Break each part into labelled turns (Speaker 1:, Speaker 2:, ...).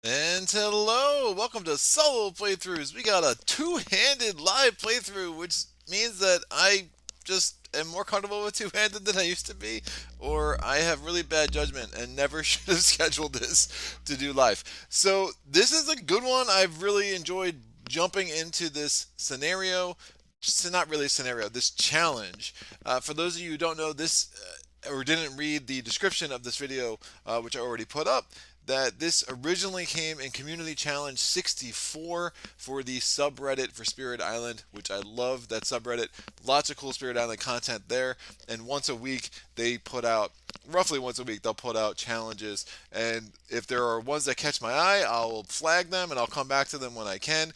Speaker 1: And hello, welcome to solo playthroughs. We got a two-handed live playthrough, which means that I just am more comfortable with two-handed than I used to be, or I have really bad judgment and never should have scheduled this to do live. So this is a good one. I've really enjoyed jumping into this scenario. Not really a scenario, this challenge. For those of you who don't know this or didn't read the description of this video, which I already put up, that this originally came in Community Challenge 64 for the subreddit for Spirit Island, which I love that subreddit. Lots of cool Spirit Island content there. And once a week, they put out, roughly once a week, they'll put out challenges. And if there are ones that catch my eye, I'll flag them and I'll come back to them when I can.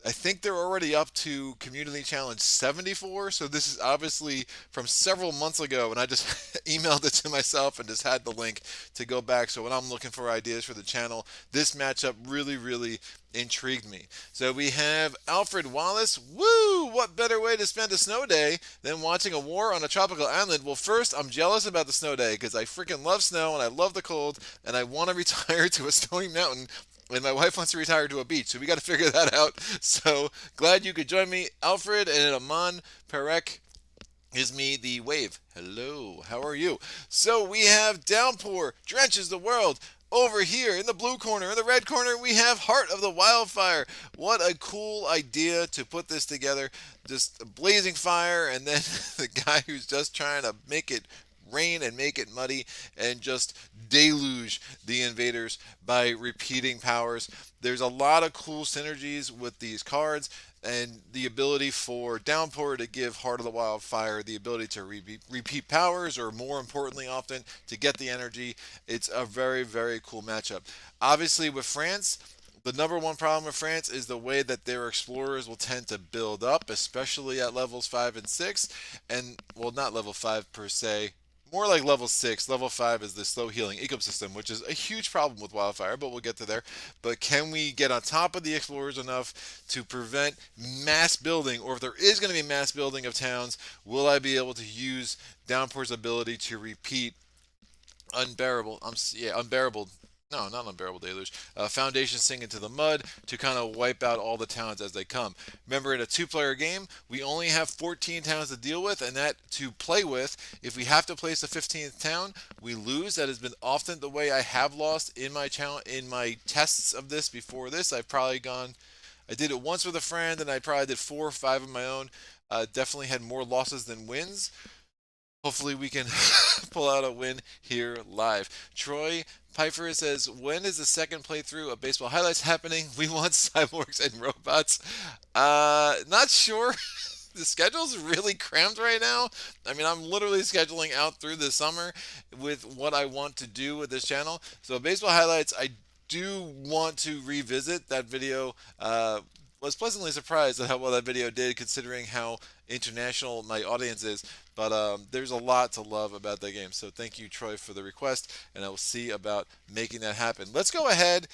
Speaker 1: I think they're already up to Community Challenge 74, so this is obviously from several months ago, and I just emailed it to myself and just had the link to go back. So when I'm looking for ideas for the channel, this matchup really intrigued me. So we have Alfred Wallace. Woo! What better way to spend a snow day than watching a war on a tropical island? Well, first, I'm jealous about the snow day because I freaking love snow and I love the cold, and I want to retire to a snowy mountain and my wife wants to retire to a beach, so we got to figure that out. So glad you could join me. Alfred and Aman Perek is me, the wave. Hello, how are you? So we have Downpour, Drenches the world. Over here in the blue corner, in the red corner, we have Heart of the Wildfire. What a cool idea to put this together. Just a blazing fire, and then the guy who's just trying to make it rain and make it muddy and just deluge the invaders by repeating powers. There's a lot of cool synergies with these cards, and the ability for Downpour to give Heart of the Wildfire the ability to repeat powers, or more importantly, often to get the energy. It's a very cool matchup. Obviously, with France, the number one problem with France is the way that their explorers will tend to build up, especially at levels 5 and 6. And, well, not level 5 per se, more like level 6. Level 5 is the slow healing ecosystem, which is a huge problem with Wildfire, but we'll get to there. But can we get on top of the explorers enough to prevent mass building, or if there is going to be mass building of towns, will I be able to use Downpour's ability to repeat unbearable, no, not unbearable deluge, foundation sink into the mud to kind of wipe out all the towns as they come. Remember, in a two-player game, we only have 14 towns to deal with, and that to play with. If we have to place a 15th town, we lose. That has been often the way I have lost in my challenge, in my tests of this. Before this, I did it once with a friend, and I probably did 4 or 5 of my own. Definitely had more losses than wins. Hopefully we can pull out a win here live. Troy Pfeiffer says, when is the second playthrough of Baseball Highlights happening? We want cyborgs and robots. Not sure. The schedule's really crammed right now. I mean, I'm literally scheduling out through the summer with what I want to do with this channel. So Baseball Highlights, I do want to revisit that video. Was pleasantly surprised at how well that video did, considering how international my audience is. But there's a lot to love about that game. So thank you, Troy, for the request, and I will see about making that happen. Let's go ahead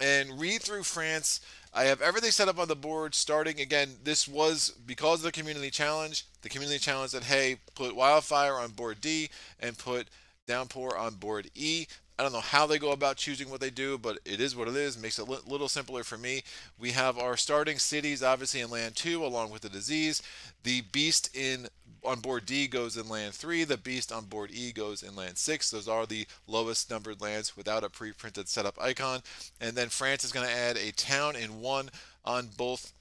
Speaker 1: and read through France. I have everything set up on the board. Starting again, this was because of the community challenge. The community challenge said, hey, put Wildfire on board D and put Downpour on board E. I don't know how they go about choosing what they do, but it is what it is. It makes it a little simpler for me. We have our starting cities, obviously, in land 2, along with the disease. The beast in on board D goes in land 3. The beast on board E goes in land 6. Those are the lowest numbered lands without a pre-printed setup icon. And then France is going to add a town in 1 on both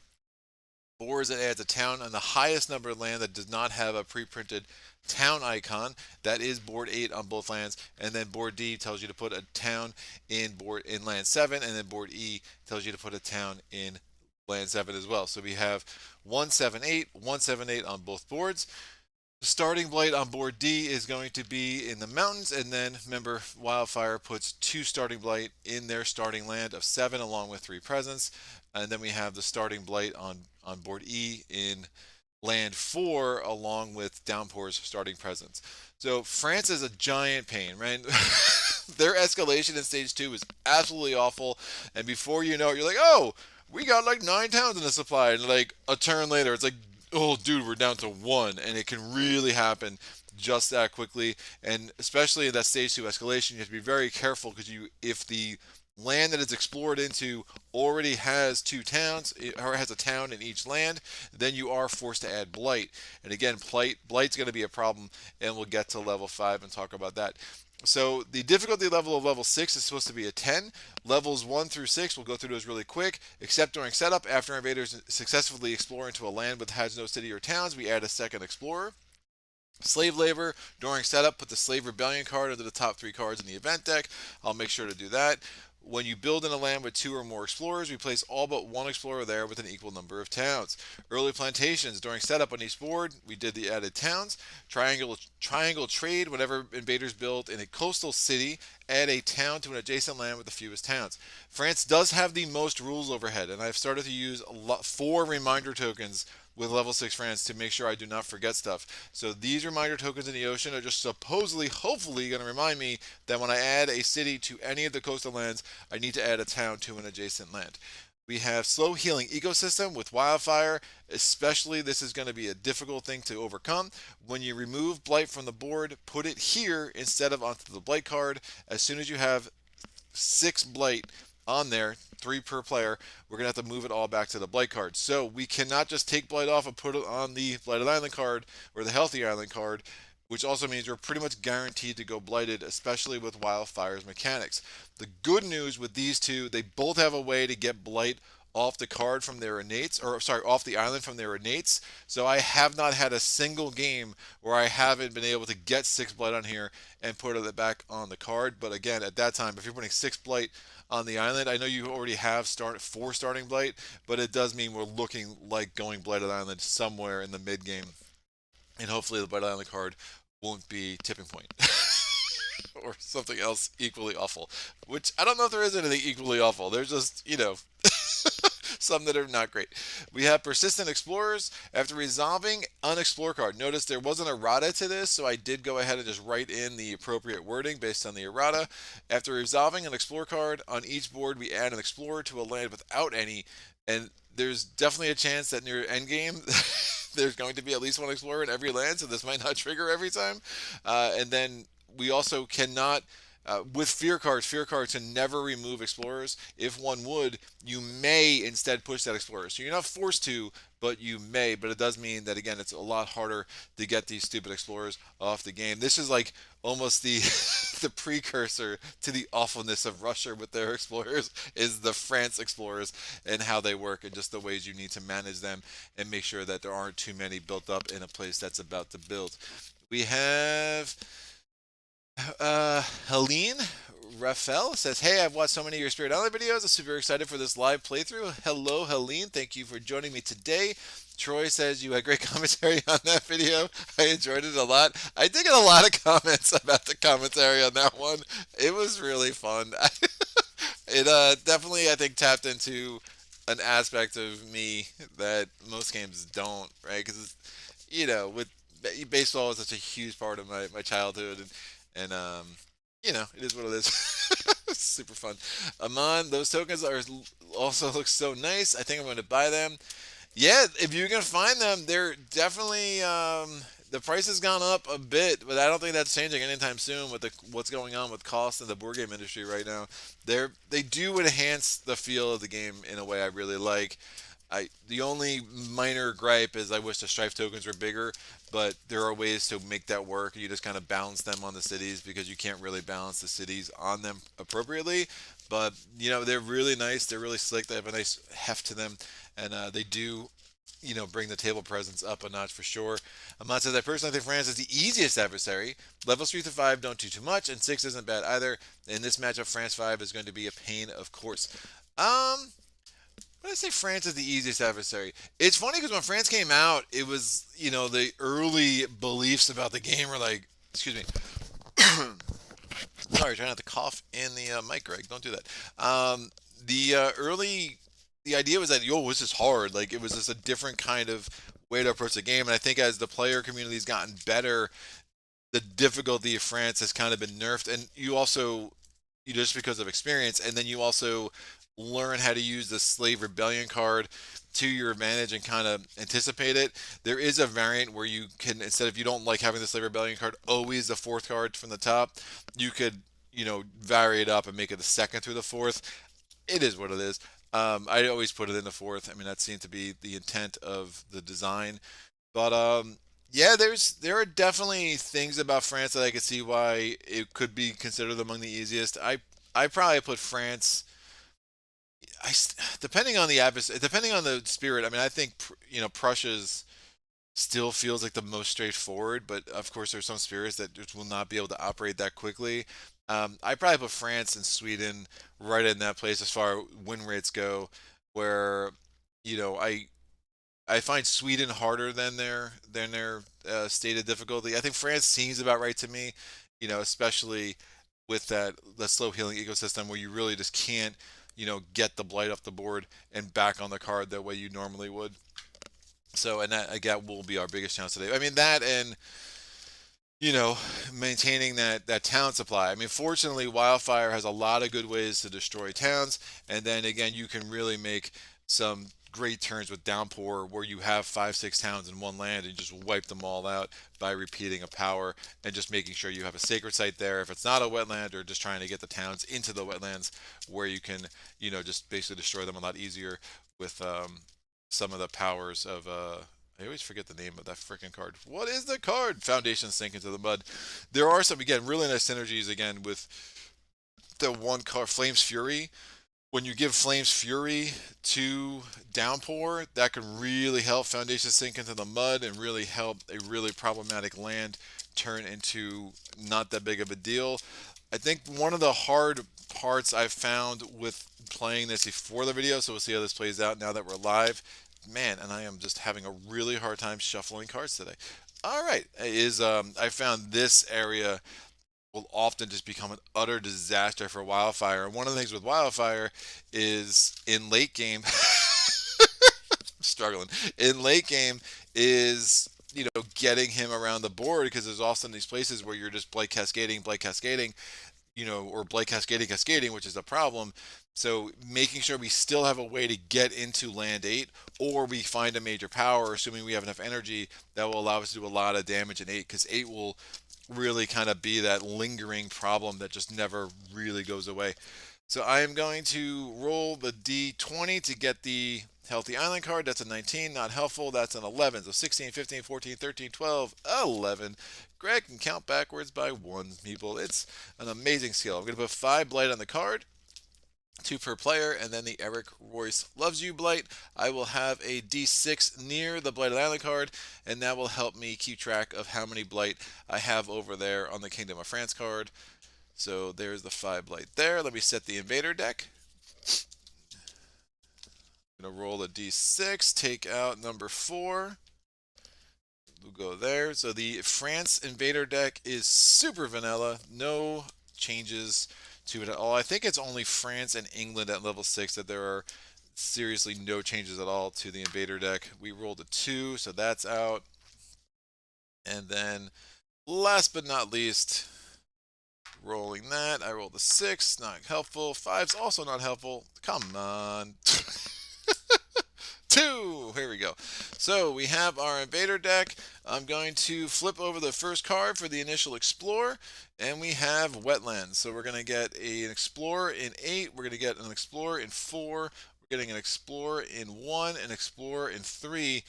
Speaker 1: boards. It adds a town on the highest numbered land that does not have a pre-printed town icon. That is board 8 on both lands. And then board D tells you to put a town in land 7, and then board E tells you to put a town in land 7 as well. So we have 178, 178 on both boards. The starting blight on board D is going to be in the mountains, and then remember, Wildfire puts 2 starting blight in their starting land of 7 along with 3 presents. And then we have the starting blight on board E in land 4 along with Downpour's starting presence. So France is a giant pain, right? Their escalation in stage 2 is absolutely awful, and before you know it, you're like, oh, we got like 9 towns in the supply, and like a turn later, it's like, oh, dude, we're down to 1, and it can really happen just that quickly. And especially in that stage 2 escalation, you have to be very careful because if the land that is explored into already has two towns or has a town in each land, then you are forced to add blight. And again, blight's going to be a problem, and we'll get to level 5 and talk about that. So the difficulty level of level 6 is supposed to be a 10. Levels 1 through 6, we'll go through those really quick. Except during setup, after invaders successfully explore into a land that has no city or towns, we add a second explorer. Slave labor during setup, put the slave rebellion card under the top 3 cards in the event deck. I'll make sure to do that. When you build in a land with 2 or more explorers, we place all but 1 explorer there with an equal number of towns. Early plantations during setup on each board, we did the added towns. Triangle trade whenever invaders build in a coastal city, add a town to an adjacent land with the fewest towns. France does have the most rules overhead, and I've started to use 4 reminder tokens with level 6 France to make sure I do not forget stuff. So these reminder tokens in the ocean are just supposedly, hopefully, going to remind me that when I add a city to any of the coastal lands, I need to add a town to an adjacent land. We have slow healing ecosystem with Wildfire. Especially, this is going to be a difficult thing to overcome. When you remove blight from the board, put it here instead of onto the blight card. As soon as you have 6 blight on there, 3 per player, we're going to have to move it all back to the blight card. So we cannot just take blight off and put it on the blighted island card or the healthy island card, which also means we're pretty much guaranteed to go blighted, especially with Wildfire's mechanics. The good news with these two, they both have a way to get blight off the card from their innates, or sorry, off the island from their innates. So I have not had a single game where I haven't been able to get 6 blight on here and put it back on the card. But again, at that time, if you're putting 6 blight on the island, I know you already have 4 starting blight, but it does mean we're looking like going blighted island somewhere in the mid game, and hopefully the blighted island card won't be tipping point. Or something else equally awful. Which I don't know if there is anything equally awful. There's just, some that are not great. We have persistent explorers. After resolving unexplored card, notice there was an errata to this, so I did go ahead and just write in the appropriate wording based on the errata. After resolving an explorer card on each board, we add an explorer to a land without any, and there's definitely a chance that near endgame there's going to be at least 1 explorer in every land, so this might not trigger every time. And then we also cannot, with fear cards can never remove explorers. If one would, you may instead push that explorer. So you're not forced to, but you may. But it does mean that, again, it's a lot harder to get these stupid explorers off the game. This is like almost the the precursor to the awfulness of Russia with their explorers, is the France explorers and how they work and just the ways you need to manage them and make sure that there aren't too many built up in a place that's about to build. We have Helene Raphael says, "Hey, I've watched so many of your Spirit Island videos. I'm super excited for this live playthrough. Hello, Helene. Thank you for joining me today." Troy says, "You had great commentary on that video. I enjoyed it a lot." I did get a lot of comments about the commentary on that one. It was really fun. It definitely, I think, tapped into an aspect of me that most games don't, right? Because, with baseball is such a huge part of my childhood, and it is what it is. Super fun. Amon, those tokens are also look so nice. I think I'm going to buy them. Yeah, if you can find them, they're definitely the price has gone up a bit, but I don't think that's changing anytime soon with what's going on with cost in the board game industry right now. They do enhance the feel of the game in a way I really like. The only minor gripe is I wish the strife tokens were bigger, but there are ways to make that work. You just kind of balance them on the cities because you can't really balance the cities on them appropriately. But they're really nice. They're really slick. They have a nice heft to them, and they do bring the table presence up a notch for sure. Ahmad says, "I personally think France is the easiest adversary. Levels 3 to 5 don't do too much, and 6 isn't bad either. In this matchup, France 5 is going to be a pain, of course." When I say France is the easiest adversary, it's funny because when France came out, it was, the early beliefs about the game were like, excuse me. Sorry, trying not to cough in the mic, Greg. Don't do that. The idea was that, this is hard. Like, it was just a different kind of way to approach the game. And I think as the player community's gotten better, the difficulty of France has kind of been nerfed. And just because of experience, and then you also learn how to use the slave rebellion card to your advantage and kind of anticipate it. There is a variant where you can, instead of, you don't like having the slave rebellion card always the 4th card from the top, you could vary it up and make it the second through the fourth. It is what it is. I always put it in the fourth. I mean, that seemed to be the intent of the design. But yeah, there are definitely things about France that I could see why it could be considered among the easiest. I probably put France. Depending on the depending on the spirit. I mean, I think Prussia's still feels like the most straightforward, but of course there's some spirits that just will not be able to operate that quickly. I probably put France and Sweden right in that place as far as win rates go, where you know I find Sweden harder than their stated difficulty. I think France seems about right to me, especially with that the slow healing ecosystem where you really just can't get the blight off the board and back on the card the way you normally would. So, and that again will be our biggest challenge today. I mean that, and you know, maintaining that town supply. I mean, fortunately, Wildfire has a lot of good ways to destroy towns, and then again, you can really make some great turns with Downpour, where you have 5, 6 towns in one land and just wipe them all out by repeating a power and just making sure you have a sacred site there. If it's not a wetland, or just trying to get the towns into the wetlands, where you can, just basically destroy them a lot easier with some of the powers of I always forget the name of that freaking card. What is the card? Foundation sink into the mud. There are some again really nice synergies again with the one card Flames Fury. When you give Flames Fury to Downpour, that can really help Foundation sink into the mud and really help a really problematic land turn into not that big of a deal. I think one of the hard parts I've found with playing this before the video, so we'll see how this plays out now that we're live. Man, and I am just having a really hard time shuffling cards today. All right, is I found this area will often just become an utter disaster for Wildfire. And one of the things with Wildfire is in late game, struggling in late game is getting him around the board, because there's often these places where you're just blight cascading, or blight cascading, which is a problem. So making sure we still have a way to get into land 8, or we find a major power, assuming we have enough energy, that will allow us to do a lot of damage in 8, because 8 will really kind of be that lingering problem that just never really goes away. So I am going to roll the D20 to get the Healthy Island card. That's a 19, not helpful. That's an 11. So 16, 15, 14, 13, 12, 11. Greg can count backwards by 1, people. It's an amazing skill. I'm going to put 5 blight on the card, 2 per player, and then the Eric Royce Loves You blight. I will have a D6 near the Blighted Island card, and that will help me keep track of how many blight I have over there on the Kingdom of France card. So there's the 5 blight there. Let me set the Invader deck. I'm going to roll a D6, take out number 4. We'll go there. So the France Invader deck is super vanilla. No changes to it at all. I think it's only France and England at level 6 that there are seriously no changes at all to the Invader deck. We rolled a 2, so that's out. And then last but not least, rolling that, I rolled a 6, not helpful. 5's also not helpful. Come on. 2. Here we go. So we have our Invader deck. I'm going to flip over the first card for the initial Explorer, and we have Wetlands. So we're going to get an Explorer in 8. We're going to get an Explorer in 4. We're getting an Explorer in 1, an Explorer in 3.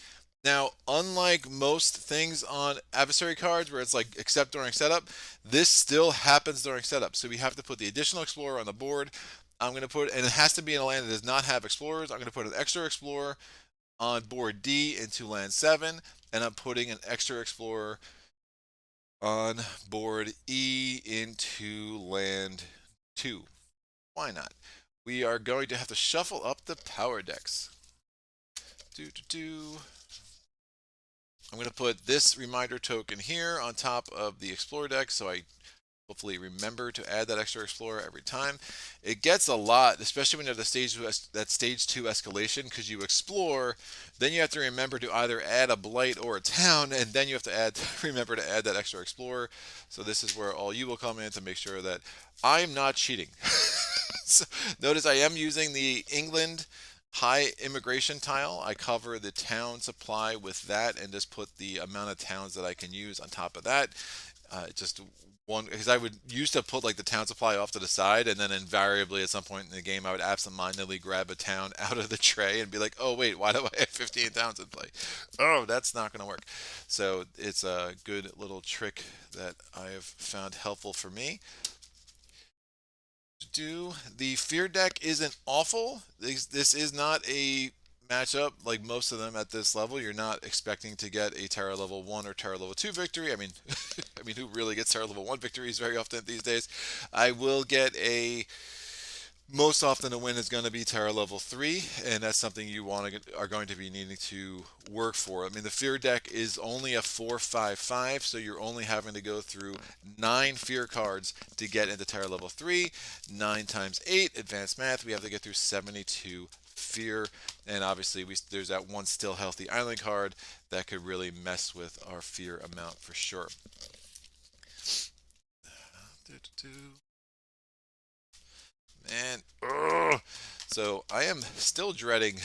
Speaker 1: Now, unlike most things on adversary cards where it's like except during setup, this still happens during setup. So we have to put the additional Explorer on the board. I'm going to put, and it has to be in a land that does not have Explorers. I'm going to put an extra Explorer on board D into land 7, and I'm putting an extra Explorer on board E into land 2. Why not? We are going to have to shuffle up the power decks. I'm going to put this reminder token here on top of the Explorer deck, so I hopefully remember to add that extra Explorer every time. It gets a lot, especially when you have the stage 2 escalation, because you explore, then you have to remember to either add a blight or a town, and then you have to remember to add that extra Explorer. So this is where all you will come in to make sure that I'm not cheating. So notice I am using the England high immigration tile. I cover the town supply with that and just put the amount of towns that I can use on top of that. Just one because I would used to put like the town supply off to the side, and then invariably at some point in the game I would absentmindedly grab a town out of the tray and be like, oh wait, why do I have 15 towns in play? Oh, that's not going to work. So it's a good little trick that I have found helpful for me. Do the fear deck isn't awful. This is not a matchup like most of them at this level. You're not expecting to get a Terra level 1 or Terra level 2 victory. I mean, I mean, who really gets Terra level 1 victories very often these days? I will get a most often a win is going to be Terra level 3, and that's something you are going to be needing to work for. I mean, the Fear deck is only a 4-5-5, so you're only having to go through 9 Fear cards to get into Terra level 3. 9 times 8, advanced math, we have to get through 72 Fear, and obviously there's that one Still Healthy Island card that could really mess with our Fear amount for sure. Man, ugh. So I am still dreading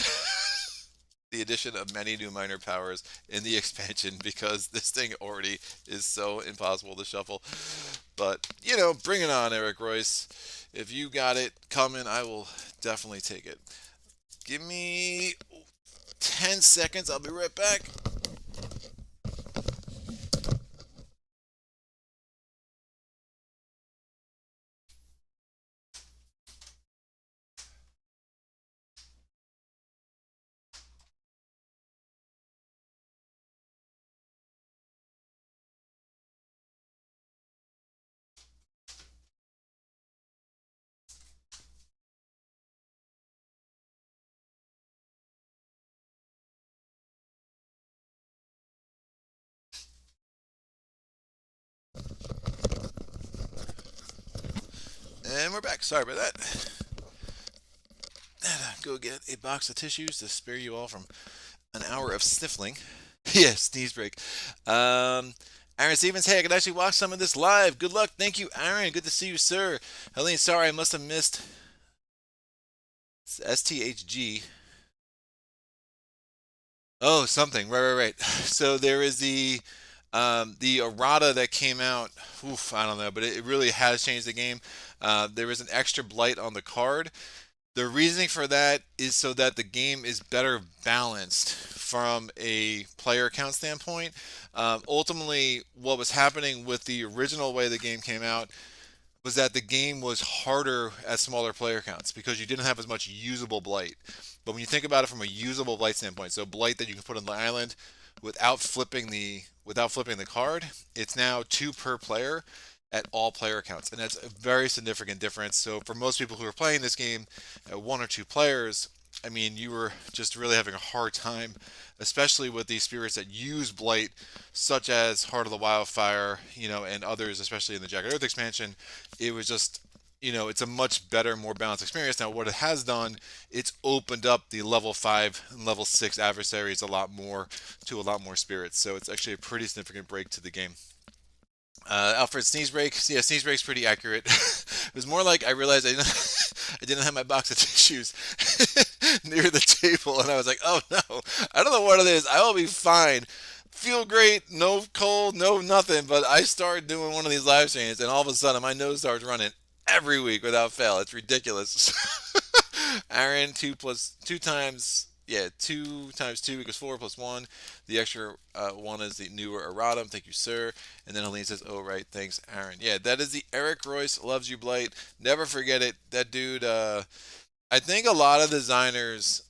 Speaker 1: the addition of many new minor powers in the expansion because this thing already is so impossible to shuffle. But, you know, bring it on, Eric Royce. If you got it coming, I will definitely take it. Give me 10 seconds. I'll be right back. And we're back. Sorry about that. Go get a box of tissues to spare you all from an hour of sniffling. Yeah, sneeze break. Aaron Stevens, hey, I could actually watch some of this live. Good luck. Thank you, Aaron. Good to see you, sir. Helene, sorry, I must have missed STHG. Oh, something. Right. So there is the Errata that came out. Oof, I don't know, but it really has changed the game. There is an extra blight on the card. The reasoning for that is so that the game is better balanced from a player count standpoint. Ultimately, what was happening with the original way the game came out was that the game was harder at smaller player counts because you didn't have as much usable blight. But when you think about it from a usable blight standpoint, so blight that you can put on the island without flipping the card, it's now 2 per player at all player counts, and that's a very significant difference. So for most people who are playing this game at 1 or 2 players, I mean, you were just really having a hard time, especially with these spirits that use blight, such as Heart of the Wildfire, and others, especially in the Jagged Earth expansion. It was just, it's a much better, more balanced experience. Now, what it has done, it's opened up the level 5 and level 6 adversaries a lot more to a lot more spirits. So it's actually a pretty significant break to the game. Alfred sneeze break. Yeah, sneeze break's pretty accurate. It was more like I realized I didn't have my box of tissues near the table, and I was like, "Oh no, I don't know what it is. I will be fine. Feel great, no cold, no nothing." But I started doing one of these live streams, and all of a sudden my nose starts running every week without fail. It's ridiculous. Aaron, two times. Yeah, 2 times 2 equals 4 plus 1. The extra 1 is the newer erratum. Thank you, sir. And then Helene says, oh, right. Thanks, Aaron. Yeah, that is the Eric Royce Loves You Blight. Never forget it. That dude, I think a lot of designers,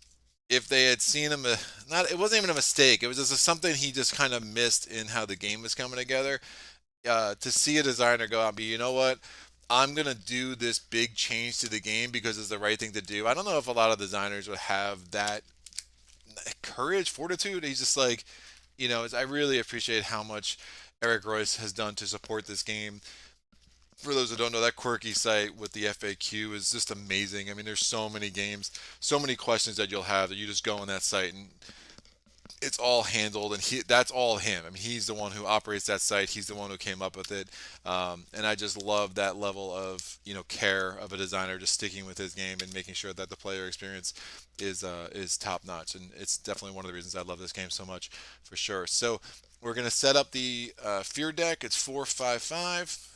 Speaker 1: if they had seen him, it wasn't even a mistake. It was just something he just kind of missed in how the game was coming together. To see a designer go out and be, you know what? I'm gonna do this big change to the game because it's the right thing to do. I don't know if a lot of designers would have that courage, fortitude. He's just like, I really appreciate how much Eric Royce has done to support this game. For those who don't know, that quirky site with the FAQ is just amazing. I mean, there's so many games, so many questions that you'll have that you just go on that site and it's all handled, and that's all him. I mean, he's the one who operates that site. He's the one who came up with it, and I just love that level of care of a designer just sticking with his game and making sure that the player experience is top notch. And it's definitely one of the reasons I love this game so much, for sure. So we're gonna set up the fear deck. It's 4-5-5.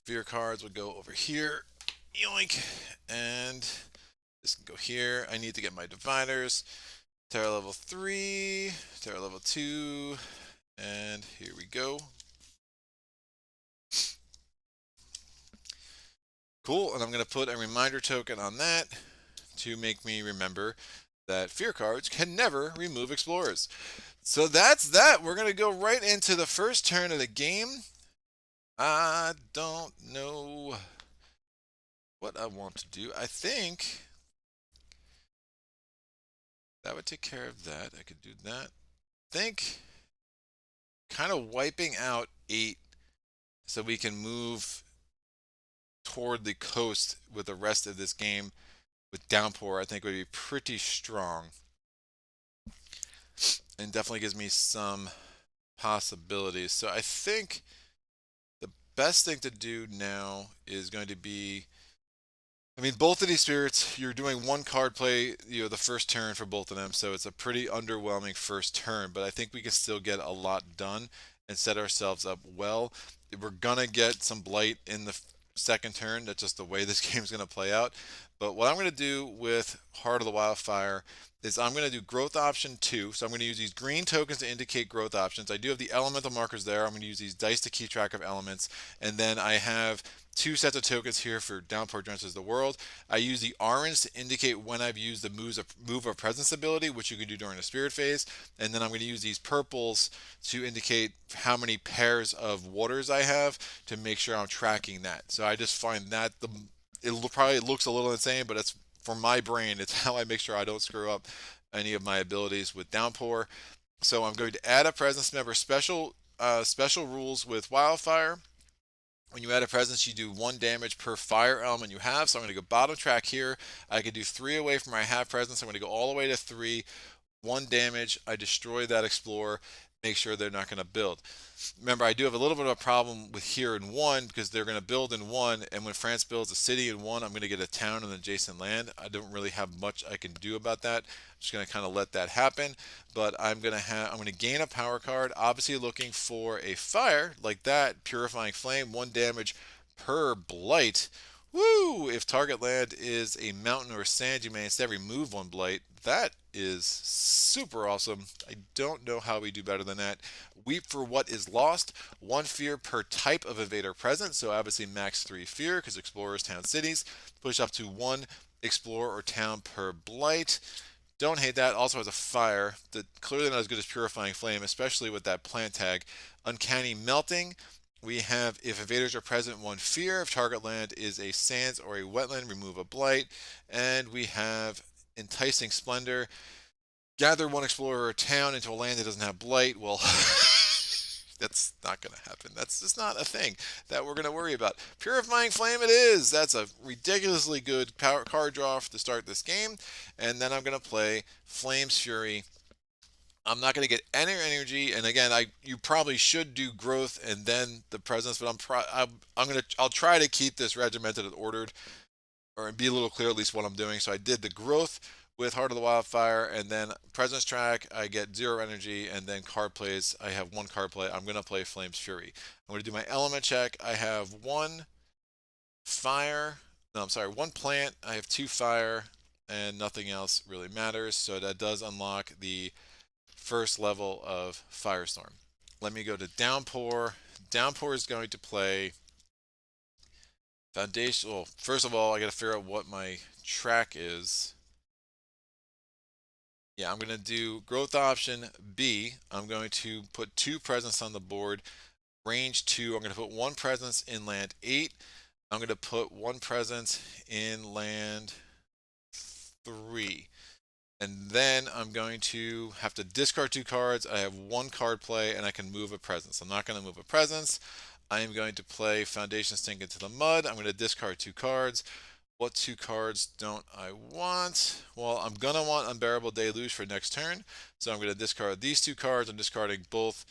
Speaker 1: Fear cards would go over here. Yoink. And this can go here. I need to get my dividers. Terra level 3, Terra level 2, and here we go. Cool, and I'm going to put a reminder token on that to make me remember that fear cards can never remove explorers. So that's that. We're going to go right into the first turn of the game. I don't know what I want to do. I think that would take care of that. I could do that. I think kind of wiping out 8 so we can move toward the coast with the rest of this game with Downpour, I think would be pretty strong. And definitely gives me some possibilities. So I think the best thing to do now is going to be, I mean, both of these spirits, you're doing one card play, the first turn for both of them, so it's a pretty underwhelming first turn, but I think we can still get a lot done and set ourselves up well. We're gonna get some blight in the second turn. That's just the way this game's gonna play out. But what I'm gonna do with Heart of the Wildfire is I'm gonna do growth option 2. So I'm gonna use these green tokens to indicate growth options. I do have the elemental markers there. I'm gonna use these dice to keep track of elements, and then I have 2 sets of tokens here for Downpour Drenches the World. I use the orange to indicate when I've used the move of presence ability, which you can do during the spirit phase. And then I'm going to use these purples to indicate how many pairs of waters I have to make sure I'm tracking that. So I just find that it probably looks a little insane, but it's for my brain. It's how I make sure I don't screw up any of my abilities with Downpour. So I'm going to add a presence. Remember, special rules with Wildfire. When you add a presence, you do 1 damage per fire element you have. So I'm going to go bottom track here. I could do 3 away from where I have presence. I'm going to go all the way to 3. 1 damage. I destroy that explorer. Make sure they're not going to build. Remember, I do have a little bit of a problem with here in 1 because they're going to build in 1. And when France builds a city in 1, I'm going to get a town and adjacent land. I don't really have much I can do about that. I'm just going to kind of let that happen. But I'm going to gain a power card. Obviously looking for a fire like that. Purifying Flame. 1 damage per blight. Woo! If target land is a mountain or sand, you may instead remove 1 blight. That is super awesome. I don't know how we do better than that. Weep for what is lost. 1 fear per type of invader present. So obviously max 3 fear because explorers, town, cities. Push up to 1 explorer or town per blight. Don't hate that. Also has a fire. Clearly not as good as Purifying Flame, especially with that plant tag. Uncanny Melting. We have, if invaders are present, 1 fear. If target land is a sands or a wetland, remove a blight. And we have Enticing Splendor. Gather 1 explorer or town into a land that doesn't have blight. Well, that's not going to happen. That's just not a thing that we're going to worry about. Purifying Flame it is. That's a ridiculously good power card draw to start this game. And then I'm going to play Flame's Fury. I'm not going to get any energy, and again, you probably should do growth and then the presence, but I'll try to keep this regimented and ordered, or be a little clear at least what I'm doing. So I did the growth with Heart of the Wildfire, and then presence track, I get 0 energy, and then card plays, I have 1 card play. I'm going to play Flame's Fury. I'm going to do my element check. I have 1 fire. No, I'm sorry, 1 plant. I have 2 fire, and nothing else really matters. So that does unlock the first level of Firestorm. Let me go to Downpour. Downpour is going to play Foundation. Well, first of all, I got to figure out what my track is. Yeah, I'm going to do growth option B. I'm going to put 2 presence on the board. Range 2. I'm going to put 1 presence in land 8. I'm going to put 1 presence in land 3. And then I'm going to have to discard 2 cards. I have 1 card play, and I can move a presence. I'm not going to move a presence. I am going to play Foundation Sink into the Mud. I'm going to discard 2 cards. What 2 cards don't I want? Well, I'm going to want Unbearable Deluge for next turn. So I'm going to discard these 2 cards. I'm discarding both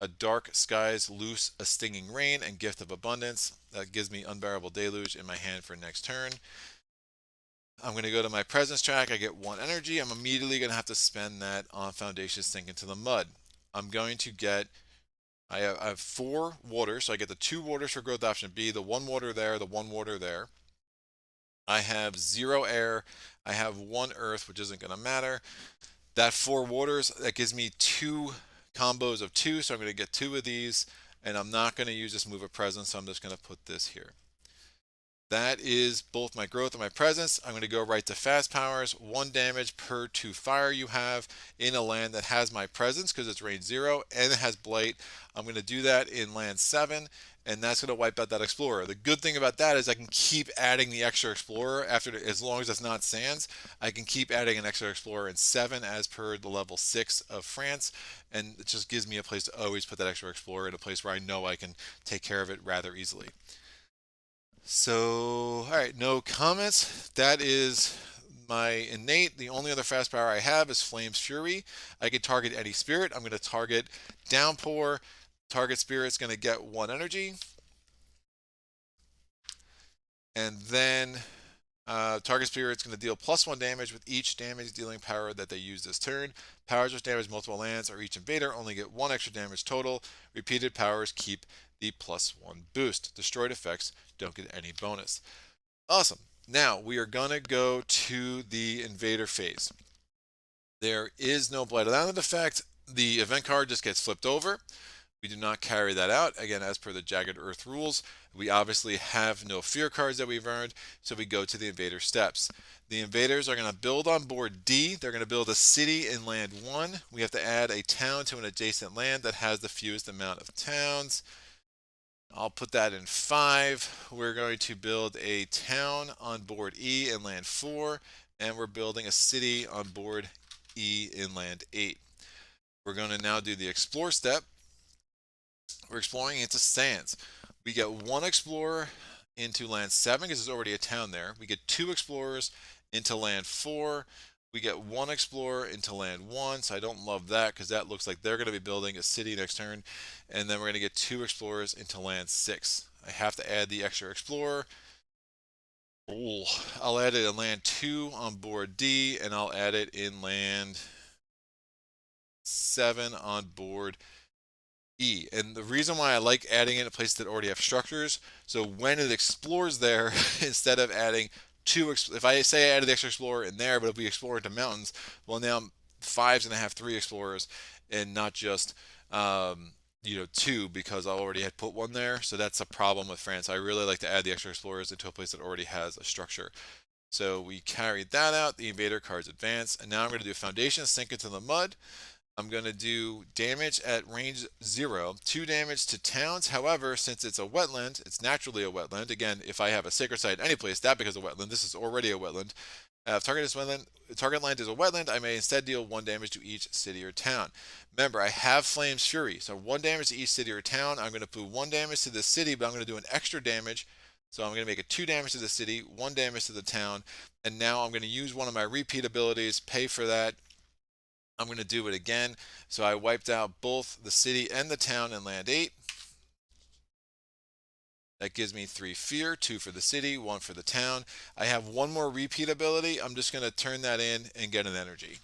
Speaker 1: a Dark Skies Loose, a Stinging Rain, and Gift of Abundance. That gives me Unbearable Deluge in my hand for next turn. I'm going to go to my presence track. I get 1 energy. I'm immediately going to have to spend that on Foundation Sink into the Mud. I'm going to get I have 4 waters, so I get the 2 waters for growth option B, the 1 water there, the 1 water there. I have 0 air. I have 1 earth, which isn't going to matter. That 4 waters, that gives me 2 combos of 2, so I'm going to get 2 of these, and I'm not going to use this move of presence, so I'm just going to put this here. That is both my growth and my presence. I'm going to go right to fast powers. 1 damage per 2 fire you have in a land that has my presence because it's range 0 and it has blight. I'm going to do that in land 7, and that's going to wipe out that explorer. The good thing about that is I can keep adding the extra explorer after, as long as it's not sands. I can keep adding an extra explorer in 7 as per the level 6 of France, and it just gives me a place to always put that extra explorer in a place where I know I can take care of it rather easily. So, all right, no comments. That is my innate. The only other fast power I have is Flame's Fury. I can target any spirit. I'm going to target Downpour. Target spirit's going to get 1 energy. And then target spirit's going to deal +1 damage with each damage dealing power that they use this turn. Powers which damage multiple lands or each invader only get 1 extra damage total. Repeated powers keep the +1 boost. Destroyed effects don't get any bonus. Awesome. Now we are going to go to the invader phase. There is no blight island effect. The event card just gets flipped over. We do not carry that out. Again, as per the Jagged Earth rules, we obviously have no fear cards that we've earned, so we go to the invader steps. The invaders are going to build on board D. They're going to build a city in land 1. We have to add a town to an adjacent land that has the fewest amount of towns. I'll put that in 5. We're going to build a town on board E in land 4, and we're building a city on board E in land 8. We're going to now do the explore step. We're exploring into sands. We get 1 explorer into land 7 because there's already a town there. We get 2 explorers into land 4. We get 1 explorer into land 1, so I don't love that because that looks like they're going to be building a city next turn. And then we're going to get 2 explorers into land 6. I have to add the extra explorer. Ooh, I'll add it in land 2 on board D, and I'll add it in land 7 on board E. And the reason why I like adding it in places that already have structures, so when it explores there, instead of adding 2, if I say I added the extra explorer in there, but if we explore into mountains, well now 5's going to have 3 explorers and not just 2 because I already had put 1 there. So that's a problem with France. I really like to add the extra explorers into a place that already has a structure. So we carried that out. The invader cards advance, and now I'm going to do foundation, sink into the mud. I'm going to do damage at range 0, 2 damage to towns. However, since it's a wetland, it's naturally a wetland. Again, if I have a sacred site any place, that becomes a wetland. This is already a wetland. If target land is a wetland, I may instead deal 1 damage to each city or town. Remember, I have Flame's Fury, so 1 damage to each city or town. I'm going to put 1 damage to the city, but I'm going to do an extra damage. So I'm going to make it 2 damage to the city, 1 damage to the town, and now I'm going to use one of my repeat abilities, pay for that. I'm going to do it again. So I wiped out both the city and the town in land 8. That gives me 3 fear, 2 for the city, 1 for the town. I have 1 more repeat ability. I'm just going to turn that in and get an energy.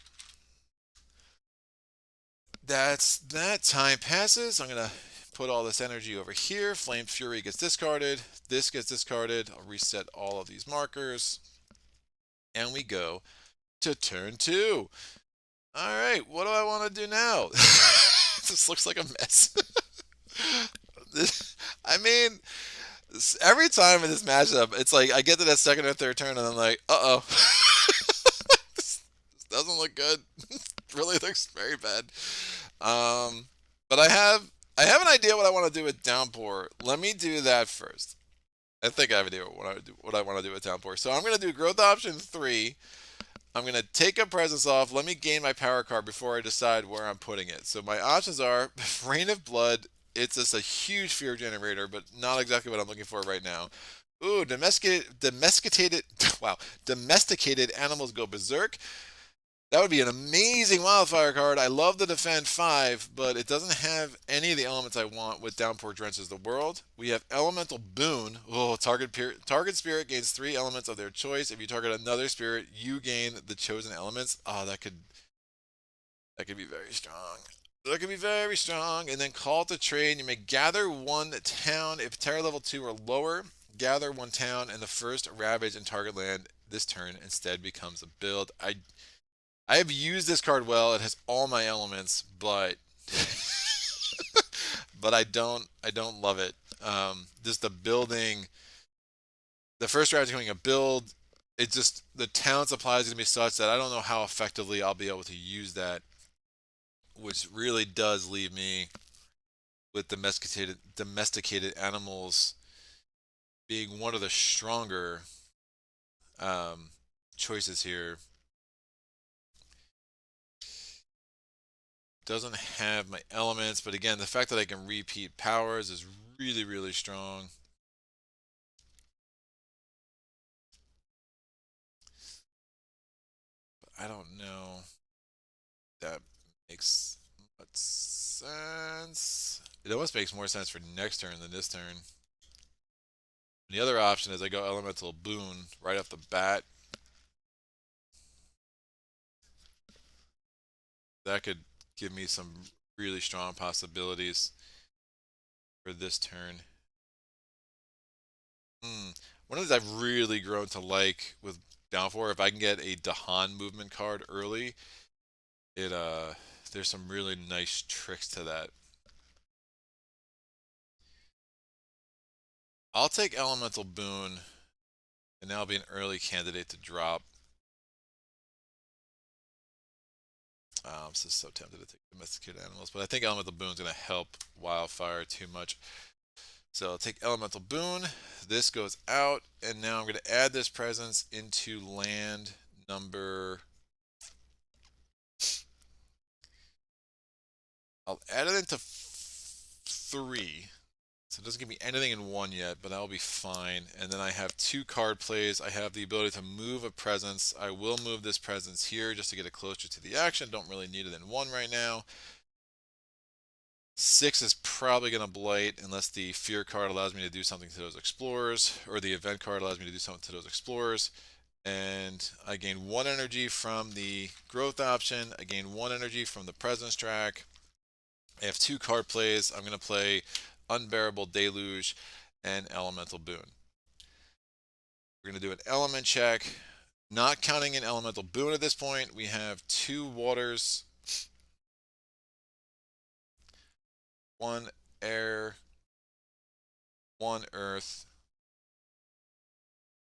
Speaker 1: That's that. Time passes. I'm going to put all this energy over here. Flame Fury gets discarded. This gets discarded. I'll reset all of these markers. And we go to turn 2. All right, what do I want to do now? This looks like a mess. I mean, every time in this matchup, it's like I get to that second or third turn and I'm like, uh-oh. This doesn't look good. It really looks very bad. But I have an idea what I want to do with Downpour. Let me do that first. I think I have an idea what I want to do with Downpour. So I'm going to do growth option 3. I'm going to take a presence off. Let me gain my power card before I decide where I'm putting it. So my options are Rain of Blood. It's just a huge fear generator, but not exactly what I'm looking for right now. Ooh, domesticated animals go berserk. That would be an amazing Wildfire card. I love the Defend 5, but it doesn't have any of the elements I want with Downpour Drenches the World. We have Elemental Boon. Oh, target spirit gains 3 elements of their choice. If you target another spirit, you gain the chosen elements. Oh, that could be very strong. That can be very strong. And then call to trade. You may gather one town. If terror level 2 or lower, gather one town, and the first ravage in target land this turn instead becomes a build. I have used this card well. It has all my elements, but but I don't love it. Just the building. The first ravage becoming a build. It's just the town supply is going to be such that I don't know how effectively I'll be able to use that, which really does leave me with domesticated animals being one of the stronger um, choices here. Doesn't have my elements, but again, the fact that I can repeat powers is really, really strong. But I don't know if that makes much sense. It almost makes more sense for next turn than this turn. And the other option is I go Elemental Boon right off the bat. That could give me some really strong possibilities for this turn. One of these I've really grown to like with Downpour, if I can get a Dahan movement card early, it there's some really nice tricks to that. I'll take Elemental Boon, and that'll be an early candidate to drop. I'm just so tempted to take domesticated animals, but I think Elemental Boon's gonna help Wildfire too much. So I'll take Elemental Boon. This goes out, and now I'm going to add this presence into land number. I'll add it into 3. So it doesn't give me anything in 1 yet, but that'll be fine. And then I have 2 card plays. I have the ability to move a presence. I will move this presence here just to get it closer to the action. Don't really need it in 1 right now. 6 is probably going to blight unless the fear card allows me to do something to those explorers, or the event card allows me to do something to those explorers. And I gain 1 energy from the growth option. I gain 1 energy from the presence track. I have 2 card plays. I'm going to play Unbearable Deluge and Elemental Boon. We're going to do an element check. Not counting an Elemental Boon at this point, we have 2 waters, 1 air, 1 earth,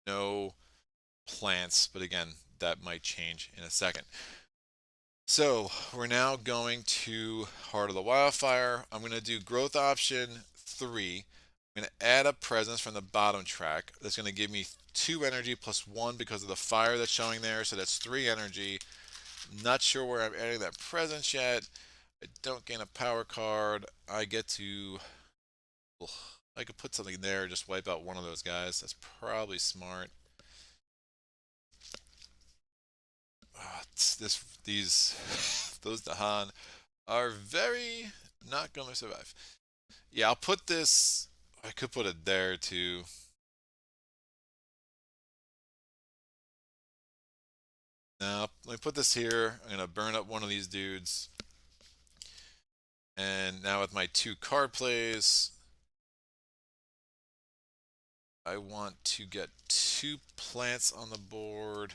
Speaker 1: no plants, but again, that might change in a second. So we're now going to Heart of the Wildfire. I'm going to do growth option 3. I'm going to add a presence from the bottom track. That's going to give me 2 energy plus 1 because of the fire that's showing there. So that's 3 energy. Not sure where I'm adding that presence yet. I don't gain a power card. I get to... I could put something there, just wipe out one of those guys. That's probably smart. These those Dahan are very not going to survive. Yeah, I'll put this. I could put it there too. Now let me put this here. I'm gonna burn up one of these dudes, and now with my 2 card plays, I want to get 2 plants on the board.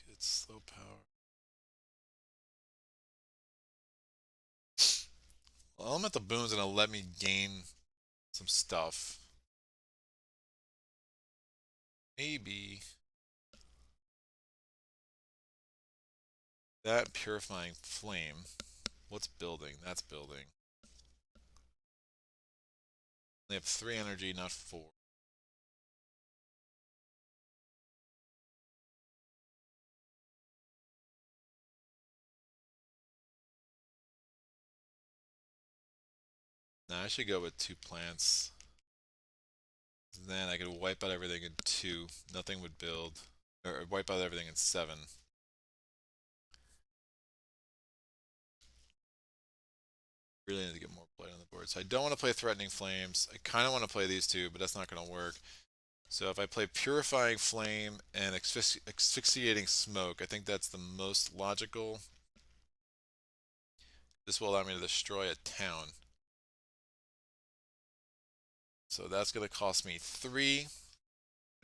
Speaker 1: Get slow power. Well, Elemental Boon's gonna let me gain some stuff. Maybe that Purifying Flame. What's building? That's building. They have 3 energy, not 4. Now I should go with 2 plants. Then I could wipe out everything in 2. Nothing would build. Or wipe out everything in 7. Really need to get more blight on the board. So I don't want to play Threatening Flames. I kind of want to play these two, but that's not going to work. So if I play Purifying Flame and Asphyxiating Smoke, I think that's the most logical. This will allow me to destroy a town. So that's going to cost me 3. I'm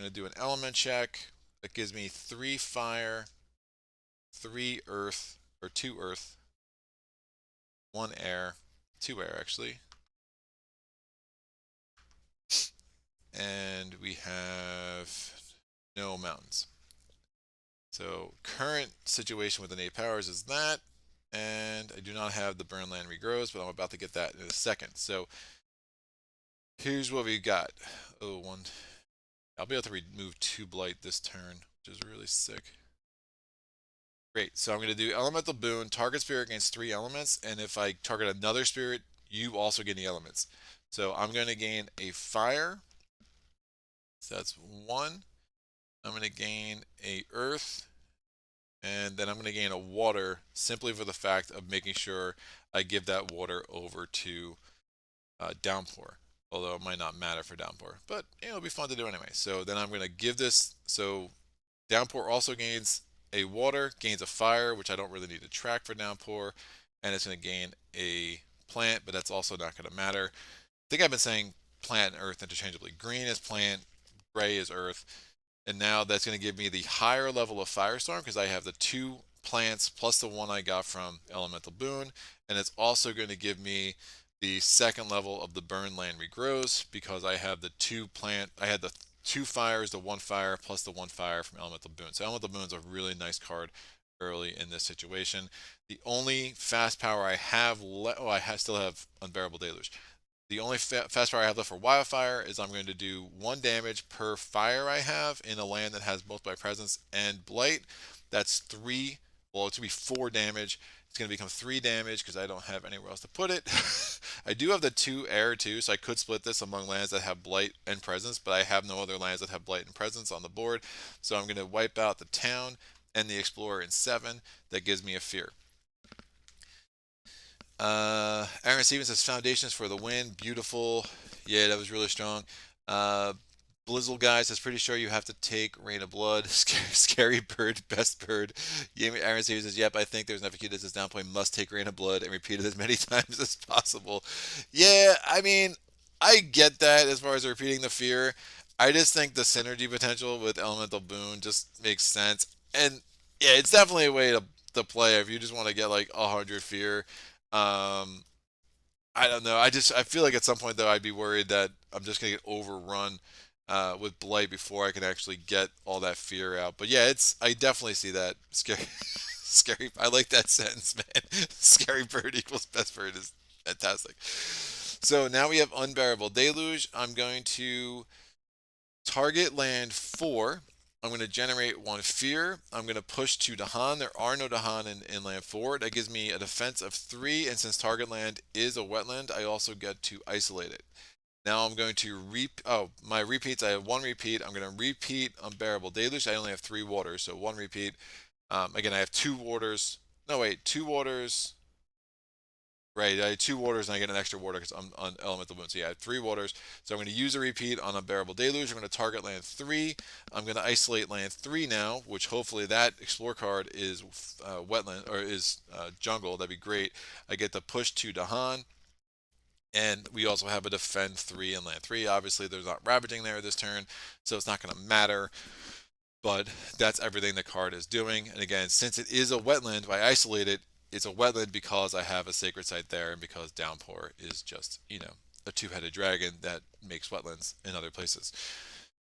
Speaker 1: going to do an element check. That gives me 3 fire, 3 earth, or 2 earth, 1 air, 2 air actually. And we have no mountains. So current situation with innate powers is that, and I do not have the burn land regrows, but I'm about to get that in a second. So here's what we got. Oh, one. I'll be able to remove 2 blight this turn, which is really sick. Great. So I'm going to do elemental boon, target spirit gains 3 elements, and if I target another spirit, you also gain the elements. So I'm going to gain a fire. So that's 1. I'm going to gain a earth, and then I'm going to gain a water simply for the fact of making sure I give that water over to Downpour. Although it might not matter for Downpour, but it'll be fun to do anyway. So then I'm going to give this. So Downpour also gains a water, gains a fire, which I don't really need to track for Downpour, and it's going to gain a plant, but that's also not going to matter. I think I've been saying plant and earth interchangeably. Green is plant, gray is earth. And now that's going to give me the higher level of Firestorm because I have the 2 plants plus the 1 I got from Elemental Boon. And it's also going to give me the second level of the Burn Land Regrows because I have the 2 plant. I had the 2 fires, the 1 fire plus the 1 fire from Elemental Boon. So Elemental Boon's a really nice card early in this situation. The only fast power I have still have Unbearable Deluge. The only fast power I have left for Wildfire is I'm going to do 1 damage per fire I have in a land that has both my presence and blight. That's 3. Well, it's going to be 4 damage. It's going to become 3 damage because I don't have anywhere else to put it. I do have the 2 air too, so I could split this among lands that have blight and presence, but I have no other lands that have blight and presence on the board. So I'm going to wipe out the town and the explorer in 7. That gives me a fear. Aaron Stevens says Foundations for the win. Beautiful. Yeah, that was really strong. Blizzle guy says pretty sure you have to take Rain of Blood. Scary bird, best bird. Aaron Stevens says, yep, I think there's enough that says Downplay must take Rain of Blood and repeat it as many times as possible. Yeah, I mean, I get that as far as repeating the fear. I just think the synergy potential with Elemental Boon just makes sense. And yeah, it's definitely a way to play if you just want to get like 100 fear. Um, I don't know. I feel like at some point though I'd be worried that I'm just gonna get overrun with blight before I can actually get all that fear out. But yeah, I definitely see that scary. Scary. I like that sentence, man. Scary bird equals best bird is fantastic. So now we have Unbearable Deluge. I'm going to target land 4. I'm going to generate 1 fear. I'm going to push 2 Dahan. There are no Dahan in land 4. That gives me a defense of 3, and since target land is a wetland, I also get to isolate it. Now I'm going to my repeats. I have 1 repeat. I'm going to repeat Unbearable Deluge. I only have 3 waters, so 1 repeat. Again, I have 2 waters. No, wait, 2 waters. Right, I had 2 waters and I get an extra water because I'm on Elemental Boon. So yeah, I have 3 waters. So I'm going to use a repeat on Unbearable Deluge. I'm going to target land 3. I'm going to isolate land 3 now, which hopefully that Explore card is wetland or is jungle. That'd be great. I get to push 2 Dahan. And we also have a defend 3 in land 3. Obviously, there's not ravaging there this turn, so it's not going to matter. But that's everything the card is doing. And again, since it is a wetland, if I isolate it, it's a wetland because I have a sacred site there and because Downpour is just, a 2-headed dragon that makes wetlands in other places.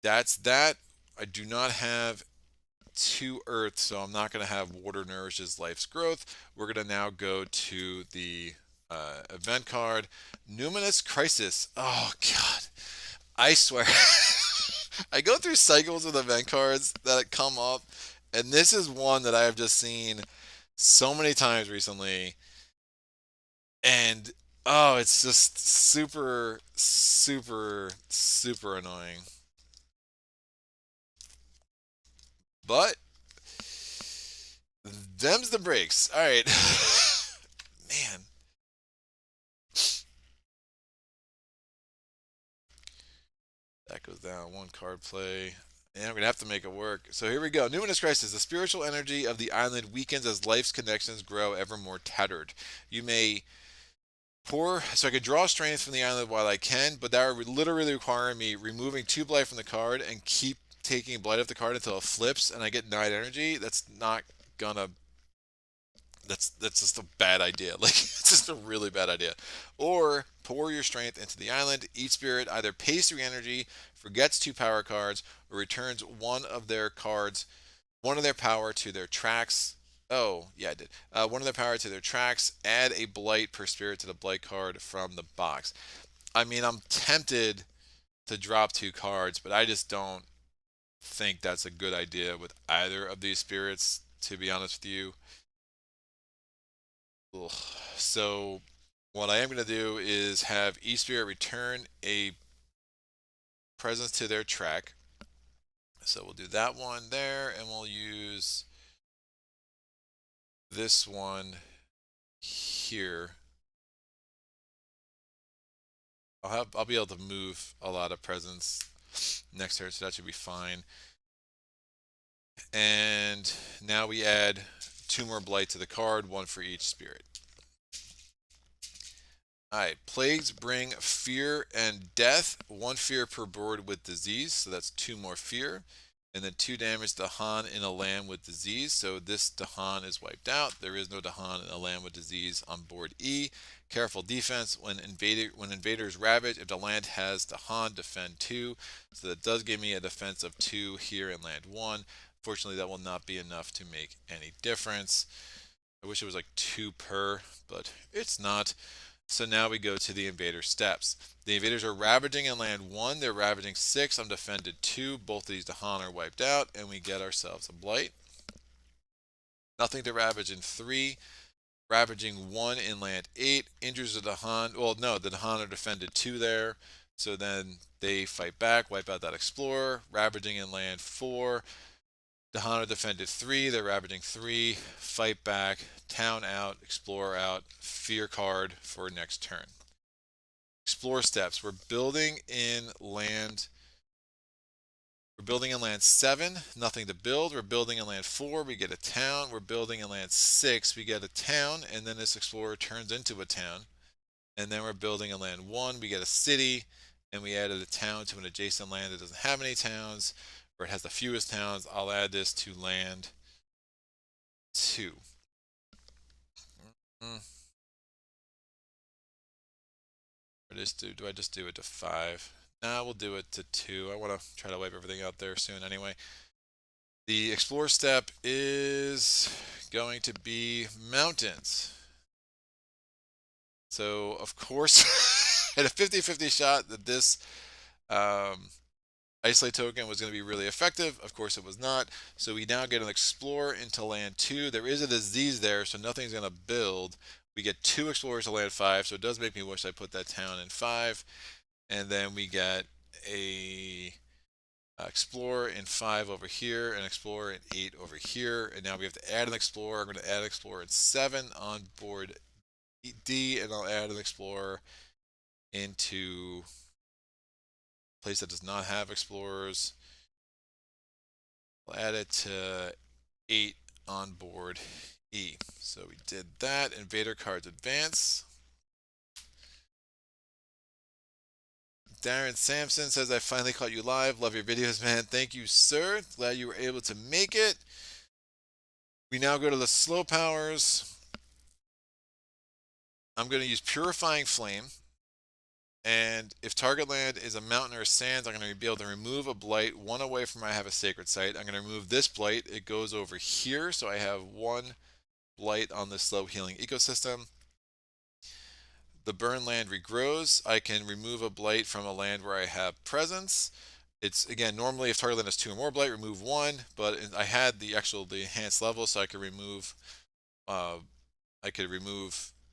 Speaker 1: That's that. I do not have 2 earth, so I'm not going to have water nourishes life's growth. We're going to now go to the event card. Numinous Crisis. Oh, God. I swear. I go through cycles of event cards that come up, and this is one that I have just seen so many times recently, and oh, it's just super, super, super annoying. But them's the breaks. All right, man. That goes down. One card play. And I'm going to have to make it work. So here we go. Numinous Crisis. The spiritual energy of the island weakens as life's connections grow ever more tattered. You may pour, so I could draw strength from the island while I can, but that would literally require me removing 2 blight from the card and keep taking blight off the card until it flips and I get 9 energy. That's not gonna. That's just a bad idea. Like it's just a really bad idea. Or pour your strength into the island. Each spirit either pays 3 energy, forgets 2 power cards, or returns one of their power to their tracks. Oh, yeah, I did. One of their power to their tracks. Add a blight per spirit to the blight card from the box. I mean, I'm tempted to drop 2 cards, but I just don't think that's a good idea with either of these spirits, to be honest with you. Ugh. So, what I am going to do is have each spirit return a presence to their track. So, we'll do that one there, and we'll use this one here. I'll be able to move a lot of presents next turn, so that should be fine. And now we add 2 more blight to the card, 1 for each spirit. Alright, plagues bring fear and death. 1 fear per board with disease, so that's 2 more fear. And then 2 damage to Han in a land with disease. So this Dahan is wiped out. There is no Dahan in a land with disease on board E. Careful defense when invaders ravage. If the land has Dahan, defend 2. So that does give me a defense of 2 here in land 1. Fortunately, that will not be enough to make any difference. I wish it was like 2 per, but it's not. So now we go to the invader steps. The invaders are ravaging in land 1. They're ravaging 6. I'm defended 2. Both of these Dahan are wiped out, and we get ourselves a blight. Nothing to ravage in 3. Ravaging 1 in land 8. Injures the Dahan. Well, no, the Dahan are defended 2 there. So then they fight back, wipe out that explorer. Ravaging in land 4. Dahan are defended 3. They're ravaging 3. Fight back. Town out. Explorer out. Fear card for next turn. Explore steps. We're building in land. We're building in land 7. Nothing to build. We're building in land 4. We get a town. We're building in land 6. We get a town. And then this explorer turns into a town. And then we're building in land 1. We get a city. And we added a town to an adjacent land that doesn't have any towns, or it has the fewest towns. I'll add this to land 2. Do I just do it to 5? Nah, we'll do it to 2. I want to try to wipe everything out there soon anyway. The explore step is going to be mountains. So, of course, I had a 50-50 shot that this isolate token was going to be really effective. Of course, it was not. So we now get an explore into land 2. There is a disease there, so nothing's going to build. We get 2 explorers to land 5, so it does make me wish I put that town in 5. And then we get a explorer in 5 over here, an explorer in 8 over here, and now we have to add an explorer. I'm going to add an explorer in 7 on board D, and I'll add an explorer into a place that does not have explorers. I'll add it to 8 on board E. So we did that. Invader cards advance. Darren Sampson says, I finally caught you live. Love your videos, man. Thank you, sir. Glad you were able to make it. We now go to the slow powers. I'm going to use Purifying Flame. And if target land is a mountain or sands, I'm going to be able to remove a blight 1 away from where I have a sacred site. I'm going to remove this blight. It goes over here, so I have 1 blight on the slow healing ecosystem. The burn land regrows. I can remove a blight from a land where I have presence. It's, again, normally if target land has 2 or more blight, remove 1, but I had the enhanced level, so I could remove,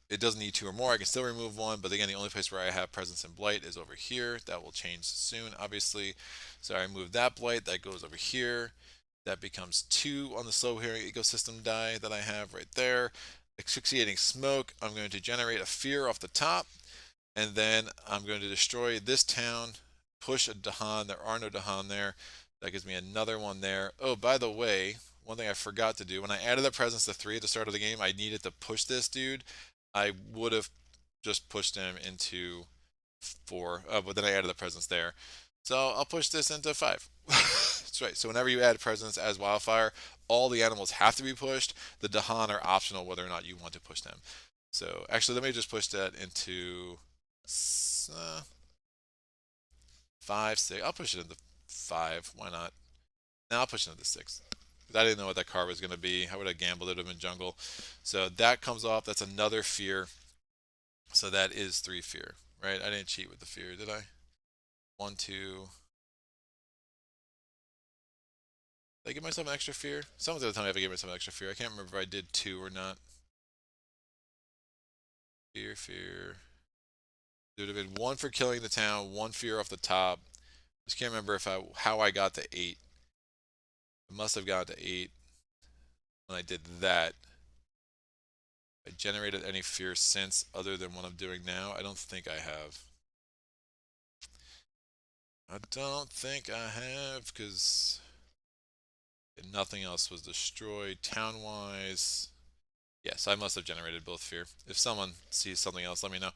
Speaker 1: it doesn't need 2 or more. I can still remove 1, but again, the only place where I have presence and blight is over here. That will change soon, obviously. So I remove that blight, that goes over here. That becomes 2 on the slow healing ecosystem die that I have right there. Asphyxiating smoke, I'm going to generate a fear off the top, and then I'm going to destroy this town, push a Dahan. There are no Dahan there. That gives me another one there. Oh, by the way, one thing I forgot to do, when I added the presence to 3 at the start of the game, I needed to push this dude. I would have just pushed him into 4, but then I added the presence there. So I'll push this into 5. That's right. So whenever you add presence as Wildfire, all the animals have to be pushed. The Dahan are optional whether or not you want to push them. So actually, let me just push that into 5, 6. I'll push it into 5. Why not? Now I'll push it into 6. I didn't know what that card was going to be. I would have gambled it would have been jungle. So that comes off. That's another fear. So that is 3 fear, right? I didn't cheat with the fear, did I? 1, 2. Did I give myself an extra fear? Someone's going to tell me if I gave myself an extra fear. I can't remember if I did 2 or not. Fear, fear. There would have been 1 for killing the town, 1 fear off the top. Just can't remember how I got to 8. I must have got to 8 when I did that. I generated any fear since other than what I'm doing now? I don't think I have. I don't think I have because nothing else was destroyed town-wise. Yes, I must have generated both fear. If someone sees something else, let me know.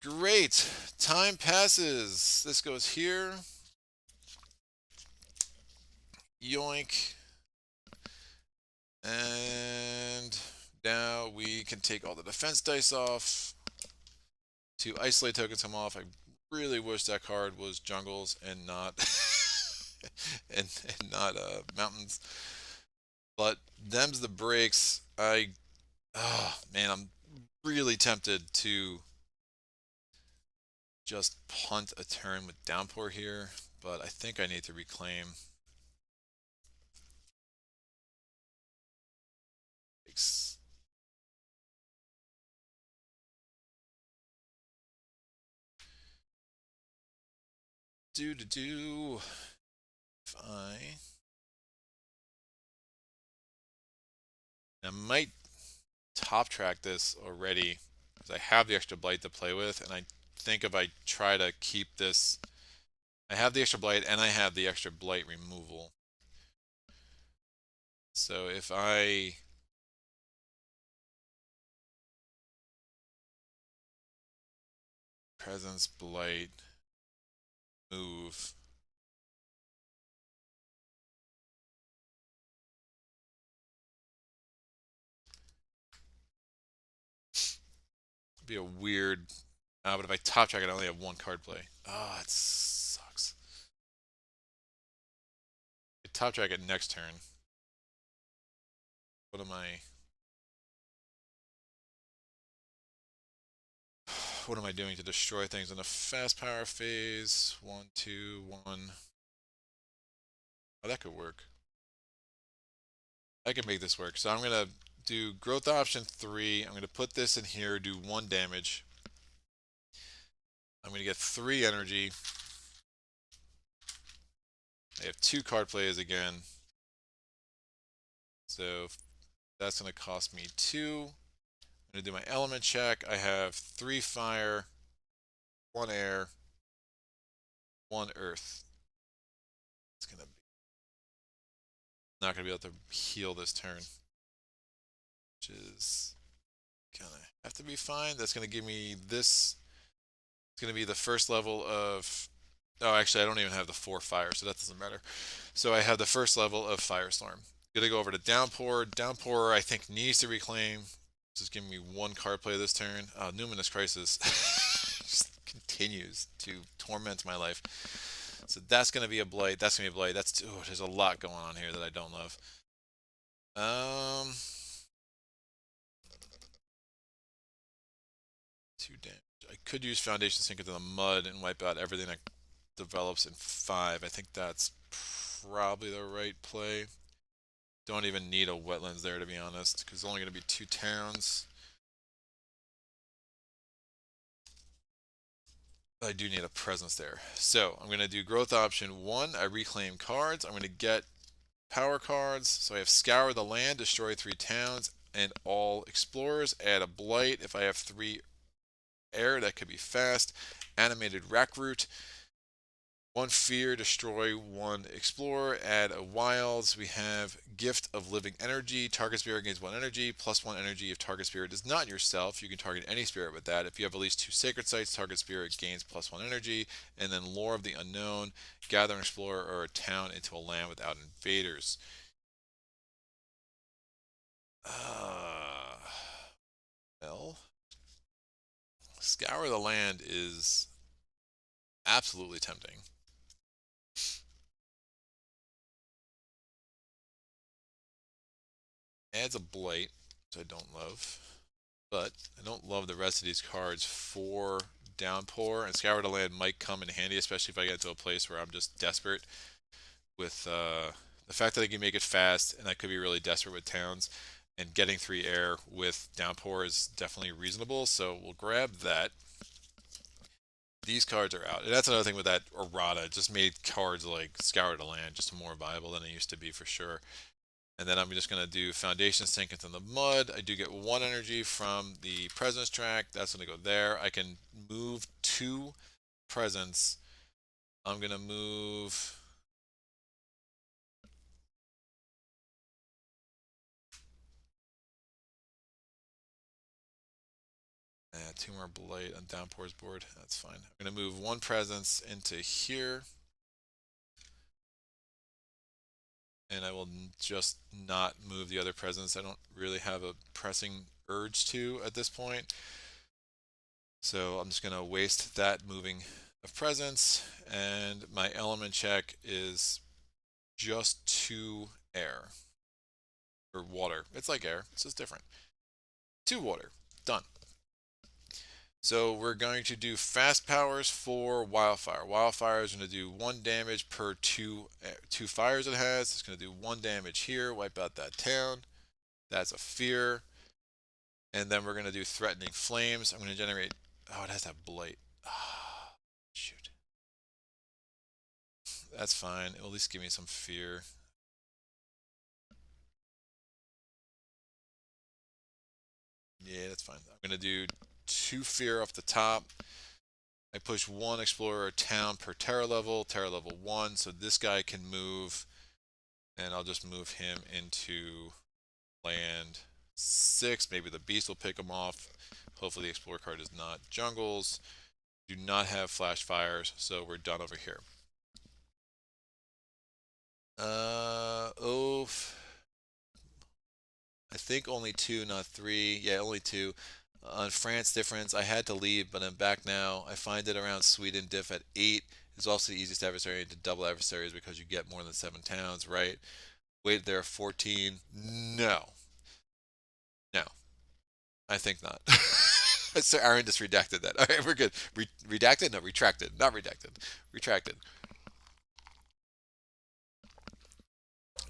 Speaker 1: Great. Time passes. This goes here. Yoink. And now we can take all the defense dice off. 2 isolate tokens come off. I really wish that card was jungles and not and not mountains. But them's the breaks. Oh man, I'm really tempted to just punt a turn with Downpour here, but I think I need to reclaim. If I might top track this already because I have the extra blight to play with, and I think if I try to keep this, I have the extra blight and I have the extra blight removal. So if I presence blight move, it'd be a weird. But if I top track it, I only have 1 card play. Oh, it sucks. I top track it next turn. What am I? What am I doing to destroy things in a fast power phase? 1, 2, 1. Oh, that could work. I can make this work. So I'm gonna do growth option 3. I'm gonna put this in here, do 1 damage. I'm gonna get 3 energy. I have 2 card plays again. So that's gonna cost me 2. I'm gonna do my element check. I have 3 fire, 1 air, 1 earth. It's gonna be not gonna be able to heal this turn, which is gonna have to be fine. That's gonna give me this. It's gonna be the first level of. Oh, actually, I don't even have the 4 fire, so that doesn't matter. So I have the first level of Firestorm. Gonna go over to Downpour. Downpour, I think, needs to reclaim. Just giving me 1 card play this turn. Numinous Crisis just continues to torment my life. So that's gonna be a blight. That's gonna be a blight. There's a lot going on here that I don't love. 2 damage. I could use Foundation Sink into the mud and wipe out everything that develops in 5. I think that's probably the right play. Don't even need a wetlands there, to be honest, because it's only going to be 2 towns. I do need a presence there. So I'm going to do growth option 1. I reclaim cards. I'm going to get power cards. So I have Scour the Land, destroy 3 towns, and all explorers. Add a blight. If I have 3 air, that could be fast. Animated Rack Root. One fear, destroy one explorer, add a wilds. We have gift of living energy. Target spirit gains one energy, plus one energy if target spirit is not yourself. You can target any spirit with that. If you have at least two sacred sites, target spirit gains plus one energy. And then lore of the unknown, gather an explorer or a town into a land without invaders. Uh, well, scour the land is absolutely tempting. Adds a blight, which I don't love. But I don't love the rest of these cards for Downpour, and Scour the Land might come in handy, especially if I get to a place where I'm just desperate with the fact that I can make it fast, and I could be really desperate with towns, and getting 3 air with Downpour is definitely reasonable, so we'll grab that. These cards are out, and that's another thing with that Errata. It just made cards like Scour the Land just more viable than it used to be for sure. And then I'm just going to do Foundation Sink into the Mud. I do get 1 energy from the Presence track. That's going to go there. I can move 2 Presence. I'm going to move... Yeah, 2 more Blight on Downpour's board. That's fine. I'm going to move 1 Presence into here. And I will just not move the other Presence. I don't really have a pressing urge to at this point. So I'm just going to waste that moving of Presence. And my element check is just 2 air. Or water. It's like air. It's just different. 2 water. Done. So we're going to do fast powers for Wildfire. Wildfire is going to do 1 damage per 2 fires it has. It's going to do 1 damage here. Wipe out that town. That's a fear. And then we're going to do Threatening Flames. I'm going to generate... Oh, it has that blight. Ah, shoot. That's fine. It'll at least give me some fear. Yeah, that's fine. I'm going to do 2 fear off the top. I push 1 explorer or town per terror level 1. So this guy can move, and I'll just move him into land 6. Maybe the beast will pick him off. Hopefully the explorer card is not jungles. Do not have flash fires, so we're done over here. Oh, I think only 2, not 3. Yeah, only 2. On France difference, I had to leave, but I'm back now. I find it around Sweden diff at 8 is also the easiest adversary to double adversaries because you get more than 7 towns, right? Wait there, 14. No. No. I think not. So Aaron just redacted that. All right, we're good. Redacted? No, retracted. Not redacted. Retracted.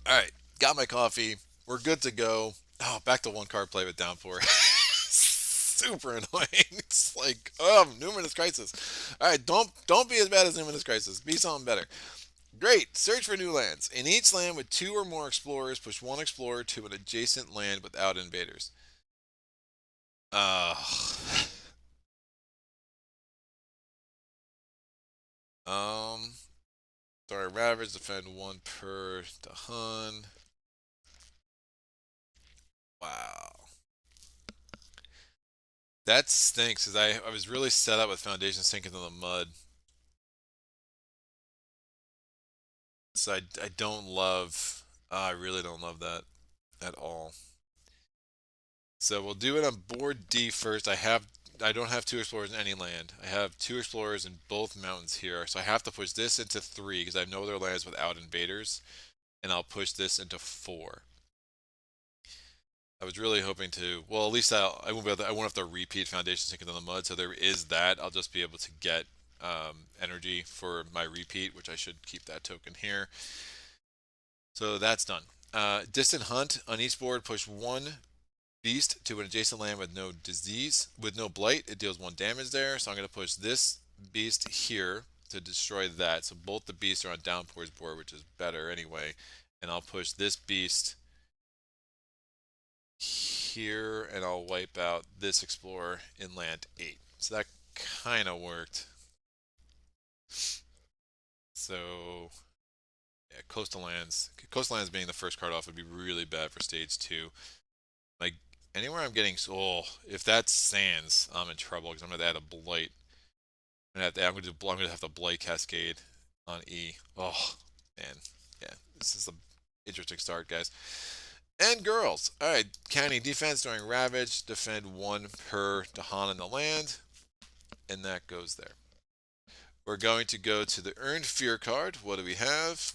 Speaker 1: All right, got my coffee. We're good to go. Oh, back to 1 card play with Downpour. Super annoying. It's like, Numinous Crisis. All right, don't be as bad as Numinous Crisis. Be something better. Great. Search for new lands. In each land with 2 or more explorers, push 1 explorer to an adjacent land without invaders. Uh, um, sorry, Ravage defend 1 per the Hun. Wow. That stinks, because I was really set up with Foundation Sink into the Mud. So I don't love, I really don't love that at all. So we'll do it on board D first. I don't have 2 explorers in any land. I have 2 explorers in both mountains here. So I have to push this into 3 because I have no other lands without invaders. And I'll push this into 4. I was really hoping to, well, at least I won't be able to, I won't have to repeat Foundation Sink into the Mud. So there is that. I'll just be able to get energy for my repeat, which I should keep that token here. So that's done. Distant Hunt on each board, push 1 beast to an adjacent land with no disease, with no blight. It deals 1 damage there. So I'm going to push this beast here to destroy that. So both the beasts are on Downpour's board, which is better anyway. And I'll push this beast here, and I'll wipe out this explorer in land 8. So that kind of worked. So yeah, coastal lands. Coastal lands being the first card off would be really bad for stage 2. Like anywhere I'm getting, oh, if that's sands, I'm in trouble because I'm gonna add a blight. I'm gonna have to blight cascade on E. Oh man, yeah, this is a interesting start, guys. And girls. All right, county defense during ravage. Defend 1 per Dahan in the land, and that goes there. We're going to go to the earned fear card. What do we have?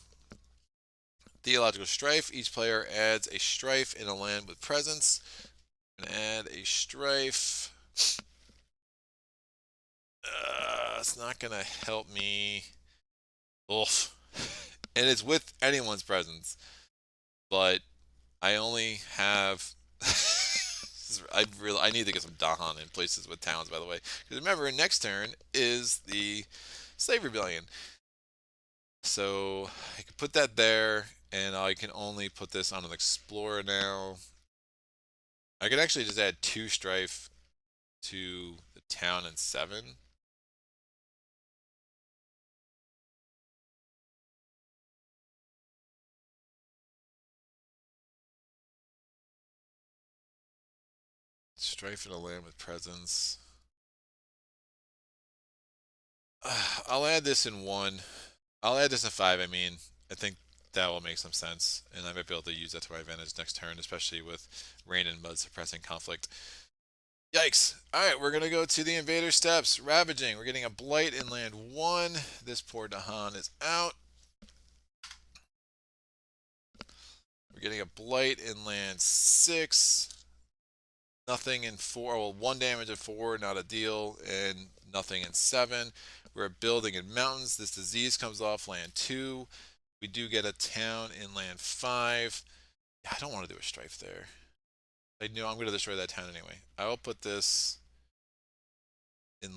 Speaker 1: Theological strife. Each player adds a strife in a land with presence. And add a strife. It's not gonna help me. Oof. And it's with anyone's presence, but I only have. I need to get some Dahan in places with towns, by the way. Because remember, next turn is the Slave Rebellion. So I can put that there, and I can only put this on an Explorer now. I could actually just add 2 strife to the town and 7. Strife in a land with presence. I'll add this in 1. I'll add this in 5, I mean. I think that will make some sense, and I might be able to use that to my advantage next turn, especially with rain and mud suppressing conflict. Yikes. Alright, we're going to go to the invader steps. Ravaging. We're getting a blight in land 1. This poor Dahan is out. We're getting a blight in land 6. Nothing in 4. Well, 1 damage in 4, not a deal. And nothing in 7. We're building in mountains. This disease comes off land 2. We do get a town in land 5. I don't want to do a strife there. I know I'm going to destroy that town anyway. I will put this in.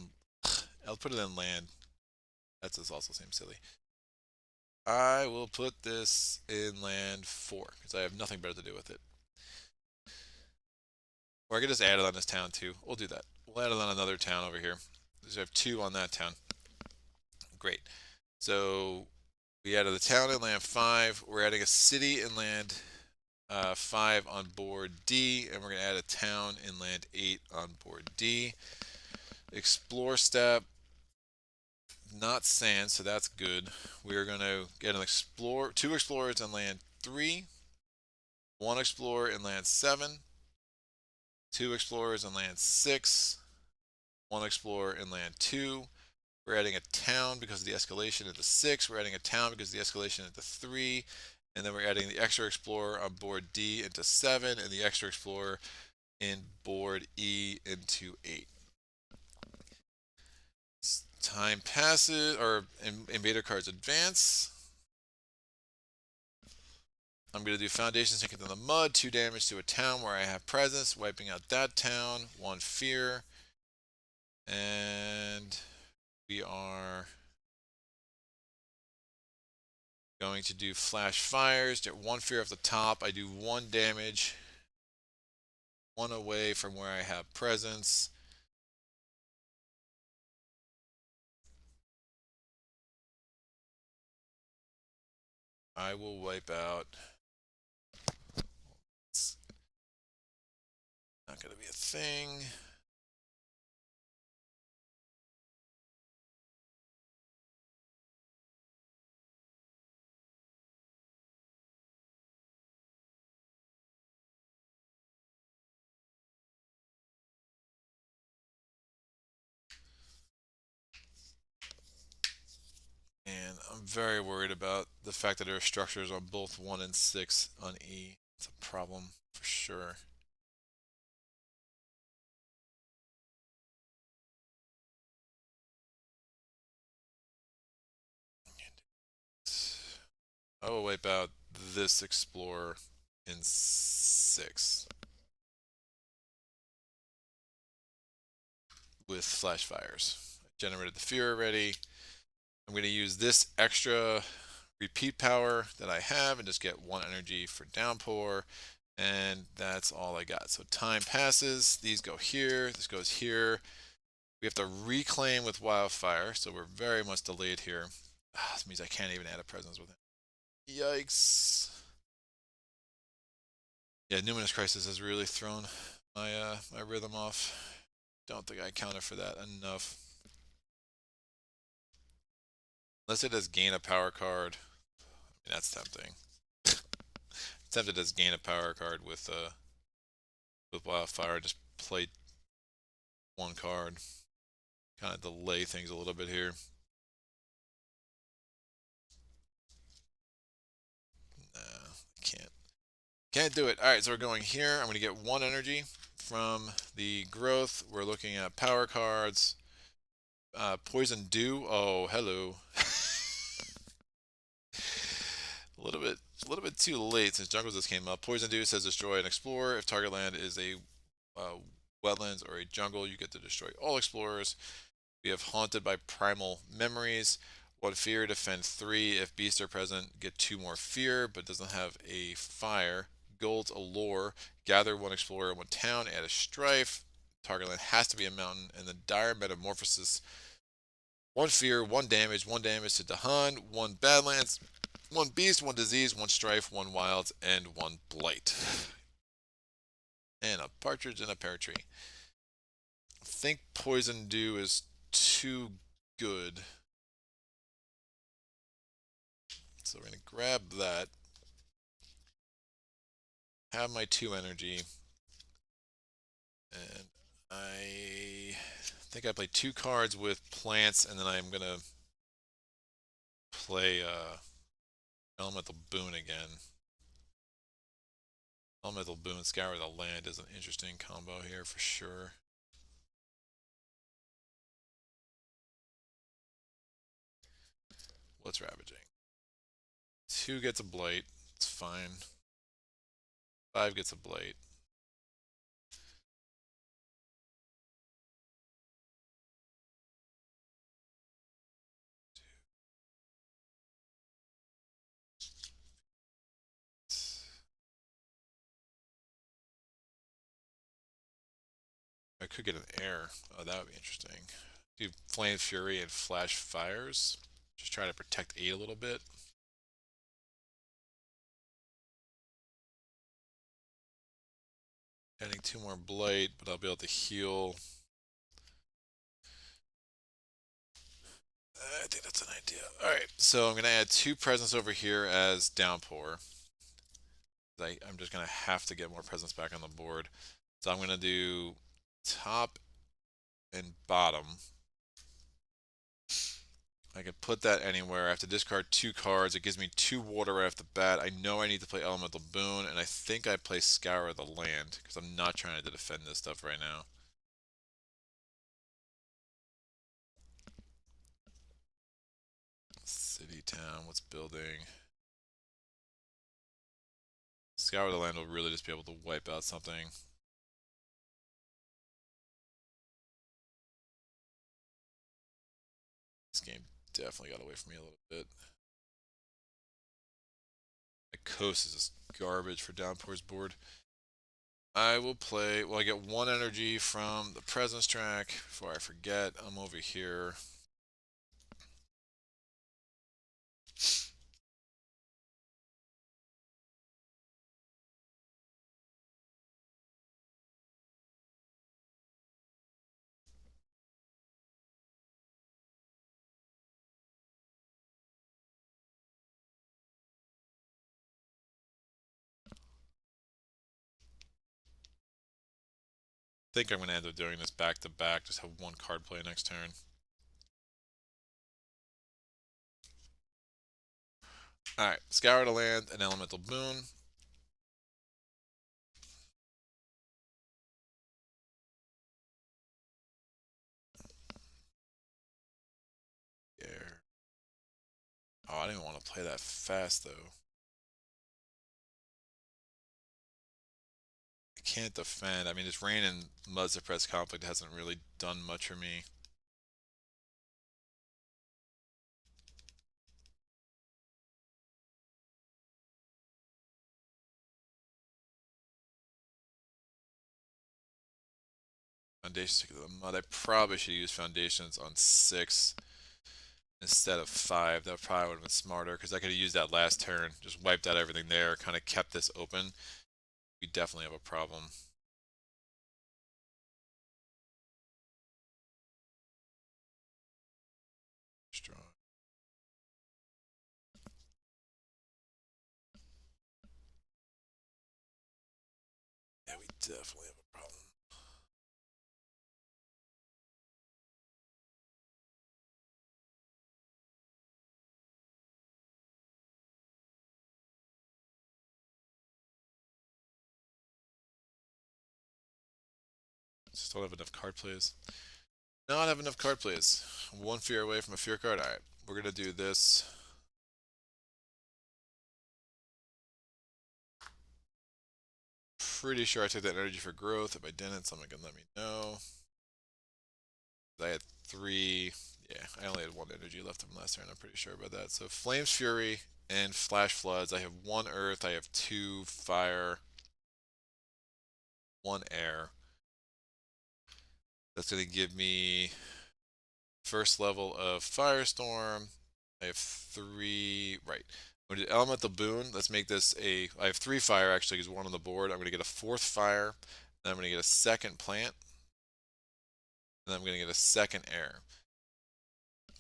Speaker 1: I'll put it in land. That just also seems silly. I will put this in land 4 because I have nothing better to do with it. Or I could just add it on this town too. We'll do that. We'll add it on another town over here. So I have 2 on that town. Great. So we added the town in land 5. We're adding a city in land 5 on board D, and we're going to add a town in land 8 on board D. Explore step, not sand, so that's good. We're going to get 2 explorers in land 3, 1 explorer in land 7, 2 explorers in land 6, 1 explorer in land 2. We're adding a town because of the escalation into 6. We're adding a town because of the escalation into 3. And then we're adding the extra explorer on board D into 7 and the extra explorer in board E into 8. Time passes, or invader cards advance. I'm going to do foundation sink into the mud, 2 damage to a town where I have presence, wiping out that town, 1 fear. And we are going to do flash fires, get 1 fear off the top. I do 1 damage, 1 away from where I have presence. I will wipe out. It's not going to be a thing. And I'm very worried about the fact that there are structures on both 1 and 6 on E. It's a problem for sure. I will wipe out this explorer in 6 with flash fires. I generated the fear already. I'm going to use this extra repeat power that I have and just get 1 energy for Downpour. And that's all I got. So time passes. These go here. This goes here. We have to reclaim with Wildfire, so we're very much delayed here. This means I can't even add a presence with him. Yikes. Yeah, Numinous Crisis has really thrown my rhythm off. Don't think I accounted for that enough. Unless it does gain a power card. I mean, that's tempting. It's tempted as gain a power card with Wildfire. Just play one card. Kind of delay things a little bit here. Nah, can't. Can't do it. Alright, so we're going here. I'm going to get one energy from the growth. We're looking at power cards. Poison Dew. Oh, hello. A little bit too late since Jungles just came up. Poison Dew says destroy and explore. If target land is a wetlands or a jungle, you get to destroy all explorers. We have Haunted by Primal Memories. One fear, defend 3. If beasts are present, get 2 more fear, but doesn't have a fire. Gold's Allure. Gather 1 explorer in 1 town, add a strife. Target land has to be a mountain. And the Dire Metamorphosis. 1 fear, 1 damage, 1 damage to Dahan, 1 Badlands, 1 beast, 1 disease, 1 strife, 1 wilds, and 1 blight. And a partridge in a pear tree. I think Poison Dew is too good. So we're going to grab that. Have my 2 energy. And I think I play 2 cards with plants, and then I'm going to play Elemental Boon again. Elemental Boon, Scour the Land is an interesting combo here for sure. What's Ravaging? 2 gets a Blight. It's fine. 5 gets a Blight. I could get an air. Oh, that would be interesting. Do Flame Fury and Flash Fires. Just try to protect 8 a little bit. Adding 2 more Blight, but I'll be able to heal. I think that's an idea. Alright, so I'm going to add 2 presents over here as Downpour. I'm just going to have to get more presents back on the board. So I'm going to do top and bottom. I can put that anywhere. I have to discard 2 cards. It gives me 2 water right off the bat. I know I need to play Elemental Boon, and I think I play Scour the Land, because I'm not trying to defend this stuff right now. City, town, what's building? Scour the Land will really just be able to wipe out something. This game definitely got away from me a little bit. The coast is just garbage for Downpour's board. I will play, well, I get 1 energy from the presence track. Before I forget, I'm over here. I think I'm going to end up doing this back to back, just have 1 card play next turn. Alright, Scour the Land and Elemental Boon. There. Oh, I didn't want to play that fast though. I can't defend. I mean, this rain and mud suppressed conflict hasn't really done much for me. Foundations to the mud. I probably should use foundations on 6. instead of 5. That probably would have been smarter because I could have used that last turn, just wiped out everything there, kind of kept this open. We definitely have a problem. Strong. Yeah, we definitely have a problem. Just don't have enough card plays. Not have enough card plays. One fear away from a fear card. Alright, we're gonna do this. Pretty sure I took that energy for growth. If I didn't, someone can let me know. I had 3. Yeah, I only had 1 energy left from last turn. I'm pretty sure about that. So Flames Fury and Flash Floods. I have 1 Earth. I have 2 Fire. 1 Air. That's going to give me first level of Firestorm. I have 3. Right. I'm going to do Elemental Boon. Let's make this a. I have 3 Fire actually because 1 on the board. I'm going to get a 4th Fire. Then I'm going to get a 2nd Plant. And I'm going to get a 2nd Air.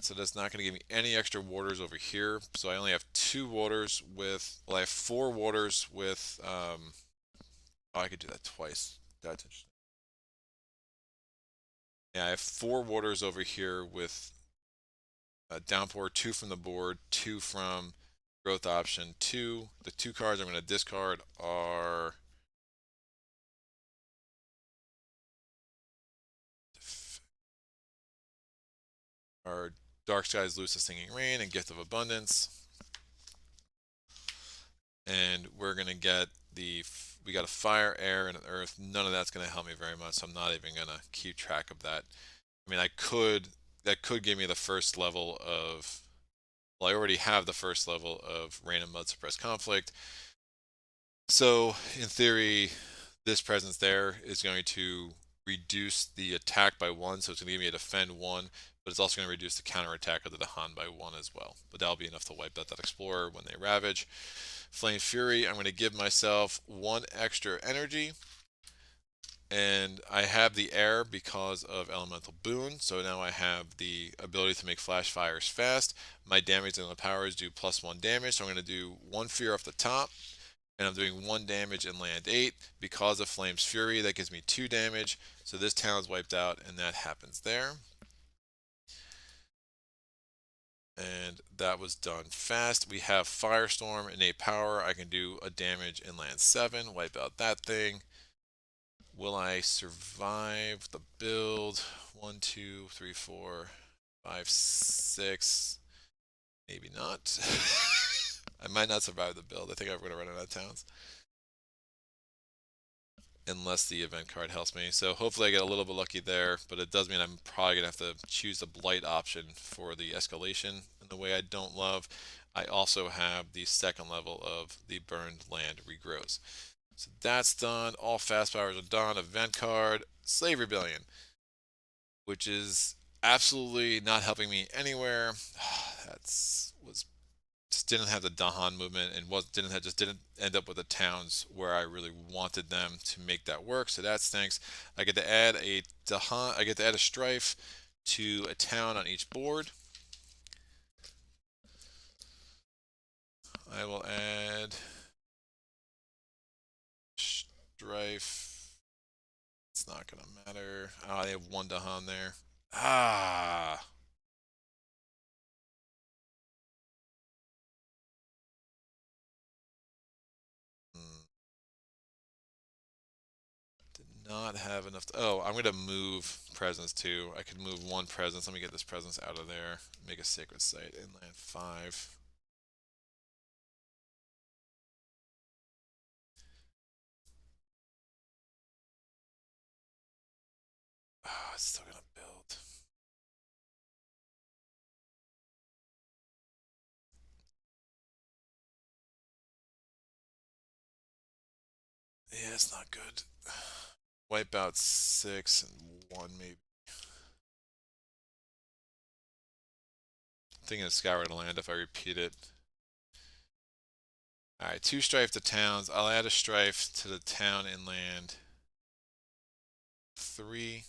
Speaker 1: So that's not going to give me any extra waters over here. So I only have 2 waters with, well, I have 4 waters with, oh, I could do that twice. That's interesting. Yeah, I have 4 waters over here with Downpour, 2 from the board, 2 from growth option, 2. The 2 cards I'm going to discard are Dark Skies, Loose the Singing Rain, and Gift of Abundance. And we're going to get we got a fire, air, and an earth. None of that's going to help me very much, so I'm not even going to keep track of that. I mean, that could give me the first level of, well, I already have the first level of Rain and Mud Suppress Conflict. So, in theory, this presence there is going to reduce the attack by 1, so it's going to give me a defend 1, but it's also going to reduce the counter attack of the Dahan by 1 as well. But that'll be enough to wipe out that Explorer when they Ravage. Flame Fury, I'm going to give myself 1 extra energy. And I have the air because of Elemental Boon, so now I have the ability to make flash fires fast. My damage and the powers do +1 damage, so I'm going to do 1 fear off the top, and I'm doing 1 damage in land 8. Because of Flame's Fury, that gives me 2 damage, so this town's wiped out, and that happens there. And that was done fast. We have Firestorm, innate power. I can do a damage in land 7, wipe out that thing. Will I survive the build? 1, 2, 3, 4, 5, 6. Maybe not. I might not survive the build. I think I'm going to run out of towns. Unless the event card helps me. So hopefully I get a little bit lucky there, but it does mean I'm probably going to have to choose the blight option for the escalation in the way I don't love. I also have the 2nd level of the burned land regrows. So that's done. All fast powers are done. Event card, Slave Rebellion, which is absolutely not helping me anywhere. That's was just didn't have the Dahan movement and didn't end up with the towns where I really wanted them to make that work. So that stinks. I get to add a Dahan. I get to add a strife to a town on each board. I will add strife. It's not gonna matter. Oh, they have 1 Dahan there. Ah. Hmm. Did not have enough. Oh, I'm gonna move presence too. I could move 1 presence. Let me get this presence out of there. Make a sacred site. Inland 5. Oh, it's still gonna build. Yeah, it's not good. Wipe out 6 and 1 maybe. thinking of Scour the Land if I repeat it. Alright, 2 strife to towns. I'll add a strife to the town inland. 3.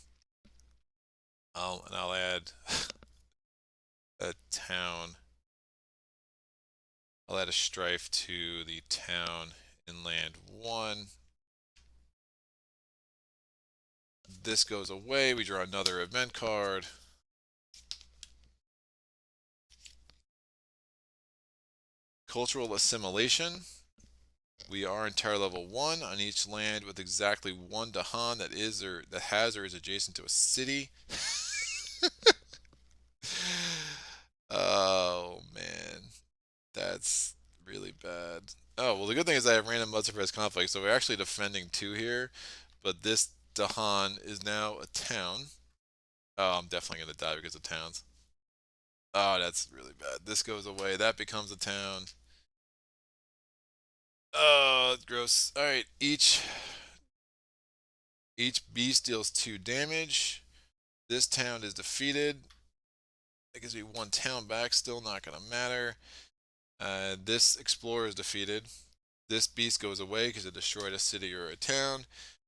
Speaker 1: And I'll add a town. I'll add a strife to the town inland 1. This goes away. We draw another event card. Cultural assimilation. We are in tier level 1 on each land with exactly 1 Dahan that has or is adjacent to a city. Oh man, that's really bad. Oh well, the good thing is I have random mud suppressed conflict, so we're actually defending 2 here. But this Dahan is now a town. Oh, I'm definitely gonna die because of towns. Oh, that's really bad. This goes away. That becomes a town. Oh, gross. All right, each beast deals 2 damage. This town is defeated. That gives me 1 town back. Still not gonna matter. This explorer is defeated. This beast goes away because it destroyed a city or a town.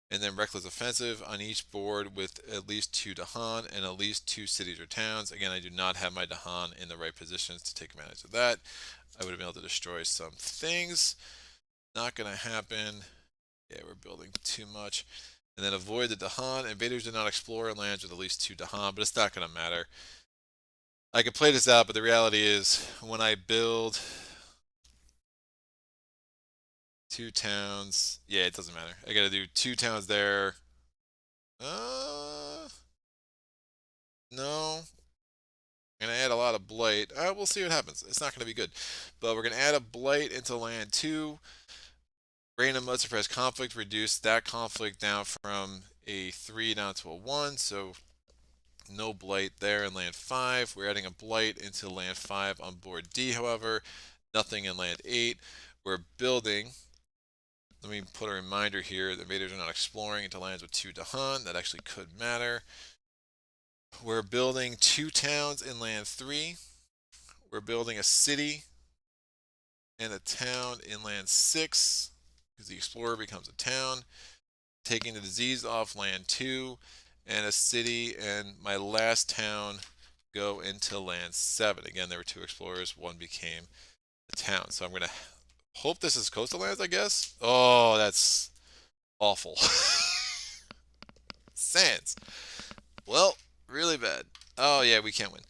Speaker 1: And then reckless offensive on each board with at least 2 Dahan and at least 2 cities or towns. Again, I do not have my Dahan in the right positions to take advantage of that. I would have been able to destroy some things. Not gonna happen. Yeah, we're building too much. And then avoid the Dahan. Invaders do not explore lands with at least 2 Dahan, but it's not gonna matter. I could play this out, but the reality is when I build 2 towns, yeah, it doesn't matter. I gotta do 2 towns there. No. I'm gonna add a lot of blight. We'll see what happens. It's not gonna be good. But we're gonna add a blight into land 2. Random mud suppressed conflict, reduce that conflict down from a 3 down to a 1. So no blight there in land 5. We're adding a blight into land 5 on board D, however. Nothing in land 8. We're building. Let me put a reminder here. The invaders are not exploring into lands with 2 Dahan. That actually could matter. We're building 2 towns in land 3. We're building a city and a town in land 6 because the explorer becomes a town. Taking the disease off land 2 and a city and my last town go into land 7. Again, there were 2 explorers. 1 became a town. So I'm going to hope this is coastal lands, I guess. Oh, that's awful. Sands. Well, really bad. Oh yeah, we can't win.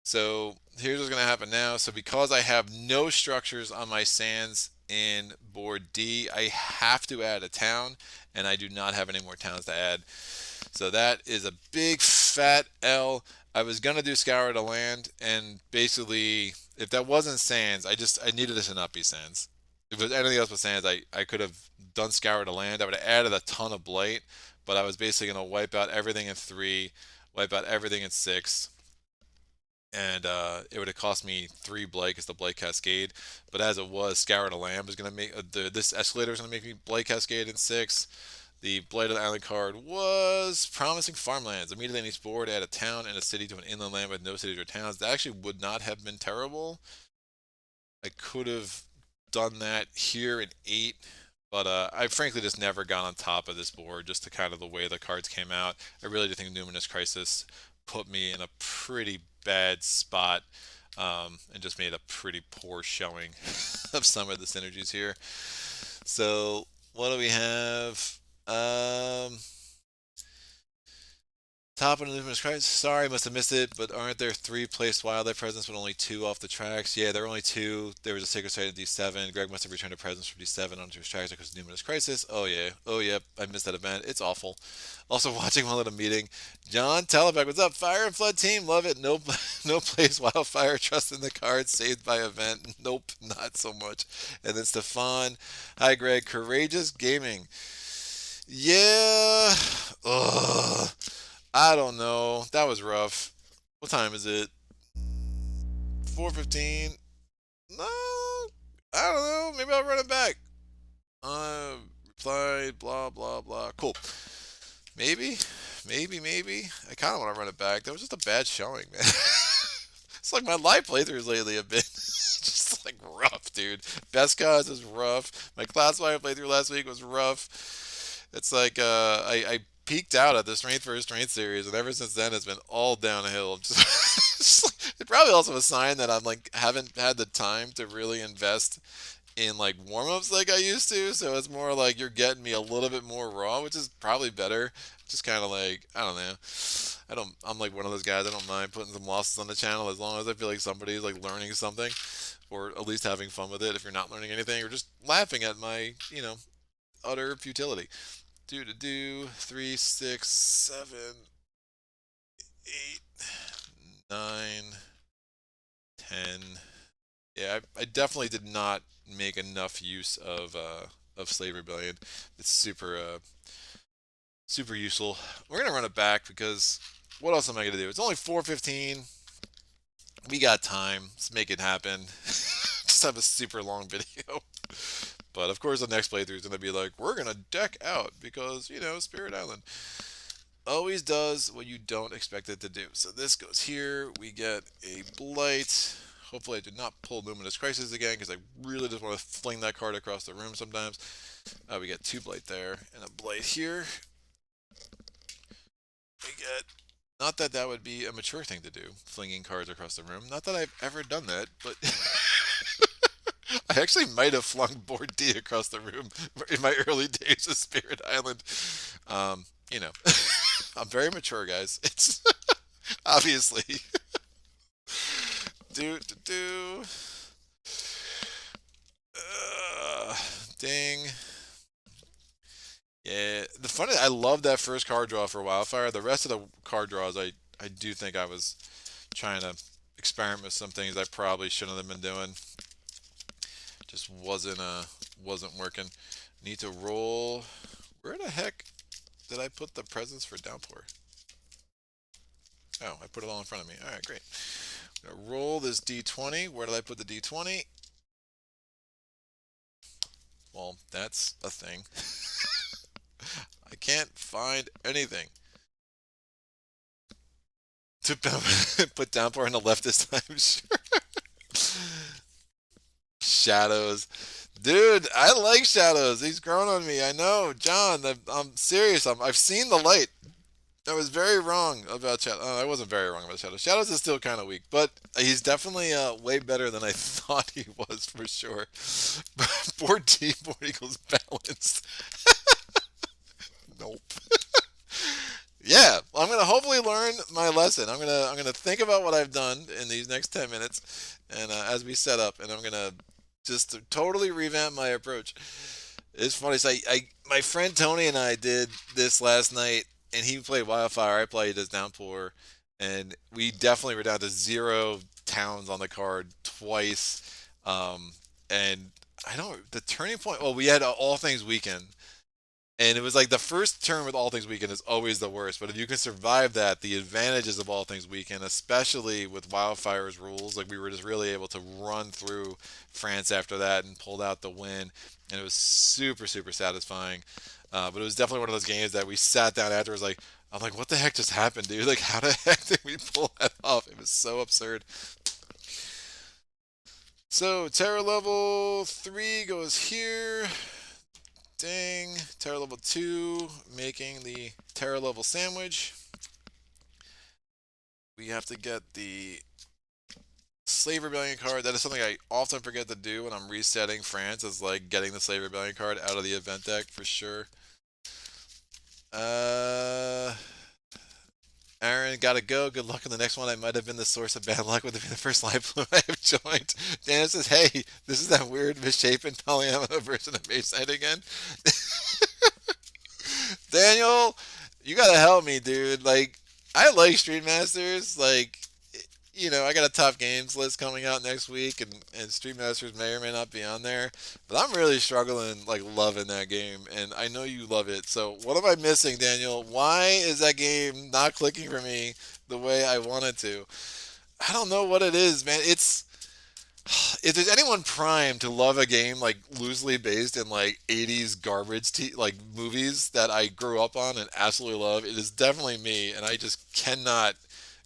Speaker 1: So here's what's going to happen now. So because I have no structures on my sands in board D, I have to add a town, and I do not have any more towns to add. So that is a big fat L. I was going to do Scour the Land, and basically, if that wasn't sands, I needed this to not be sands. If it was anything else but sands, I could have done Scour the Land. I would have added a ton of blight, but I was basically going to wipe out everything in 3, wipe out everything in 6, and it would have cost me 3 blight because the blight cascade. But as it was, Scour the Land was going to make this escalator is going to make me blight cascade in 6. The blight of the island card was promising farmlands. Immediately on each board, add a town and a city to an inland land with no cities or towns. That actually would not have been terrible. I could have done that here in 8. But I frankly just never got on top of this board just to kind of the way the cards came out. I really do think Numinous Crisis put me in a pretty bad spot and just made a pretty poor showing of some of the synergies here. So what do we have? Top of the Numinous Crisis. Sorry, I must have missed it, but aren't there 3 placed wildlife presents but only 2 off the tracks? Yeah, there are only 2. There was a Sacred Site in D7. Greg must have returned a presence from D7 onto his tracks because of Numinous Crisis. Oh yeah. Oh yep. I missed that event. It's awful. Also watching while at a meeting. John Telebeck, what's up? Fire and Flood team, love it. No, no place Wildfire. Trust in the cards. Saved by event. Nope, not so much. And then Stefan. Hi Greg. Courageous Gaming. Yeah. Ugh. I don't know. That was rough. What time is it? 4:15. No, I don't know. Maybe I'll run it back. Replied, blah, blah, blah. Cool. Maybe. I kind of want to run it back. That was just a bad showing, man. It's like my live playthroughs lately have been just like rough, dude. Best cause is rough. My class wide playthrough last week was rough. It's like I peaked out at the Strength versus Strength series, and ever since then it's been all downhill. It's probably also a sign that I'm like haven't had the time to really invest in like warm-ups like I used to, so it's more like you're getting me a little bit more raw, which is probably better. Just kind of like, I don't know. I'm like one of those guys. I don't mind putting some losses on the channel as long as I feel like somebody's like learning something, or at least having fun with it. If you're not learning anything, or just laughing at my, utter futility. Do 3, 6, 7, 8, 9, 10. Yeah, I definitely did not make enough use of Slave Rebellion. It's super useful. We're gonna run it back because what else am I gonna do? It's only 4:15. We got time. Let's make it happen. Just have a super long video. But of course, the next playthrough is gonna be like, we're gonna deck out because Spirit Island always does what you don't expect it to do. So this goes here. We get a blight. Hopefully I did not pull Luminous Crisis again because I really just want to fling that card across the room sometimes. We get 2 blight there and a blight here. We get, not that that would be a mature thing to do, flinging cards across the room. Not that I've ever done that, but I actually might have flung board D across the room in my early days of Spirit Island. You know, I'm very mature, guys. It's obviously. do. Ding. Yeah, the funny, I love that first card draw for Wildfire. The rest of the card draws, I do think I was trying to experiment with some things I probably shouldn't have been doing. Just wasn't working. Need to roll. Where the heck did I put the presents for Downpour? Oh, I put it all in front of me. All right, great. I'm gonna roll this D20. Where did I put the D20? Well, that's a thing. I can't find anything to put Downpour on the left this time. Sure. Shadows. Dude, I like Shadows. He's grown on me. I know, John. I'm serious. I've seen the light. I was very wrong about Shadows. Oh, I wasn't very wrong about Shadows. Shadows is still kind of weak, but he's definitely way better than I thought he was for sure. Board D, board equals balanced. Nope. Yeah, I'm gonna hopefully learn my lesson. I'm gonna think about what I've done in these next 10 minutes, and as we set up, and I'm gonna just totally revamp my approach. It's funny. So my friend Tony and I did this last night, and he played Wildfire. I played as Downpour, and we definitely were down to 0 towns on the card twice. And I don't the turning point. Well, we had All Things Weekend. And it was like the first turn with All Things Weekend is always the worst. But if you can survive that, the advantages of All Things Weekend, especially with Wildfire's rules, like we were just really able to run through France after that and pulled out the win. And it was super satisfying. But it was definitely one of those games that we sat down afterwards like, I'm like, what the heck just happened, dude? Like, how the heck did we pull that off? It was so absurd. So, Terror level 3 goes here. Ding. Terror level 2, making the Terror level sandwich. We have to get the Slave Rebellion card. That is something I often forget to do when I'm resetting France, is like getting the Slave Rebellion card out of the event deck for sure. Aaron, gotta go. Good luck on the next one. I might have been the source of bad luck with the first live blue I have joined. Dan says, hey, this is that weird misshapen polyamino version of Base Knight again. Daniel, you gotta help me, dude. Like, I like Street Masters. Like, I got a top games list coming out next week, and Street Masters may or may not be on there. But I'm really struggling, like, loving that game, and I know you love it. So what am I missing, Daniel? Why is that game not clicking for me the way I want it to? I don't know what it is, man. If there's anyone primed to love a game like loosely based in like 80s garbage like movies that I grew up on and absolutely love, it is definitely me, and I just cannot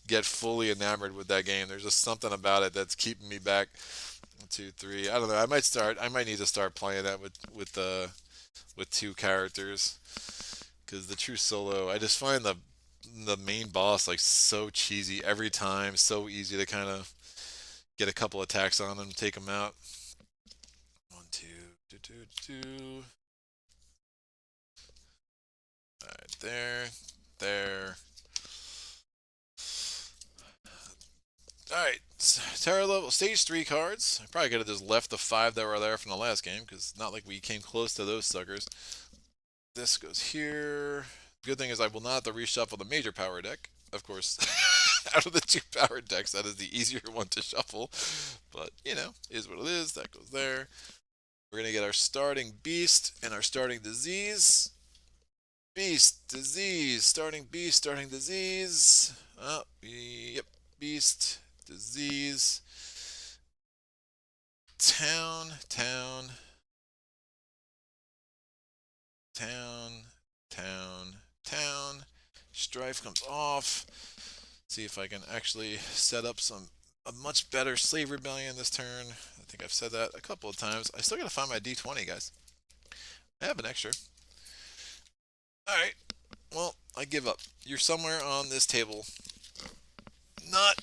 Speaker 1: get fully enamored with that game. There's just something about it that's keeping me back. 1, 2, 3. I don't know. I might start. I might need to start playing that with two characters because the true solo. I just find the main boss like so cheesy every time. So easy to kind of get a couple attacks on him, take him out. 1, 2, 2, 2, 2. All right, there. All right, Terror level stage 3 cards. I probably could have just left the 5 that were there from the last game because not like we came close to those suckers. This goes here. Good thing is I will not have to reshuffle the major power deck. Of course, out of the 2 power decks, that is the easier one to shuffle. But, you know, is what it is. That goes there. We're going to get our starting beast and our starting disease. Beast, disease, starting beast, starting disease. Oh, yep, beast, disease, town, town, town, town, town. Strife comes off. See if I can actually set up a much better slave rebellion this turn. I think I've said that a couple of times. I still gotta find my D20, guys. I have an extra. Alright, well, I give up. You're somewhere on this table. Not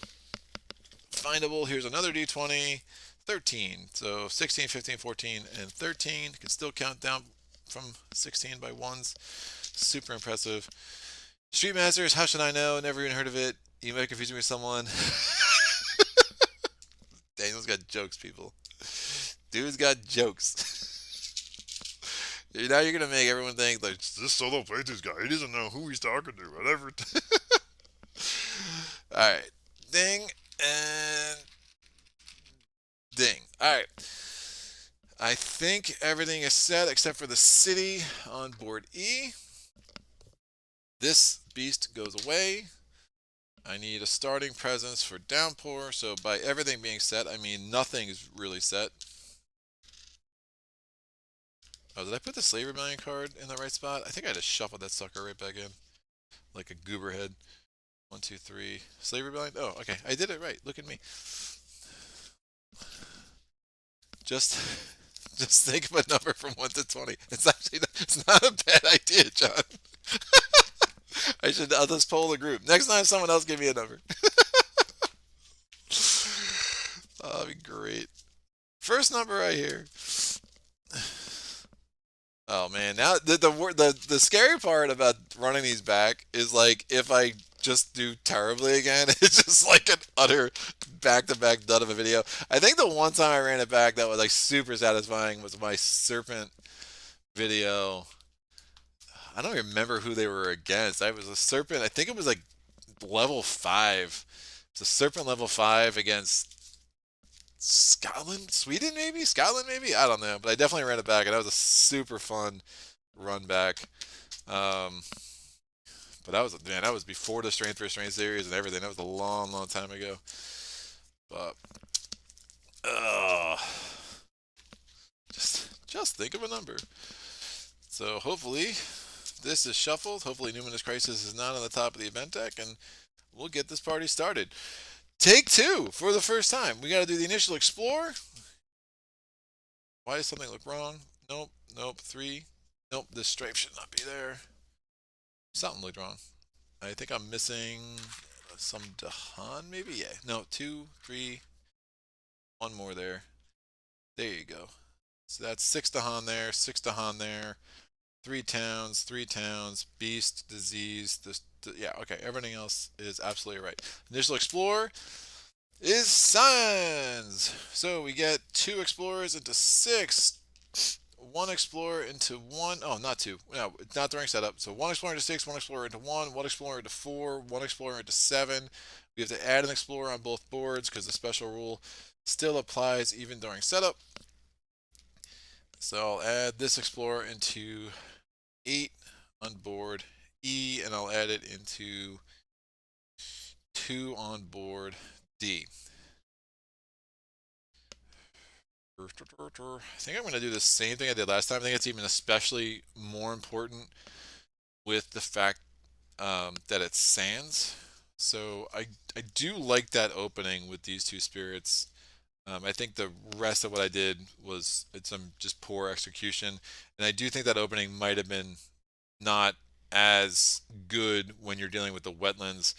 Speaker 1: findable. Here's another D20. 13. So 16, 15, 14, and 13. You can still count down from 16 by ones. Super impressive. Street Masters, how should I know? Never even heard of it. You might confuse me with someone. Daniel's got jokes, people. Dude's got jokes. Now you're gonna make everyone think like this solo plays this guy. He doesn't know who he's talking to. Whatever. All right, ding and ding. All right. I think everything is set except for the city on board E. This beast goes away. I need a starting presence for Downpour. So by everything being set, I mean nothing is really set. Oh, did I put the Slave Rebellion card in the right spot? I think I just shuffled that sucker right back in. Like a goober head. 1, 2, 3. Slave Rebellion? Oh, okay. I did it right. Look at me. Just think of a number from 1 to 20. It's not a bad idea, John. I'll just poll the group. Next time someone else give me a number. Oh, that'd be great. First number right here. Oh man, now the scary part about running these back is like if I just do terribly again, it's just like an utter back-to-back dud of a video. I think the one time I ran it back that was like super satisfying was my serpent video. I don't remember who they were against. I was a serpent. I think it was like level 5. It's a serpent level 5 against Scotland, Sweden, maybe Scotland, maybe I don't know, but I definitely ran it back, and that was a super fun run back. But that was before the Strength for Strength series and everything. That was a long, long time ago. But just think of a number. So hopefully this is shuffled. Hopefully Numinous Crisis is not on the top of the event deck, and we'll get this party started. Take 2 for the first time. We got to do the initial explore. Why does something look wrong? Nope, nope. 3. Nope, this stripe should not be there. Something looked wrong. I think I'm missing some Dahan, maybe? Yeah. No, 2, 3. One more there. There you go. So that's 6 Dahan there, 6 Dahan there. 3 towns, beast, disease. Yeah, okay. Everything else is absolutely right. Initial explore is signs. So we get 2 explorers into 6. 1 explorer into 1. Oh, not 2. No, it's not during setup. So 1 explorer into 6, 1 explorer into 1, 1 explorer into 4, 1 explorer into 7. We have to add an explorer on both boards because the special rule still applies even during setup. So I'll add this explorer into 8 on board E, and I'll add it into 2 on board D. I think I'm going to do the same thing I did last time. I think it's even especially more important with the fact that it's sands. So I do like that opening with these two spirits. I think the rest of what I did was it's some just poor execution, and I do think that opening might have been not as good when you're dealing with the wetlands,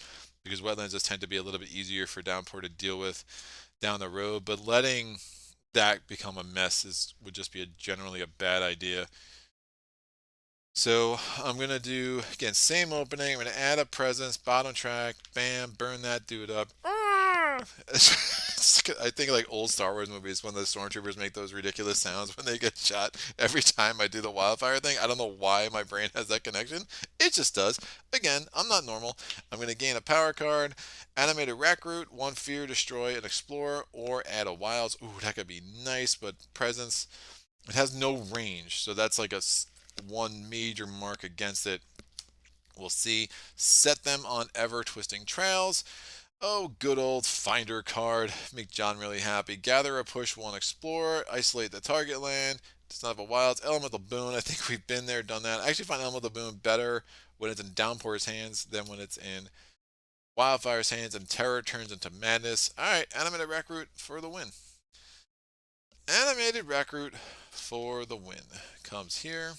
Speaker 1: because wetlands just tend to be a little bit easier for Downpour to deal with down the road. But letting that become a mess would just be generally a bad idea. So I'm gonna do again same opening. I'm gonna add a presence, bottom track, bam, burn that dude up. I think like old Star Wars movies when the stormtroopers make those ridiculous sounds when they get shot. Every time I do the wildfire thing, I don't know why my brain has that connection. It just does. Again, I'm not normal. I'm gonna gain a power card, animate a wreck route, one fear, destroy an explorer, or add a wilds. Ooh, that could be nice, but presence. It has no range, so that's like one major mark against it. We'll see. Set them on ever twisting trails. Oh, good old finder card. Make John really happy. Gather a push one explorer. Isolate the target land. Does not have a wilds. Elemental boon. I think we've been there, done that. I actually find elemental boon better when it's in Downpour's hands than when it's in Wildfire's hands, and terror turns into madness. Alright, animated recruit for the win. Animated recruit for the win. Comes here.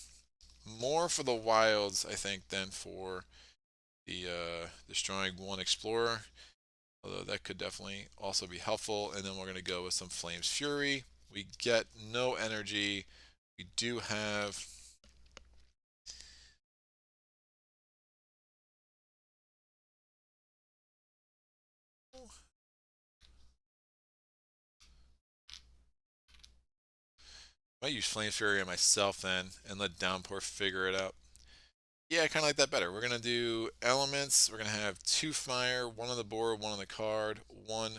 Speaker 1: More for the wilds, I think, than for the destroying one explorer. Although that could definitely also be helpful. And then we're going to go with some Flames Fury. We get no energy. We do have... I might use Flame Fury on myself then and let Downpour figure it out. Yeah, I kind of like that better. We're going to do elements. We're going to have 2 fire, 1 on the board, 1 on the card, 1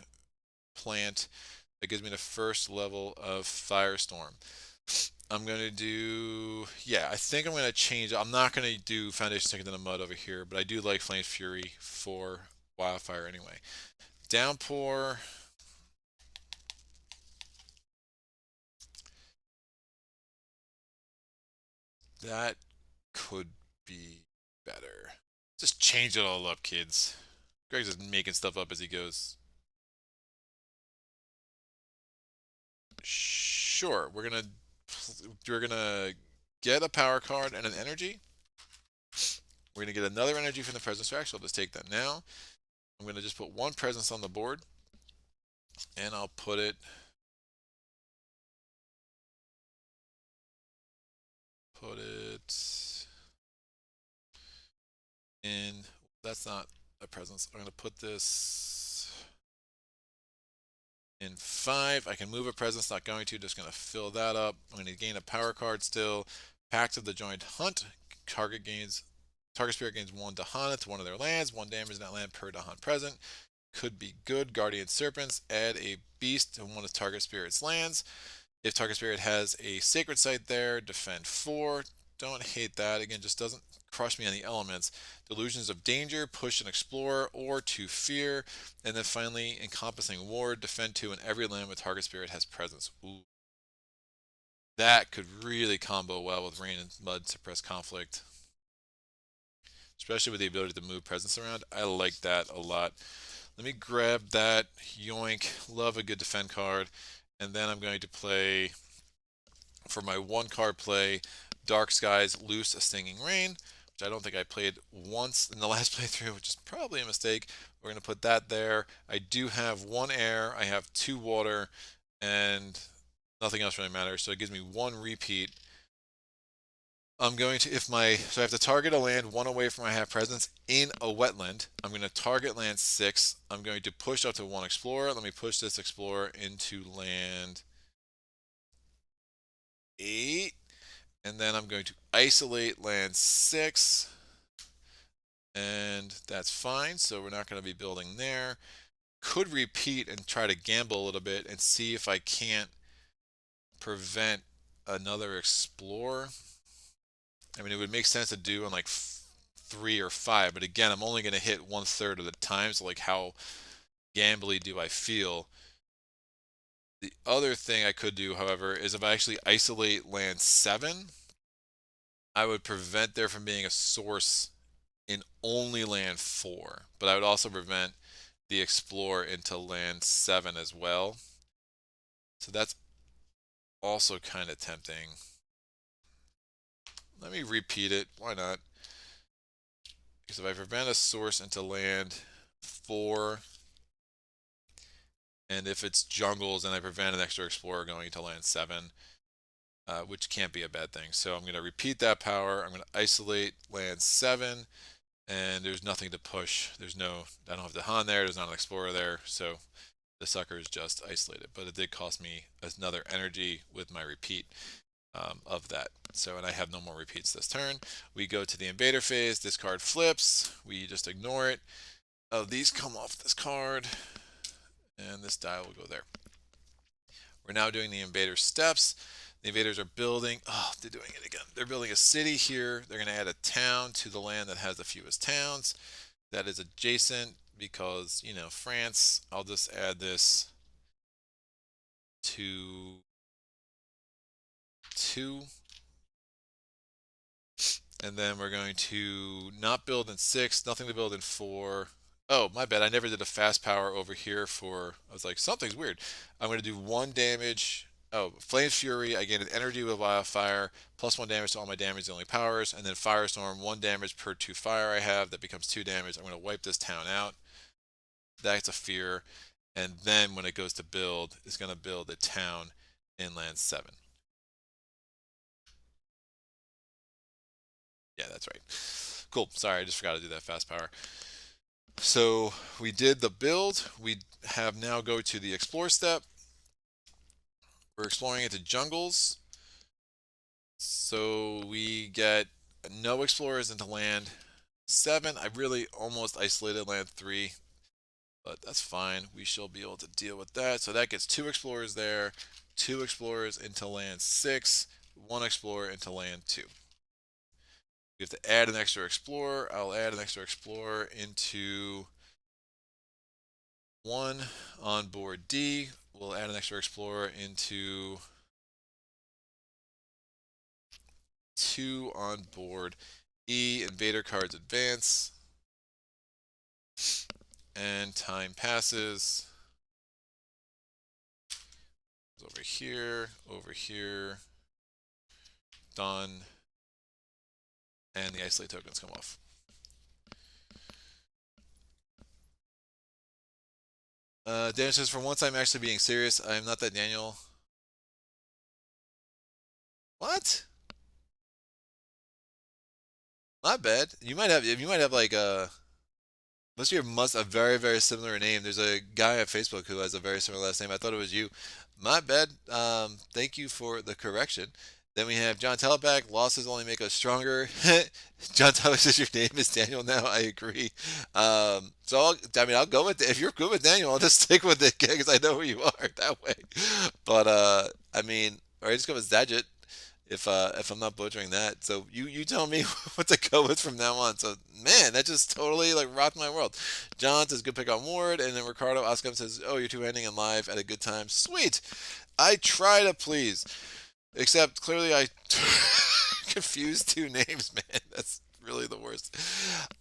Speaker 1: plant. That gives me the first level of Firestorm. I'm going to do, yeah, I think I'm going to change. I'm not going to do Foundation Sink in the Mud over here, but I do like Flame Fury for Wildfire anyway. Downpour. That could be better. Just change it all up, kids. Greg's just making stuff up as he goes. Sure, we're gonna get a power card and an energy. We're gonna get another energy from the presence rack, so I'll just take that now. I'm gonna just put 1 presence on the board, and I'll put it in. That's not a presence. I'm gonna put this in 5. I can move a presence, not going to, just gonna fill that up. I'm gonna gain a power card still. Pact of the Joined Hunt. Target spirit gains 1 Dahan. It's one of their lands. 1 damage in that land per Dahan present. Could be good. Guardian Serpents. Add a beast to one of target spirit's lands. If target spirit has a sacred site there, defend 4. Don't hate that. Again, just doesn't crush me on the elements. Delusions of Danger, push an explorer, or 2 fear. And then finally, encompassing ward, defend 2 in every land with target spirit has presence. Ooh. That could really combo well with rain and mud suppress conflict. Especially with the ability to move presence around. I like that a lot. Let me grab that. Yoink. Love a good defend card. And then I'm going to play, for my 1 card play, Dark Skies, Loose a Stinging Rain, which I don't think I played once in the last playthrough, which is probably a mistake. We're going to put that there. I do have 1 air, I have 2 water, and nothing else really matters. So it gives me 1 repeat. I'm going to, so I have to target a land 1 away from my have presence in a wetland. I'm going to target land 6. I'm going to push up to 1 explorer. Let me push this explorer into land 8. And then I'm going to isolate land 6. And that's fine. So we're not going to be building there. Could repeat and try to gamble a little bit and see if I can't prevent another explorer. I mean, it would make sense to do on like 3 or 5, but again, I'm only going to hit 1/3 of the time, so like how gambly do I feel? The other thing I could do, however, is if I actually isolate land 7, I would prevent there from being a source in only land 4, but I would also prevent the Explorer into land 7 as well. So that's also kind of tempting. Let me repeat it. Why not? Because if I prevent a source into land 4, and if it's jungles, then I prevent an extra Explorer going into land 7, which can't be a bad thing. So I'm going to repeat that power. I'm going to isolate land 7, and there's nothing to push. There's no, I don't have the Han there. There's not an Explorer there. So the sucker is just isolated. But it did cost me another energy with my repeat of that. So, and I have no more repeats this turn. We go to the invader phase. This card flips. We just ignore it. Oh, these come off this card, and this die will go there. We're now doing the invader steps. The invaders are building. Oh, they're doing it again. They're building a city here. They're going to add a town to the land that has the fewest towns. That is adjacent because, you know, France. I'll just add this to 2. And then we're going to not build in 6, nothing to build in 4. Oh, my bad. I never did a fast power over here for, I was like, something's weird. I'm going to do 1 damage. Oh, Flame Fury. I gain an energy with Wildfire, plus 1 damage to all my damage, the only powers. And then Firestorm, 1 damage per 2 fire I have. That becomes 2 damage. I'm going to wipe this town out. That's a fear. And then when it goes to build, it's going to build a town in land 7. Yeah, that's right. Cool. Sorry, I just forgot to do that fast power. So we did the build. We have now go to the explore step. We're exploring into jungles. So we get no explorers into land 7. I really almost isolated land 3, but that's fine. We shall be able to deal with that. So that gets 2 explorers there, 2 explorers into land 6, 1 explorer into land 2. We have to add an extra explorer. I'll add an extra explorer into 1 on board D. We'll add an extra explorer into 2 on board E. Invader cards advance. And time passes. Over here. Done. And the isolate tokens come off. Daniel says, for once I'm actually being serious. I'm not that Daniel. What? Not bad. You might have like unless you have a very, very similar name. There's a guy on Facebook who has a very similar last name. I thought it was you. My bad. Thank you for the correction. Then we have John Teleback. Losses only make us stronger. John Teleback says your name is Daniel now. I agree. I'll go with if you're good with Daniel, I'll just stick with it because I know who you are that way. But or just go with Zadget if I'm not butchering that. So you tell me what to go with from now on. So man, that just totally like rocked my world. John says good pick on Ward, and then Ricardo Oscom says, oh, you're two ending in live at a good time. Sweet. I try to please, except clearly I confused 2 names, man. That's really the worst.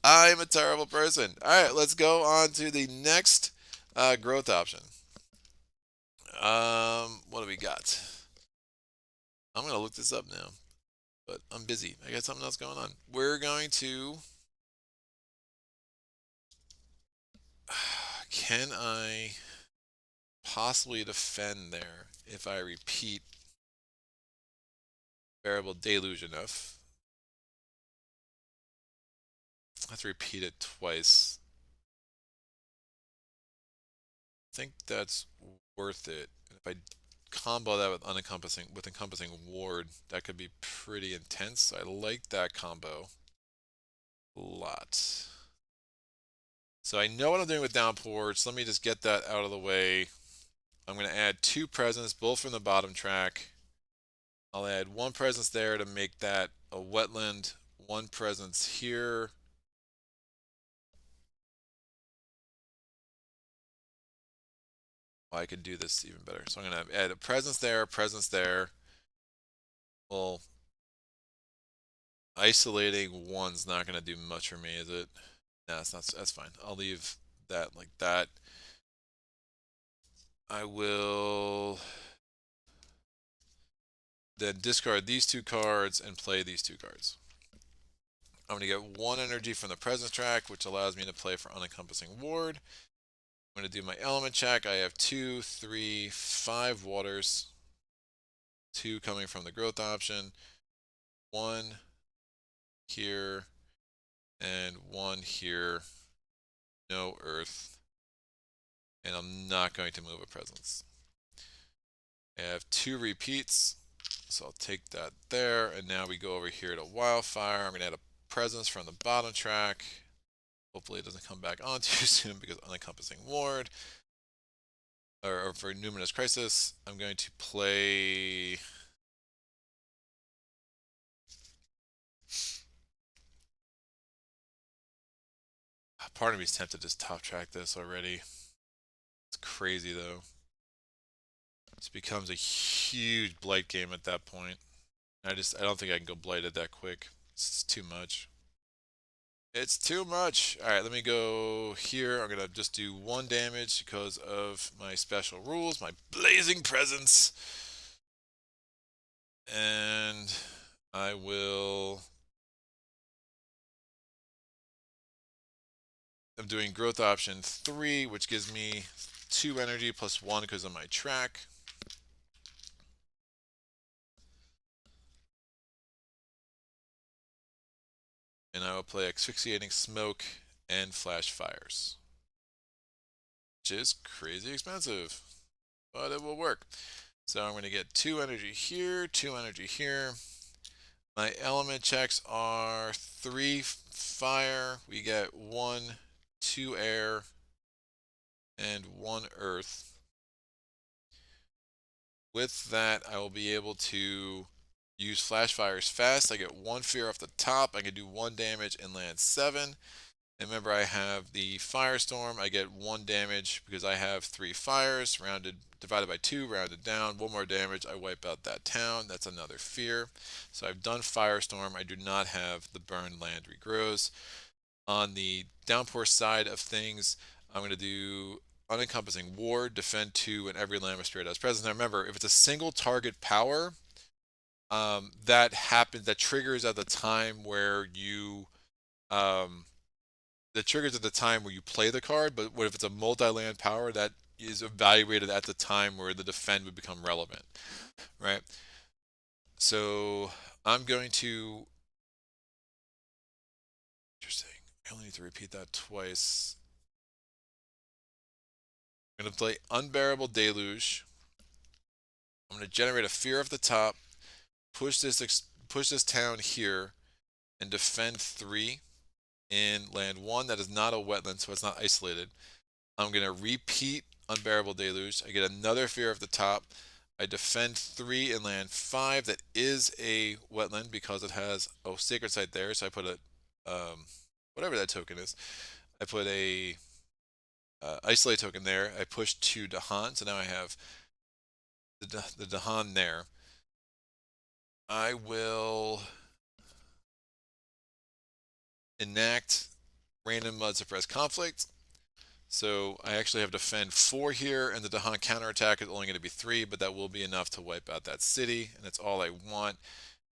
Speaker 1: I'm a terrible person. All right, let's go on to the next growth option. What do we got? I'm going to look this up now, but I'm busy. I got something else going on. We're going to... Can I possibly defend there if I repeat variable deluge enough? I have to repeat it twice. I think that's worth it. If I combo that with encompassing ward, that could be pretty intense. I like that combo a lot. So I know what I'm doing with Downpour, so let me just get that out of the way. I'm going to add 2 presents, both from the bottom track. I'll add 1 presence there to make that a wetland, 1 presence here. Oh, I could do this even better. So I'm going to add a presence there, Well, Isolating one's not going to do much for me, is it? No, it's not. That's fine. I'll leave that like that. I will then discard these two cards and play these two cards. I'm going to get 1 energy from the presence track, which allows me to play for Unencompassing Ward. I'm going to do my element check. I have 2, 3, 5 waters. 2 coming from the growth option. 1 here. And 1 here. No earth. And I'm not going to move a presence. I have 2 repeats. So I'll take that there. And now we go over here to Wildfire. I'm going to add a presence from the bottom track. Hopefully it doesn't come back on too soon because Unencompassing Ward. Or for Numinous Crisis, I'm going to play... Part of me is tempted to just top track this already. It's crazy though. This becomes a huge blight game at that point. I don't think I can go blight it that quick. It's too much. It's too much. Alright, let me go here. I'm gonna just do 1 damage because of my special rules, my blazing presence. And I will... I'm doing growth option 3, which gives me 2 energy plus 1 because of my track. And I will play Asphyxiating Smoke and Flash Fires, which is crazy expensive, but it will work. So I'm going to get 2 energy here, 2 energy here. My element checks are 3 fire. We get 1, 2 air, and 1 earth. With that, I will be able to use flash fires fast. I get 1 fear off the top. I can do 1 damage and land 7. And remember, I have the firestorm. I get 1 damage because I have 3 fires rounded, divided by 2, rounded down. 1 more damage. I wipe out that town. That's another fear. So I've done firestorm. I do not have the burn land regrows. On the downpour side of things, I'm going to do Unencompassing Ward, defend 2, and every land of spirit has presence. Now remember, if it's a single target power, that triggers at the time where you play the card. But what if it's a multi-land power, that is evaluated at the time where the defend would become relevant, right? So I'm going to... Interesting. I only need to repeat that twice. I'm going to play Unbearable Deluge. I'm going to generate a fear off the top, push this town here, and defend 3 in land 1. That is not a wetland, so it's not isolated. I'm going to repeat Unbearable Deluge. I get another fear off the top. I defend 3 in land 5. That is a wetland because it has a sacred site there. So I put a whatever that token is. I put a isolate token there. I push 2 Dahan, so now I have the Dahan there. I will enact Random Mud Suppress Conflict. So I actually have defend 4 here, and the Dahan counterattack is only going to be 3, but that will be enough to wipe out that city, and that's all I want.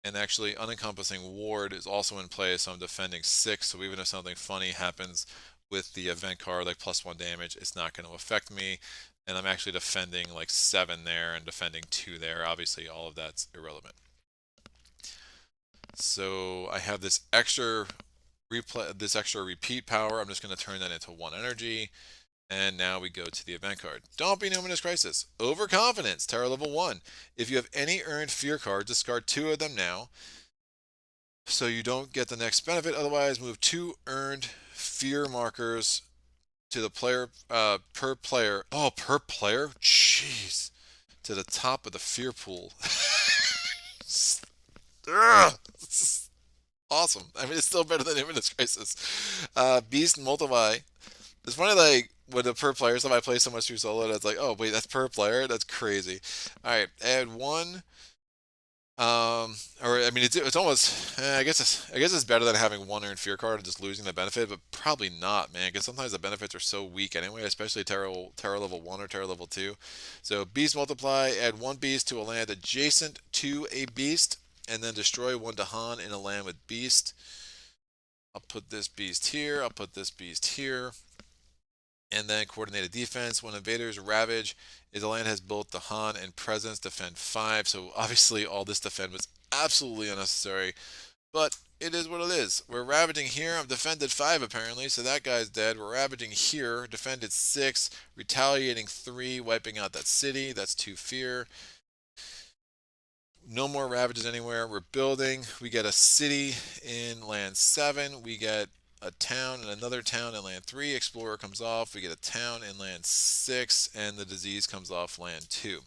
Speaker 1: And actually, Unencompassing Ward is also in play, so I'm defending 6, so even if something funny happens with the event card, like +1 damage, it's not going to affect me. And I'm actually defending like 7 there and defending 2 there. Obviously, all of that's irrelevant. So I have this extra repeat power. I'm just going to turn that into 1 energy. And now we go to the event card. Don't be Numinous Crisis. Overconfidence, Terror level 1. If you have any earned fear cards, discard 2 of them now, so you don't get the next benefit. Otherwise, move 2 earned fear markers to the player per player. Oh, per player? Jeez. To the top of the fear pool. Awesome. I mean, it's still better than Numinous Crisis. Beast Multiply. It's funny, like, with the per player stuff, I play so much through solo, that's like, oh, wait, that's per player? That's crazy. Alright, add 1 Or I mean, it's almost. I guess it's better than having one earned fear card and just losing the benefit, but probably not, man. Because sometimes the benefits are so weak anyway, especially Terra level 1 or Terra level 2. So beast multiply, add one beast to a land adjacent to a beast, and then destroy one Dahan in a land with beast. I'll put this beast here. I'll put this beast here. And then coordinated defense. When invaders ravage, is the land has both the Han and presence, defend 5. So obviously all this defend was absolutely unnecessary, but it is what it is. We're ravaging here. I'm defended 5 apparently, so that guy's dead. We're ravaging here, defended 6, retaliating 3, wiping out that city. That's 2 fear. No more ravages anywhere. We're building. We get a city in land 7. We get a town and another town in land 3. Explorer comes off. We get a town in land 6, and the disease comes off land 2.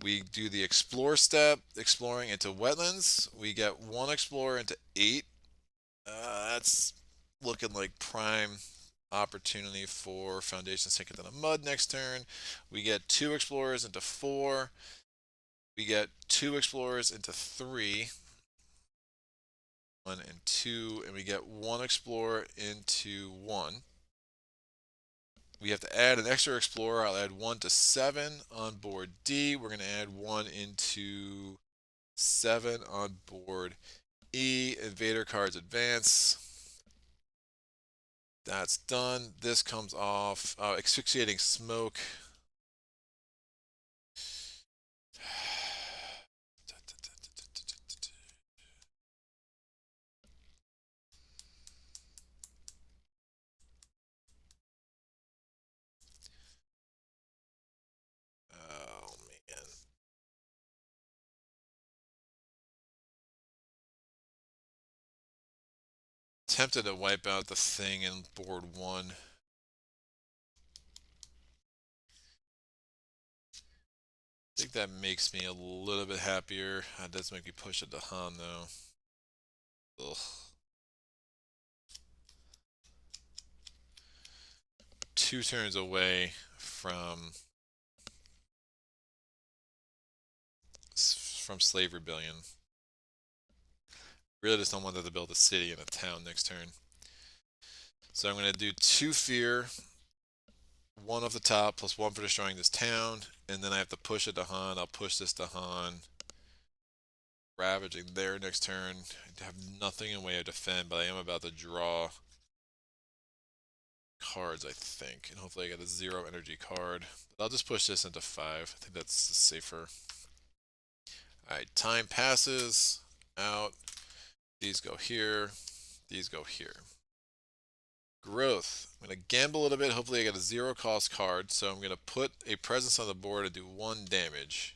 Speaker 1: We do the explore step, exploring into wetlands. We get one explorer into 8. That's looking like prime opportunity for foundation sink into the mud next turn. We get 2 explorers into 4. We get 2 explorers into 3. 1 and 2, and we get 1 explorer into 1. We have to add an extra explorer. I'll add 1 to 7 on board D. We're going to add 1 into 7 on board E. Invader cards advance. That's done. This comes off. Asphyxiating smoke. Oh, man. Tempted to wipe out the thing in board 1. I think that makes me a little bit happier. That does make me push it to Han, though. Ugh. 2 turns away from Slave Rebellion. Really just don't want them to build a city and a town next turn. So I'm going to do 2 fear, 1 off the top, plus 1 for destroying this town, and then I have to push it to Han. I'll push this to Han. Ravaging there next turn. I have nothing in way of defend, but I am about to draw cards, I think. And hopefully I get a 0 energy card. But I'll just push this into 5. I think that's safer. Alright, time passes. Out. These go here. These go here. Growth. I'm going to gamble a little bit. Hopefully I get a 0 cost card. So I'm going to put a presence on the board and do 1 damage.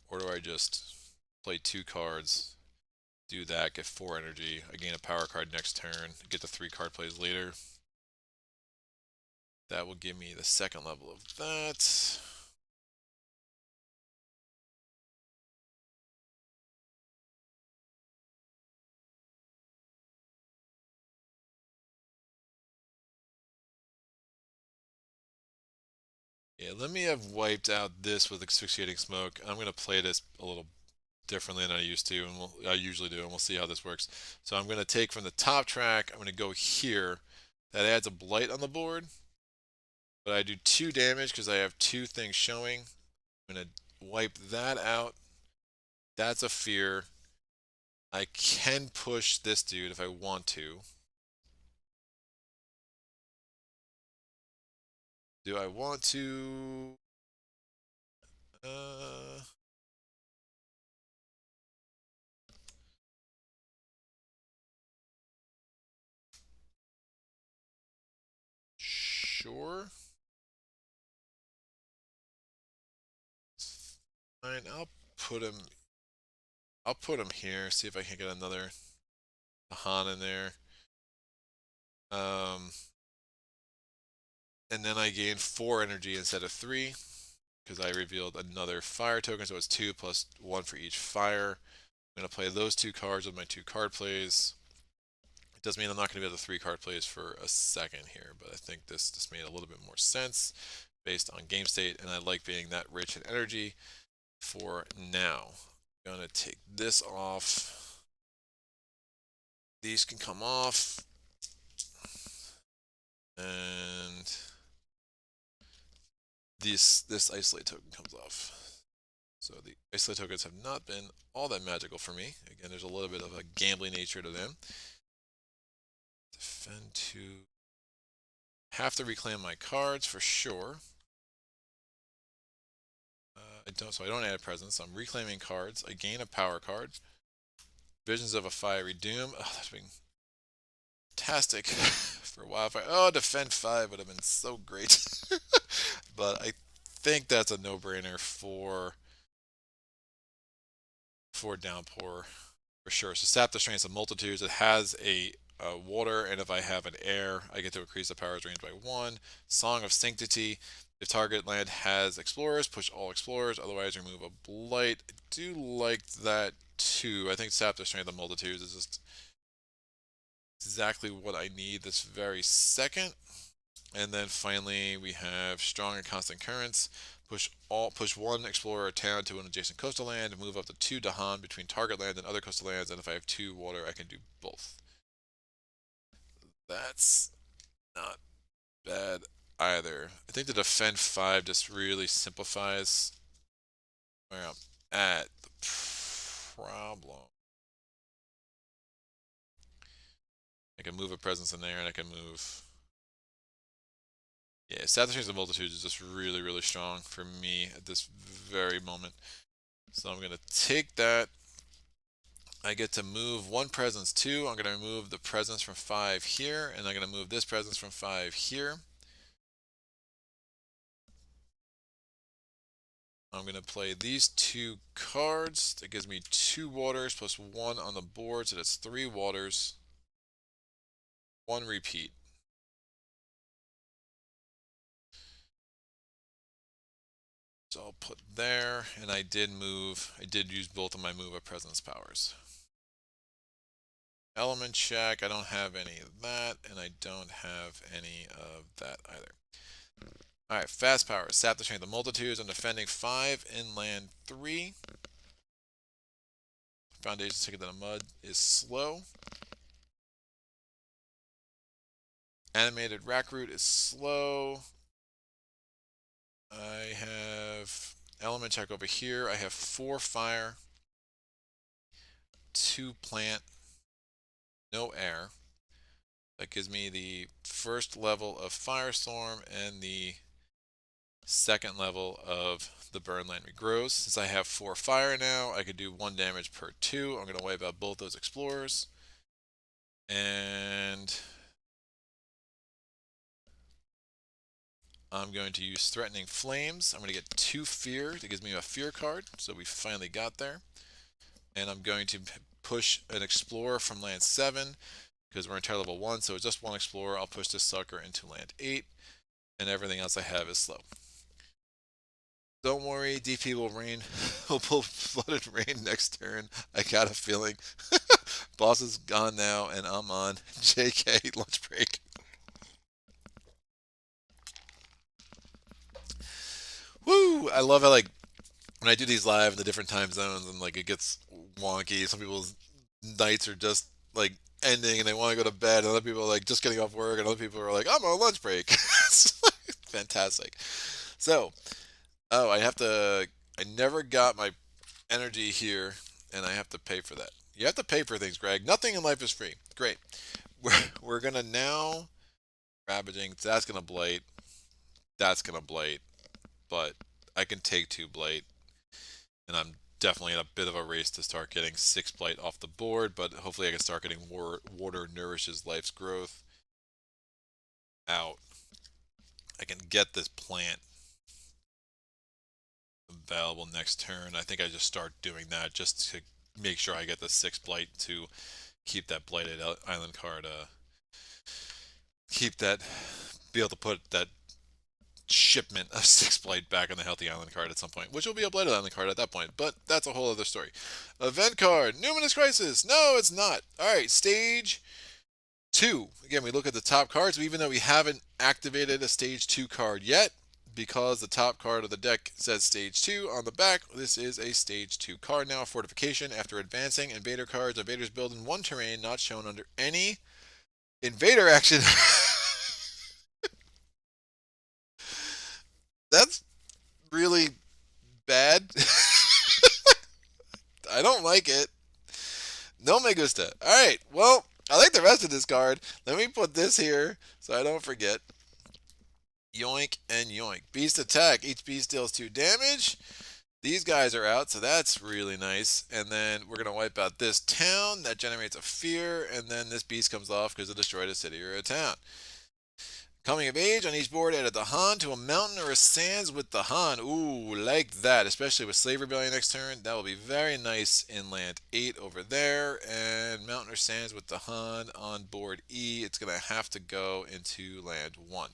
Speaker 1: Or do I just play 2 cards, do that, get 4 energy, I gain a power card next turn, get the 3 card plays later. That will give me the 2nd level of that. Yeah, let me have wiped out this with asphyxiating smoke. I'm going to play this a little differently than I used to, and I usually do, and we'll see how this works. So I'm going to take from the top track, I'm going to go here. That adds a blight on the board, but I do 2 damage because I have 2 things showing. I'm going to wipe that out. That's a fear. I can push this dude if I want to. Do I want to? Uh, sure. Fine. Put him. I'll put him here. See if I can get another Han in there. Um, and then I gain 4 energy instead of 3 because I revealed another fire token, so it's 2 plus 1 for each fire. I'm gonna play those 2 cards with my 2 card plays. It does mean I'm not going to be able to 3 card plays for a second here, but I think this just made a little bit more sense based on game state, and I like being that rich in energy. for now. I'm going to take this off. These can come off. And this isolate token comes off. So the isolate tokens have not been all that magical for me. Again, there's a little bit of a gambling nature to them. Defend 2. Have to reclaim my cards for sure. So I don't add presence. I'm reclaiming cards. I gain a power card. Visions of a Fiery Doom. Oh, that's been fantastic for Wildfire. Oh, defend 5 would have been so great. But I think that's a no-brainer for Downpour for sure. So sap the strengths of multitudes. It has a water, and if I have an air, I get to increase the power's range by 1. Song of Sanctity. If target land has explorers, push all explorers. Otherwise, remove a blight. I do like that too. I think sap the strength of multitudes is just exactly what I need this very second. And then finally, we have strong and constant currents. Push 1 explorer or town to an adjacent coastal land. Move up to 2 Dahan between target land and other coastal lands. And if I have 2 water, I can do both. That's not bad either. I think the defend 5 just really simplifies where I'm at. The problem. I can move a presence in there, and I can move. Yeah, Saturations of Multitudes is just really, really strong for me at this very moment. So I'm going to take that. I get to move 1 presence 2. I'm going to remove the presence from 5 here, and I'm going to move this presence from 5 here. I'm going to play these 2 cards. That gives me 2 waters plus 1 on the board, so that's 3 waters. 1 repeat. So I'll put there, and I did use both of my move of presence powers. Element check, I don't have any of that, and I don't have any of that either. Alright, fast power. Sap the strength of multitudes. I'm defending 5, inland 3. Foundation Ticket in the Mud is slow. Animated Rackroot is slow. I have element check over here. I have 4 fire, 2 plant, no air. That gives me the first level of Firestorm and the second level of the Burn Land Regrows. Since I have 4 fire now, I could do 1 damage per 2. I'm going to wipe out both those explorers. And I'm going to use Threatening Flames. I'm going to get 2 fear. That gives me a fear card. So we finally got there. And I'm going to push an explorer from land 7 because we're in tier level 1. So it's just 1 explorer. I'll push this sucker into land 8. And everything else I have is slow. Don't worry, DP will rain. We'll pull Flooded Rain next turn. I got a feeling. Boss is gone now, and I'm on JK lunch break. Woo! I love how, like, when I do these live in the different time zones and, like, it gets wonky. Some people's nights are just, like, ending and they want to go to bed, and other people are, like, just getting off work, and other people are like, I'm on lunch break. Fantastic. So, oh, I never got my energy here, and I have to pay for that. You have to pay for things, Greg. Nothing in life is free. Great. We're going to now, Ravaging, that's going to blight. That's going to blight. But I can take 2 blight, and I'm definitely in a bit of a race to start getting 6 blight off the board, but hopefully I can start getting water nourishes life's growth out. I can get this plant available next turn. I think I just start doing that just to make sure I get the 6 blight to keep that blighted island card, be able to put that shipment of 6 blight back on the healthy island card at some point, which will be a blighted island card at that point, but that's a whole other story. Event card, Numinous Crisis. No, it's not. Alright, stage 2. Again, we look at the top cards, even though we haven't activated a stage 2 card yet, because the top card of the deck says Stage 2 on the back, this is a Stage 2 card now. Fortification. After advancing, invader cards. Invaders build in one terrain not shown under any invader action. That's really bad. I don't like it. No me gusta. Alright, well, I like the rest of this card. Let me put this here so I don't forget. Yoink and yoink. Beast attack. Each beast deals 2 damage. These guys are out, so that's really nice. And then we're going to wipe out this town. That generates a fear. And then this beast comes off because it destroyed a city or a town. Coming of age on each board, added the Han to a mountain or a sands with the Han. Ooh, like that, especially with Slave Rebellion next turn. That will be very nice in land 8 over there. And mountain or sands with the Han on board E. It's going to have to go into land 1.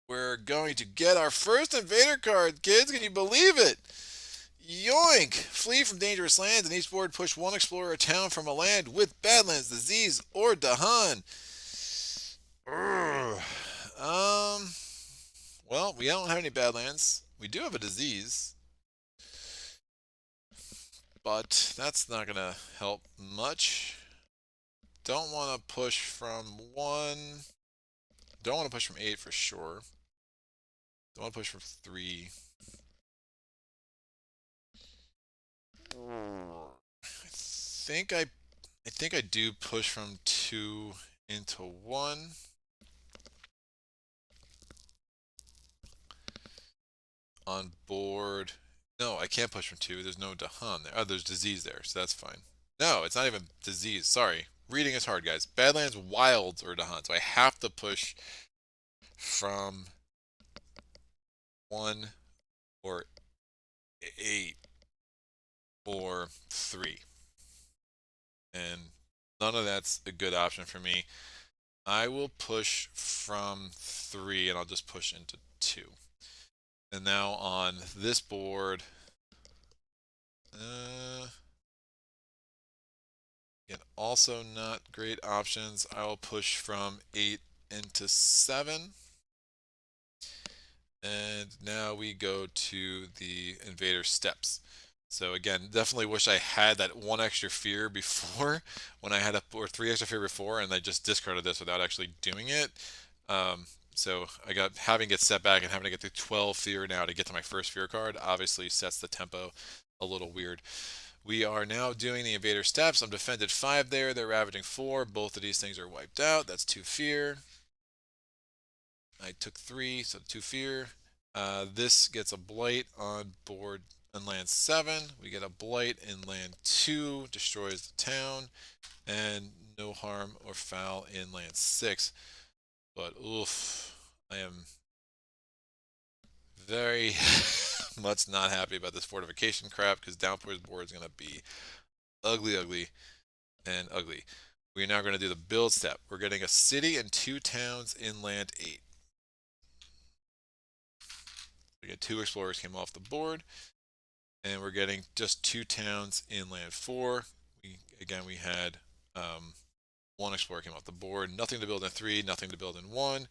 Speaker 1: We're going to get our first invader card, kids. Can you believe it? Yoink! Flee from dangerous lands, and each board push 1 explorer or town from a land with Badlands, Disease, or Dahan. Well, we don't have any Badlands. We do have a Disease, but that's not gonna help much. Don't want to push from 1. Don't want to push from 8 for sure. Don't want to push from 3. I think I do push from 2 into 1. On board. No, I can't push from 2. There's no Dahan there. Oh, there's Disease there, so that's fine. No, it's not even Disease. Sorry. Reading is hard, guys. Badlands, Wilds, or Dahan. So I have to push from 1 or 8 or 3. And none of that's a good option for me. I will push from 3 and I'll just push into 2. And now on this board, again, also not great options. I will push from 8 into 7. And now we go to the invader steps. So again, definitely wish I had that 1 extra fear before when I had or 3 extra fear before, and I just discarded this without actually doing it. So I got having it set back and having to get to 12 fear now to get to my first fear card obviously sets the tempo a little weird. We are now doing the invader steps. I'm defended 5 there. They're ravaging 4. Both of these things are wiped out. That's 2 fear. I took 3, so 2 fear. This gets a blight on board on land 7. We get a blight in land 2, destroys the town, and no harm or foul in land 6. But oof, I am very much not happy about this fortification crap because Downpour's board is going to be ugly, ugly, and ugly. We are now going to do the build step. We're getting a city and 2 towns in land 8. We get 2 explorers came off the board, and we're getting just 2 towns in land 4. We had 1 explorer came off the board. Nothing to build in 3, nothing to build in 1.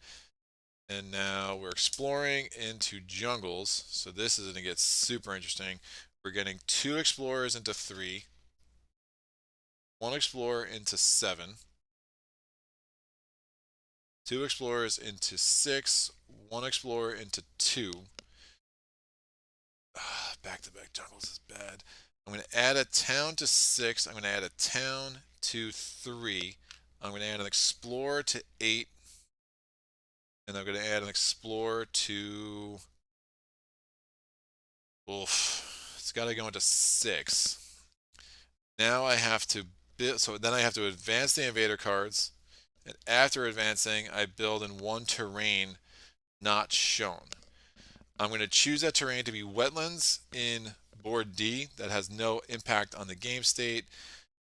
Speaker 1: And now we're exploring into jungles. So this is going to get super interesting. We're getting 2 explorers into 3, 1 explorer into 7, 2 explorers into 6, 1 explorer into 2. Back-to-back jungles is bad. I'm going to add a town to 6. I'm going to add a town to 3. I'm going to add an explorer to 8. And I'm going to add an explorer to... Oof. It's got to go into 6. Now I have to build... So then I have to advance the invader cards. And after advancing, I build in 1 terrain not shown. I'm going to choose that terrain to be wetlands in board D. That has no impact on the game state.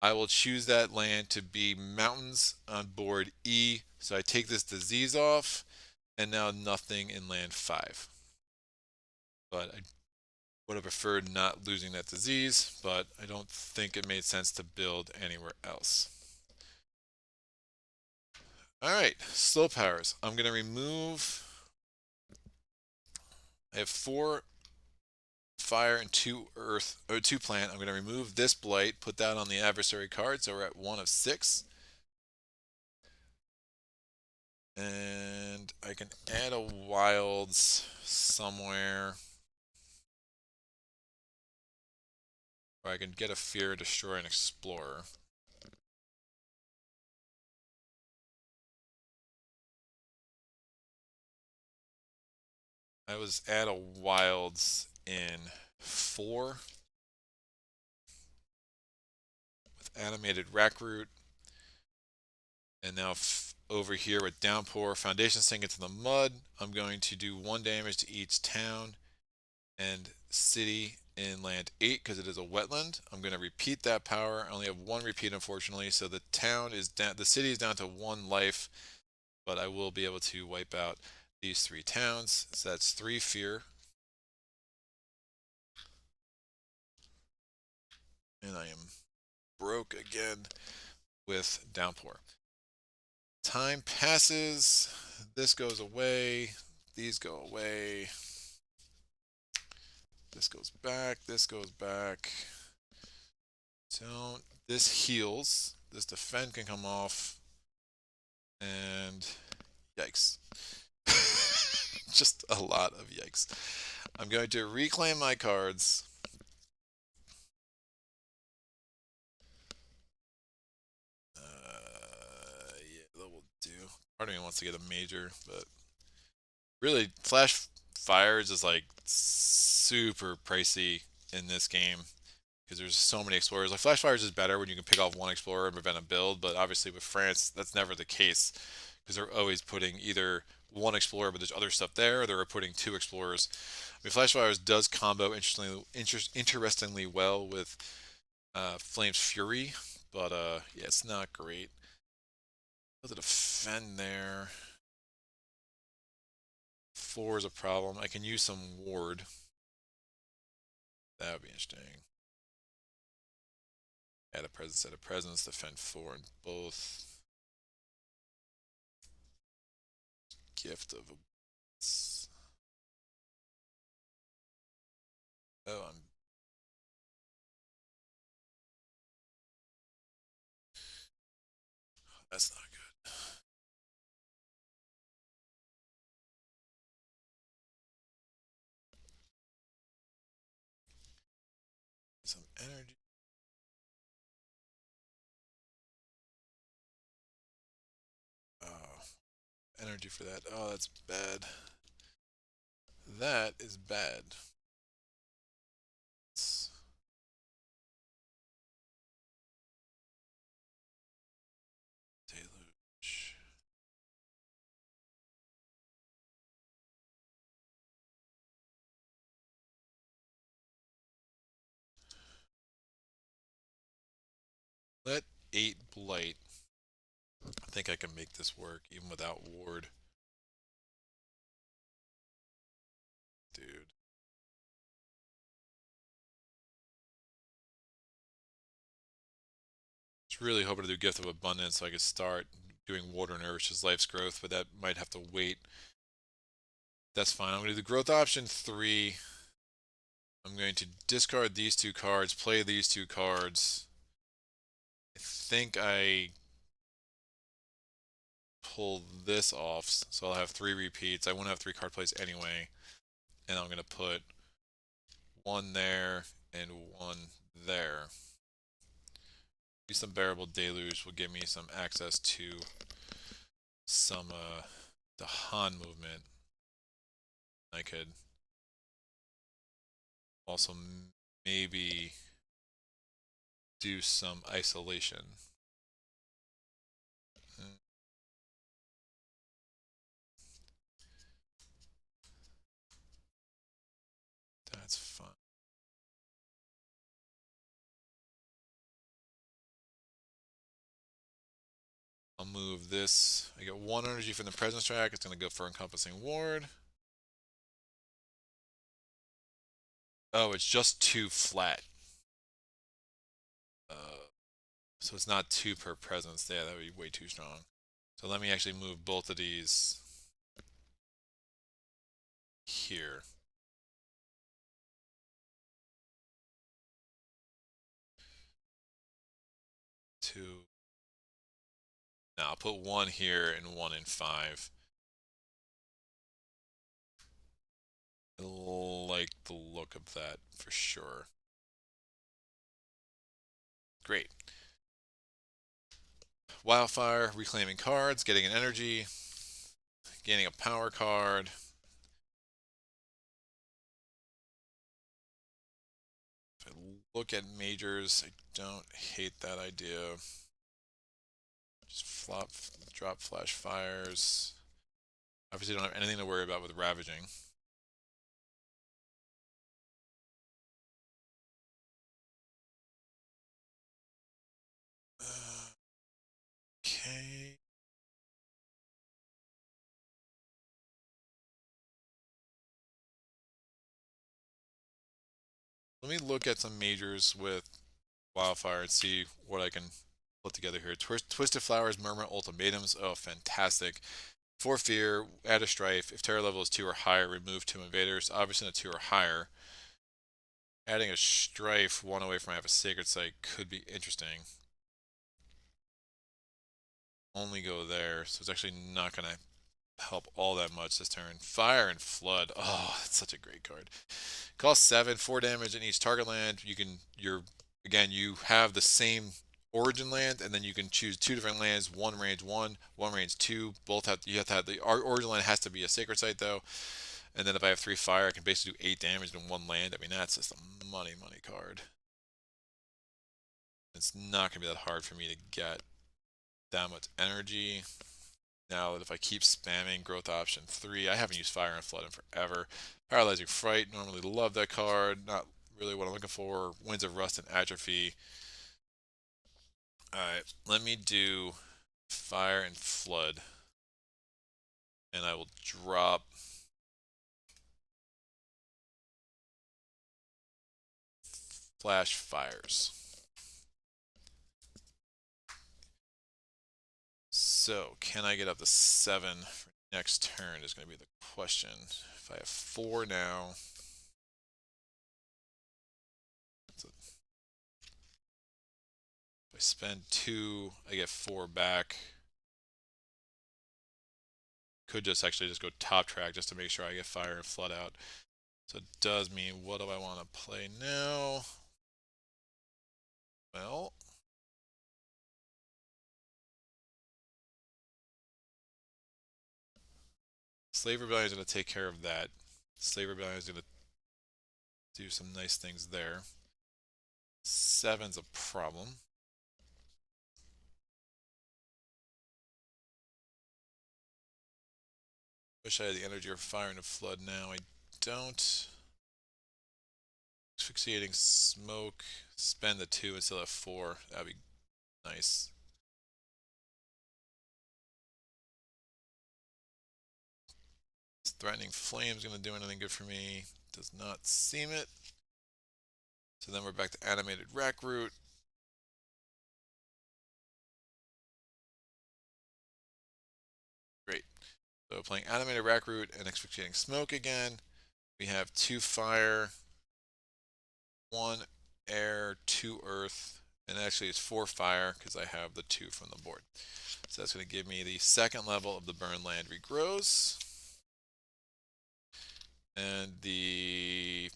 Speaker 1: I will choose that land to be mountains on board E. So I take this disease off, and now nothing in land 5. But I would have preferred not losing that disease, but I don't think it made sense to build anywhere else. All right, slow powers. I'm going to remove I have 4 fire and 2 earth, or 2 plant. I'm going to remove this blight, put that on the adversary card, so we're at 1 of 6. And I can add a wilds somewhere. Or I can get a fear, destroy, and explorer. I was add a wilds in 4 with animated rack root. And now over here with Downpour, Foundation Sink into the mud. I'm going to do 1 damage to each town and city in land 8 because it is a wetland. I'm going to repeat that power. I only have 1 repeat, unfortunately, so the town is down. The city is down to 1 life, but I will be able to wipe out these 3 towns. So that's 3 fear. And I am broke again with Downpour. Time passes. This goes away. These go away. This goes back. This goes back. Don't. This heals. This defend can come off. And yikes. Just a lot of yikes. I'm going to reclaim my cards. Yeah, that will do. Part of me wants to get a major, but really, Flash Fire is just like super pricey in this game because there's so many explorers. Like Flash Fire is just better when you can pick off 1 explorer and prevent a build, but obviously with France, that's never the case because they're always putting either 1 explorer, but there's other stuff there, or they're putting 2 explorers. I mean, Flash Fire does combo interestingly well with Flame's Fury, but yeah, it's not great. Does it defend there? 4 is a problem. I can use some ward. That would be interesting. Add a presence, add a presence, defend 4 in both. Gift of a... Oh, that's not good. Some energy. Oh, energy for that. Oh, that's bad. That is bad. Deluge. Let 8 blight. I think I can make this work even without ward. Dude. Just really hoping to do Gift of Abundance so I could start doing Water Nourishes Life's Growth, but that might have to wait. That's fine. I'm going to do the growth option 3. I'm going to discard these 2 cards, play these 2 cards. I think I pull this off, so I'll have 3 repeats. I won't have 3 card plays anyway. And I'm going to put 1 there and 1 there. Maybe some Bearable Deluge will give me some access to some the Han movement. I could also maybe do some isolation. That's fun. I'll move this. I get 1 energy from the presence track. It's going to go for Encompassing Ward. Oh, it's just 2 flat. So it's not 2 per presence. Yeah, that would be way too strong. So let me actually move both of these here. 2. Now I'll put 1 here and 1 in 5. I like the look of that for sure. Great. Wildfire, reclaiming cards, getting an energy, gaining a power card. If I look at majors, I don't hate that idea. Just flop, drop flash fires. Obviously don't have anything to worry about with ravaging. Okay. Let me look at some majors with Wildfire and see what I can put together here. Twisted Flowers, Murmur, Ultimatums. Oh, fantastic. For Fear, add a Strife. If terror level is 2 or higher, remove 2 invaders. Obviously, a 2 or higher. Adding a Strife 1 away from I have a Sacred Site could be interesting. Only go there, so it's actually not going to help all that much this turn. Fire and Flood. Oh, that's such a great card. Cost 7, 4 damage in each target land. Again, you have the same origin land, and then you can choose 2 different lands, one range 1, one range 2. You have to have the origin land has to be a Sacred Site though. And then if I have 3 fire, I can basically do 8 damage in one land. I mean, that's just a money card. It's not gonna be that hard for me to get that much energy. Now that if I keep spamming growth option 3, I haven't used Fire and Flood in forever. Paralyzing Fright, normally love that card. Not really what I'm looking for. Winds of Rust and Atrophy. Alright, let me do Fire and Flood. And I will drop Flash Fires. So, can I get up to 7 for next turn is going to be the question. If I have 4 now, if I spend 2, I get 4 back. Could just actually just go top track just to make sure I get Fire and Flood out. So it does mean, what do I want to play now? Well, Slave Rebellion is going to take care of that. Slave Rebellion is going to do some nice things there. 7's a problem. Wish I had the energy for Fire and Flood now. I don't. Asphyxiating Smoke. Spend the 2 and still have 4. That'd be nice. Threatening Flame's going to do anything good for me. Does not seem it. So then we're back to Animated Rack Root. Great. So playing Animated Rack Root and Asphyxiating Smoke again. We have 2 Fire, 1 Air, 2 Earth, and actually it's 4 Fire because I have the 2 from the board. So that's going to give me the second level of the Burn Land Regrows. And the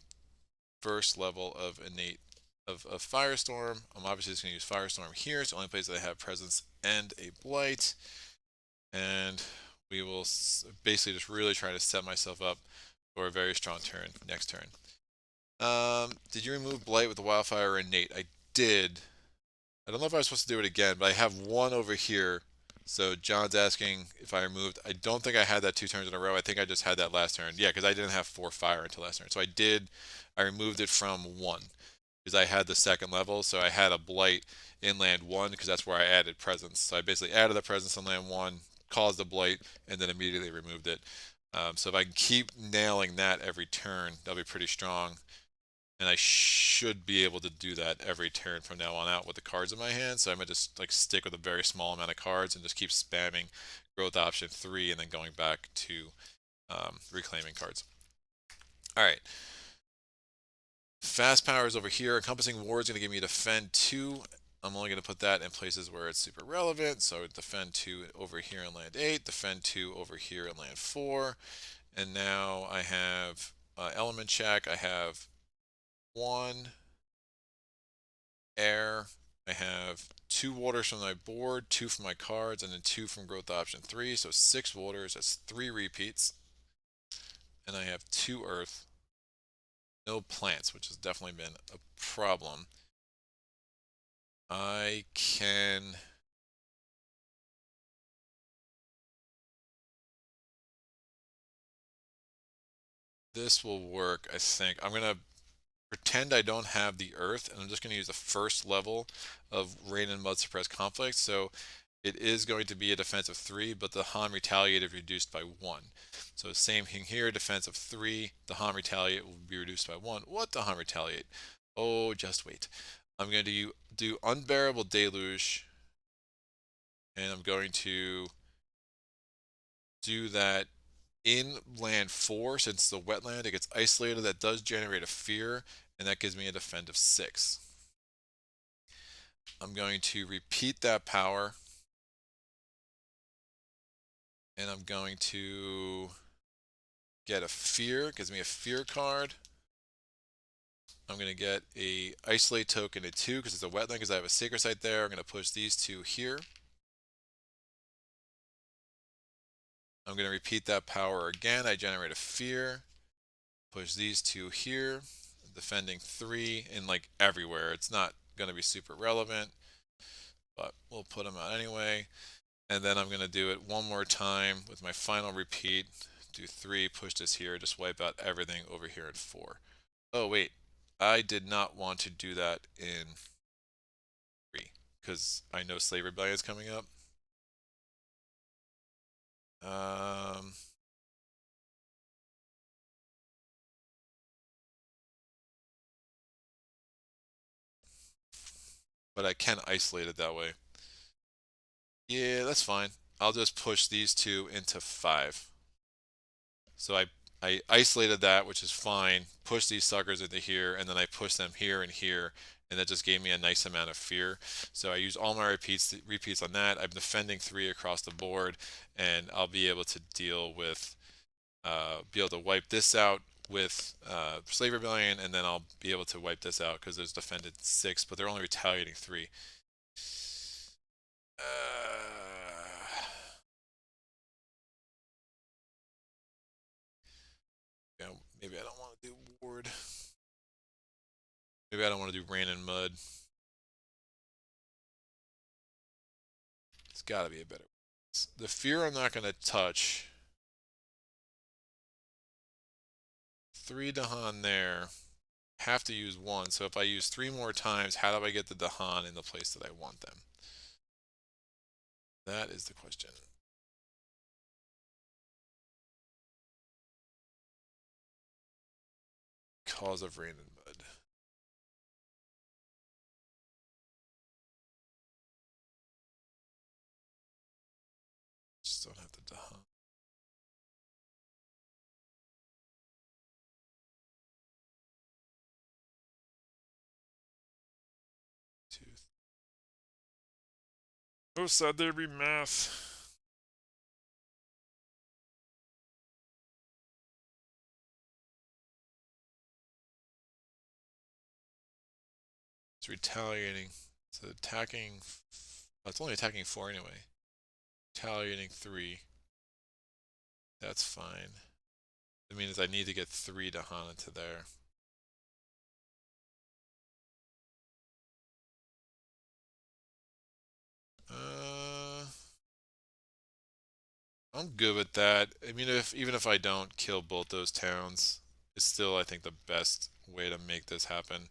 Speaker 1: first level of innate of Firestorm. I'm obviously just going to use Firestorm here. It's the only place that I have presence and a blight. And we will basically just really try to set myself up for a very strong turn next turn. Did you remove blight with the Wildfire or innate? I did. I don't know if I was supposed to do it again, but I have 1 over here. So John's asking if I removed. I don't think I had that 2 turns in a row. I think I just had that last turn. Yeah, because I didn't have 4 fire until last turn. So I did. I removed it from 1 because I had the second level. So I had a blight in land 1 because that's where I added presence. So I basically added the presence in land 1, caused the blight, and then immediately removed it. So if I can keep nailing that every turn, that'll be pretty strong. And I should be able to do that every turn from now on out with the cards in my hand. So I'm gonna just like stick with a very small amount of cards and just keep spamming growth option 3 and then going back to reclaiming cards. All right. Fast power is over here. Encompassing Ward is going to give me defend 2 I'm only going to put that in places where it's super relevant. So defend 2 over here in land 8, defend 2 over here in land 4. And now I have element check. I have 1 air. I have 2 waters from my board, 2 from my cards, and then 2 from growth option 3. So 6 waters. That's 3 repeats. And I have 2 earth. No plants, which has definitely been a problem. I can... This will work, I think. I'm going to pretend I don't have the earth, and I'm just going to use the first level of rain and mud suppressed conflict. So it is going to be a defense of 3, but the Han retaliate is reduced by 1. So same thing here, defense of 3, the Han retaliate will be reduced by 1. What the Han retaliate? Oh, just wait. I'm going to do unbearable deluge, and I'm going to do that in land 4. Since the wetland, it gets isolated. That does generate a fear, and that gives me a defend of 6. I'm going to repeat that power, and I'm going to get a fear. It gives me a fear card. I'm going to get a isolate token at 2 because it's a wetland, because I have a sacred site there. I'm going to push these 2 here. I'm going to repeat that power again. I generate a fear. Push these 2 here. Defending 3 in like everywhere. It's not going to be super relevant, but we'll put them out anyway. And then I'm going to do it one more time with my final repeat. Do 3, push this here, just wipe out everything over here in 4. Oh, wait. I did not want to do that in 3 because I know Slave Rebellion is coming up. But I can isolate it that way. Yeah, that's fine. I'll just push these 2 into 5. So I isolated that, which is fine. Push these suckers into here, and then I push them here and here, and that just gave me a nice amount of fear. So I use all my repeats on that. I'm defending 3 across the board, and I'll be able to deal with, be able to wipe this out with Slave Rebellion, and then I'll be able to wipe this out because there's defended 6, but they're only retaliating 3. You know, maybe I don't want to do ward. Maybe I don't want to do rain and mud. It's got to be a better. The fear I'm not going to touch. 3 Dahan there. Have to use 1. So if I use 3 more times, how do I get the Dahan in the place that I want them? That is the question. Cause of rain and mud. Just don't have the Dahan. Tooth. Oh, sad there be math. It's retaliating. It's attacking. Oh, it's only attacking 4 anyway. Retaliating 3. That's fine. It means I need to get 3 Dahan into there. I'm good with that. I mean, even if I don't kill both those towns, it's still, I think, the best way to make this happen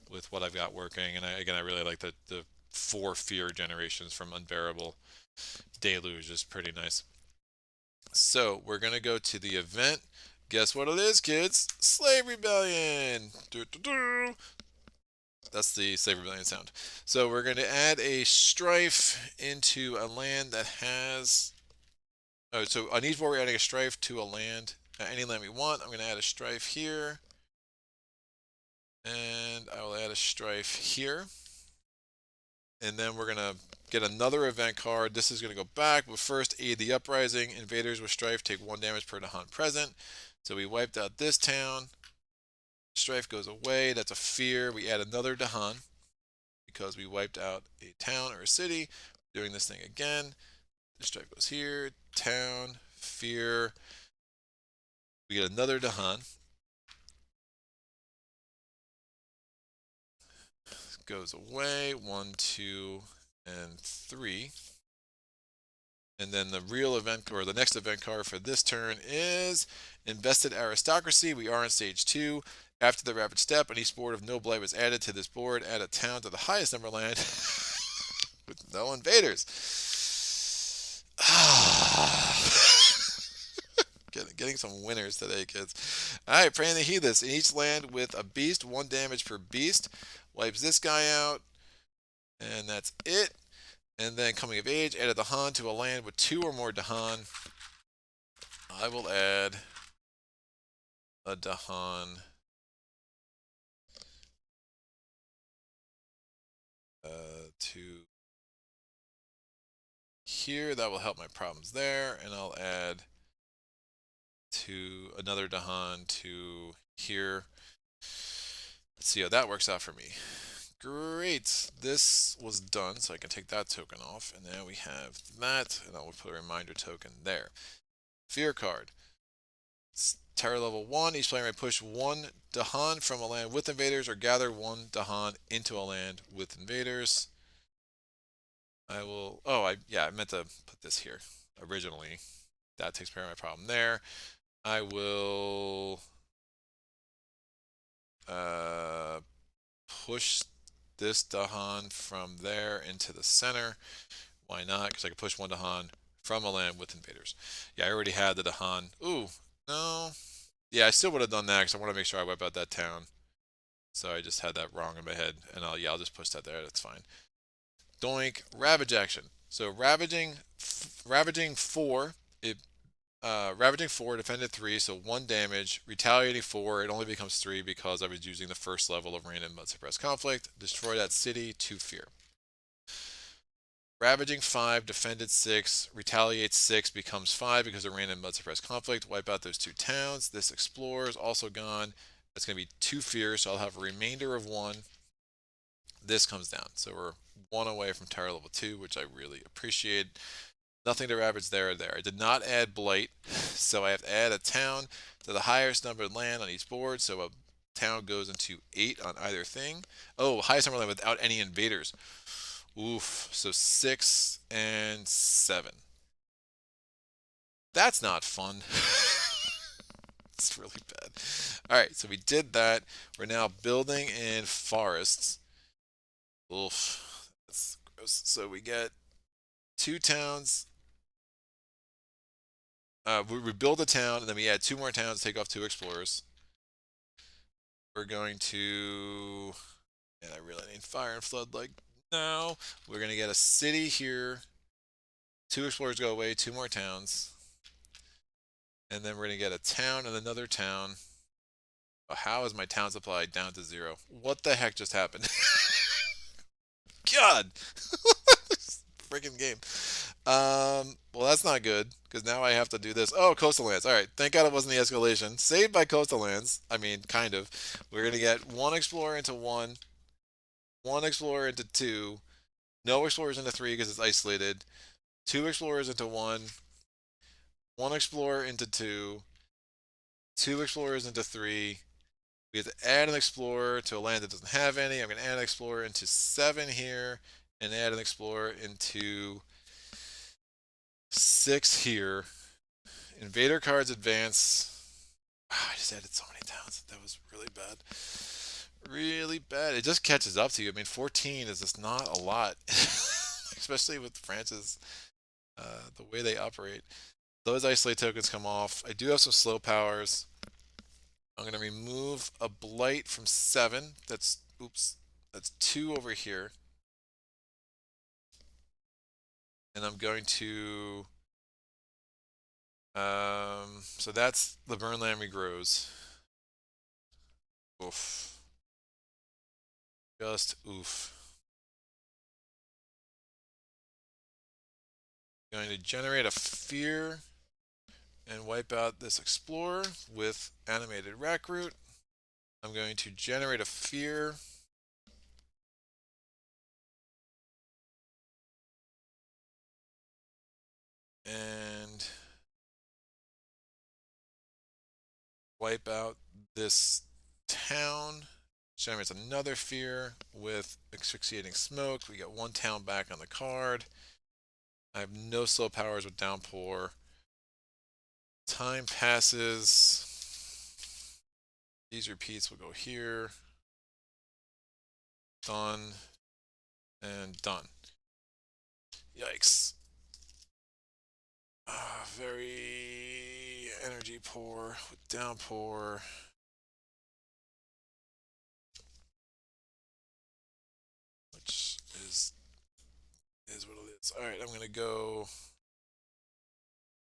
Speaker 1: with what I've got working. And again, I really like the 4 fear generations from Unbearable Deluge is pretty nice. So we're gonna go to the event. Guess what it is, kids? Slave Rebellion. Doo -doo -doo. That's the Slave Rebellion sound. So we're going to add a strife into a land that has... Oh, so on each board we're adding a strife to a land. Any land we want. I'm going to add a strife here. And I will add a strife here. And then we're gonna get another event card. This is gonna go back, but first aid the uprising. Invaders with strife take 1 damage per Dahan present. So we wiped out this town. Strife goes away. That's a fear. We add another Dahan because we wiped out a town or a city. Doing this thing again. The strife goes here. Town, fear. We get another Dahan. Goes away. 1, 2, and 3. And then the real event, or the next event card for this turn is Invested Aristocracy. We are on stage 2. After the rapid step, any sport of no blight was added to this board. Add a town to the highest number of land with no invaders. Getting some winners today, kids. Alright, Praying the Heedless. In each land with a beast, 1 damage per beast. Wipes this guy out. And that's it. And then Coming of Age, added Dahan to a land with 2 or more Dahan. I will add a Dahan to here. That will help my problems there. And I'll add to another Dahan to here. Let's see how that works out for me. Great. This was done, so I can take that token off. And now we have that, and I will put a reminder token there. Fear card. It's terror level 1. Each player may push 1 Dahan from a land with invaders or gather 1 Dahan into a land with invaders. I will... Oh, I meant to put this here originally. That takes care of my problem there. I will push this Dahan from there into the center. Why not? Because I can push 1 Dahan from a land with invaders. Yeah, I already had the Dahan. Ooh, no. Yeah, I still would have done that because I want to make sure I wipe out that town. So I just had that wrong in my head. And I'll just push that there. That's fine. Doink. Ravage action. So ravaging 4. Ravaging 4, defended 3, so 1 damage. Retaliating 4, it only becomes 3 because I was using the first level of random mud suppressed conflict. Destroy that city, 2 fear. Ravaging 5, defended 6, retaliates 6, becomes 5 because of random mud suppressed conflict. Wipe out those 2 towns. This explores, also gone. That's going to be 2 fear, so I'll have a remainder of 1. This comes down. So we're 1 away from terror level 2, which I really appreciate. Nothing to ravage there or there. I did not add blight, so I have to add a town to the highest numbered land on each board, so a town goes into 8 on either thing. Oh, highest numbered land without any invaders. Oof, so 6 and 7. That's not fun. It's really bad. Alright, so we did that. We're now building in forests. Oof, that's gross. So we get 2 towns. We build a town, and then we add 2 more towns, take off 2 explorers. We're going to... And I really need fire and flood like now. We're going to get a city here. 2 explorers go away, 2 more towns. And then we're going to get a town and another town. Oh, how is my town supply down to 0? What the heck just happened? God! Freaking game. Well, that's not good, because now I have to do this. Oh, coastal lands. Alright, thank God it wasn't the escalation. Saved by coastal lands. I mean, kind of. We're going to get 1 explorer into 1, 1 explorer into 2, no explorers into 3 because it's isolated, 2 explorers into 1, 1 explorer into 2, 2 explorers into 3. We have to add an explorer to a land that doesn't have any. I'm going to add an explorer into 7 here, and add an explorer into 6 here. Invader cards advance. Wow, I just added so many towns. That was really bad. Really bad. It just catches up to you. I mean, 14 is just not a lot. Especially with France's, the way they operate. Those isolate tokens come off. I do have some slow powers. I'm going to remove a blight from 7. That's, oops, that's 2 over here. And I'm going to, so that's the burn land regrows. Oof. Just oof. Going to generate a fear and wipe out this explorer with animated rack root. I'm going to generate a fear. And wipe out this town. Generates another fear with asphyxiating smoke. We get one town back on the card. I have no slow powers with Downpour. Time passes. These repeats will go here. Done. And done. Yikes. Very energy poor with Downpour. Which is what it is. Alright, I'm going to go.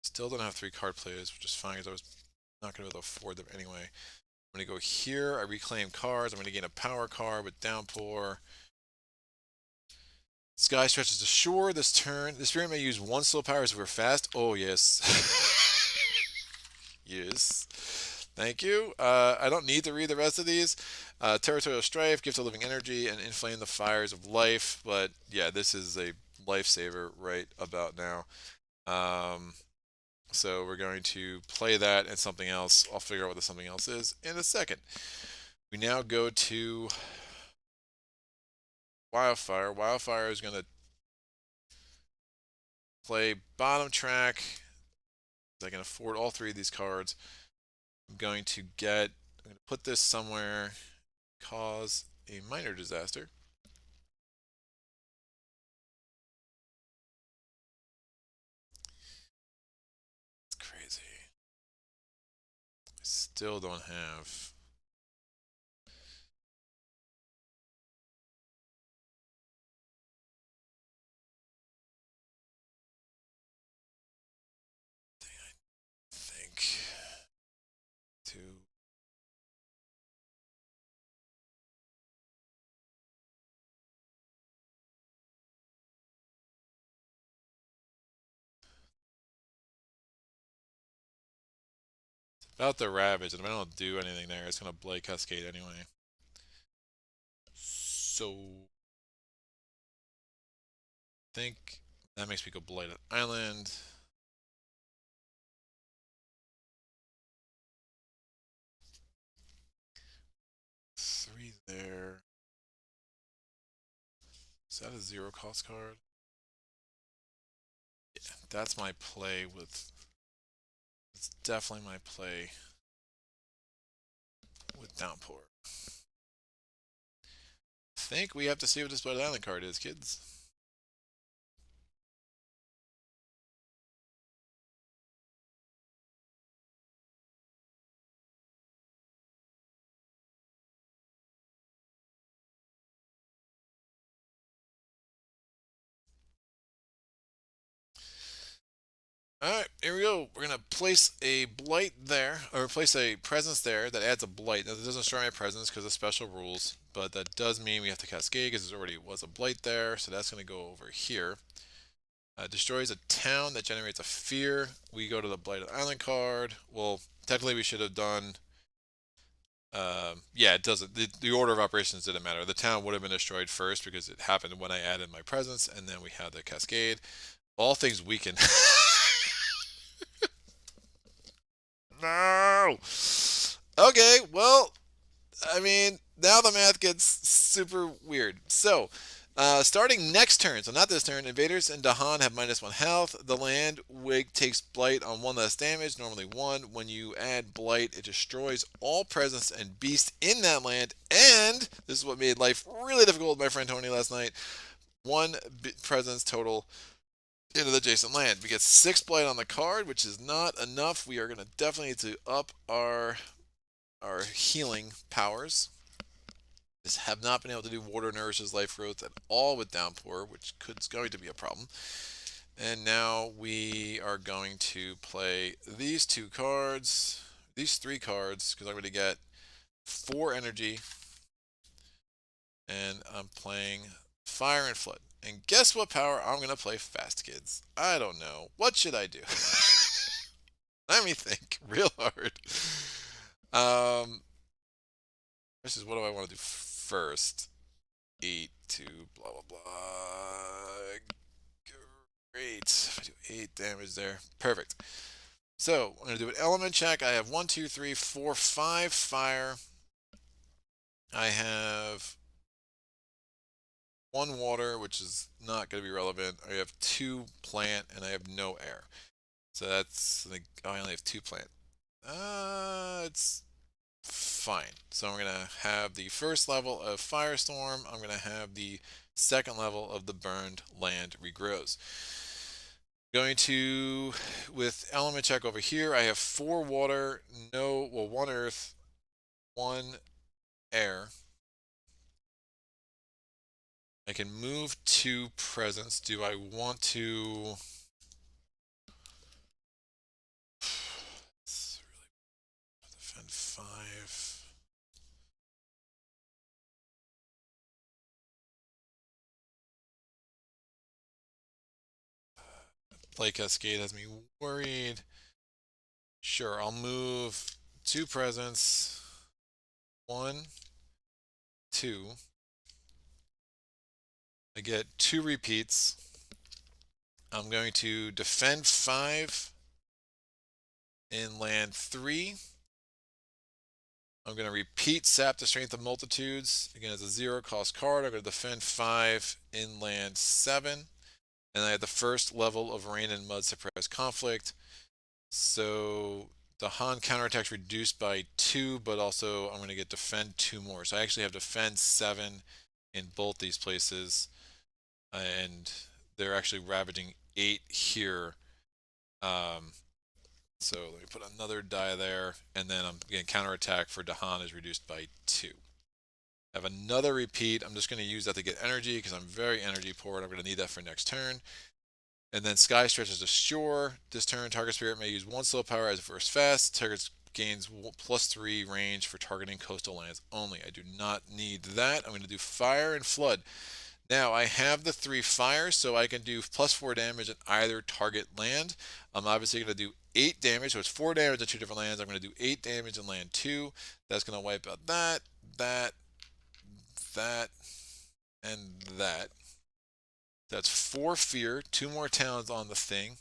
Speaker 1: Still don't have 3 card players, which is fine because I was not going to be able to afford them anyway. I'm going to go here. I reclaim cards. I'm going to gain a power card with Downpour. Sky stretches to shore this turn. The spirit may use 1 slow power if we're fast. Oh, yes. Yes. Thank you. I don't need to read the rest of these. Territorial Strife, Gift of Living Energy, and Inflame the Fires of Life. But yeah, this is a lifesaver right about now. So we're going to play that and something else. I'll figure out what the something else is in a second. We now go to Wildfire. Wildfire is going to play bottom track. I can afford all 3 of these cards. I'm going to put this somewhere, cause a minor disaster. It's crazy. I still don't have. I think to. About the Ravage, and if I don't do anything there, it's going to Blight Cascade anyway. So. I think that makes me go Blight Island. Three there. Is that a 0 cost card? Yeah, that's my play with. It's definitely my play with Downpour. I think we have to see what this Blight Island card is, kids. Alright, here we go. We're going to place a blight there, or place a presence there that adds a blight. Now, that doesn't destroy my presence because of special rules, but that does mean we have to cascade because there already was a blight there, so that's going to go over here. Destroys a town that generates a fear. We go to the Blighted Island card. Well, technically we should have done. Yeah, it doesn't. The order of operations didn't matter. The town would have been destroyed first because it happened when I added my presence, and then we had the cascade. All things weaken. No. Okay, well, I mean, now the math gets super weird. So, starting next turn, so not this turn, invaders and Dahan have -1 health. The land wig takes blight on 1 less damage, normally 1. When you add blight, it destroys all presence and beast in that land. And this is what made life really difficult with my friend Tony last night. 1 presence total into the adjacent land. We get 6 blight on the card, which is not enough. We are going to definitely need to up our healing powers. Just have not been able to do water nourishes life growth at all with Downpour, which is going to be a problem. And now we are going to play these 2 cards, these 3 cards, because I'm going to get 4 energy, and I'm playing Fire and Flood. And guess what power I'm going to play fast, kids? I don't know. What should I do? Let me think real hard. This is what do I want to do first? 8 to blah blah blah. Great. If I do 8 damage there. Perfect. So I'm going to do an element check. I have 1, 2, 3, 4, 5 fire. I have 1 water, which is not going to be relevant. I have 2 plant, and I have no air. So that's like, oh, I only have 2 plant. It's fine. So I'm going to have the first level of Firestorm. I'm going to have the second level of the Burned Land Regrows. Going to, with element check over here, I have 4 water, 1 earth, 1 air. I can move 2 presence. Do I want to... It's really defend 5. Play Cascade has me worried. Sure, I'll move 2 presence. 1, 2. I get 2 repeats. I'm going to defend 5 in land 3. I'm going to repeat Sap the Strength of Multitudes. Again, as a 0 cost card, I'm going to defend 5 in land 7. And I have the first level of Rain and Mud Suppress Conflict. So the Han counterattack's reduced by 2, but also I'm going to get defend 2 more. So I actually have defend 7 in both these places. And they're actually ravaging 8 here. So let me put another die there, and then I'm getting counterattack for Dahan is reduced by 2. I have another repeat. I'm just going to use that to get energy because I'm very energy poor, and I'm going to need that for next turn. And then Sky stretches to shore. This turn, target spirit may use 1 slow power as a first fast. Target gains +3 range for targeting coastal lands only. I do not need that. I'm going to do fire and flood. Now I have the 3 fires, so I can do +4 damage at either target land. I'm obviously going to do 8 damage, so it's 4 damage at 2 different lands. I'm going to do 8 damage in land 2. That's going to wipe out that, that, and that. That's 4 fear, 2 more towns on the thing.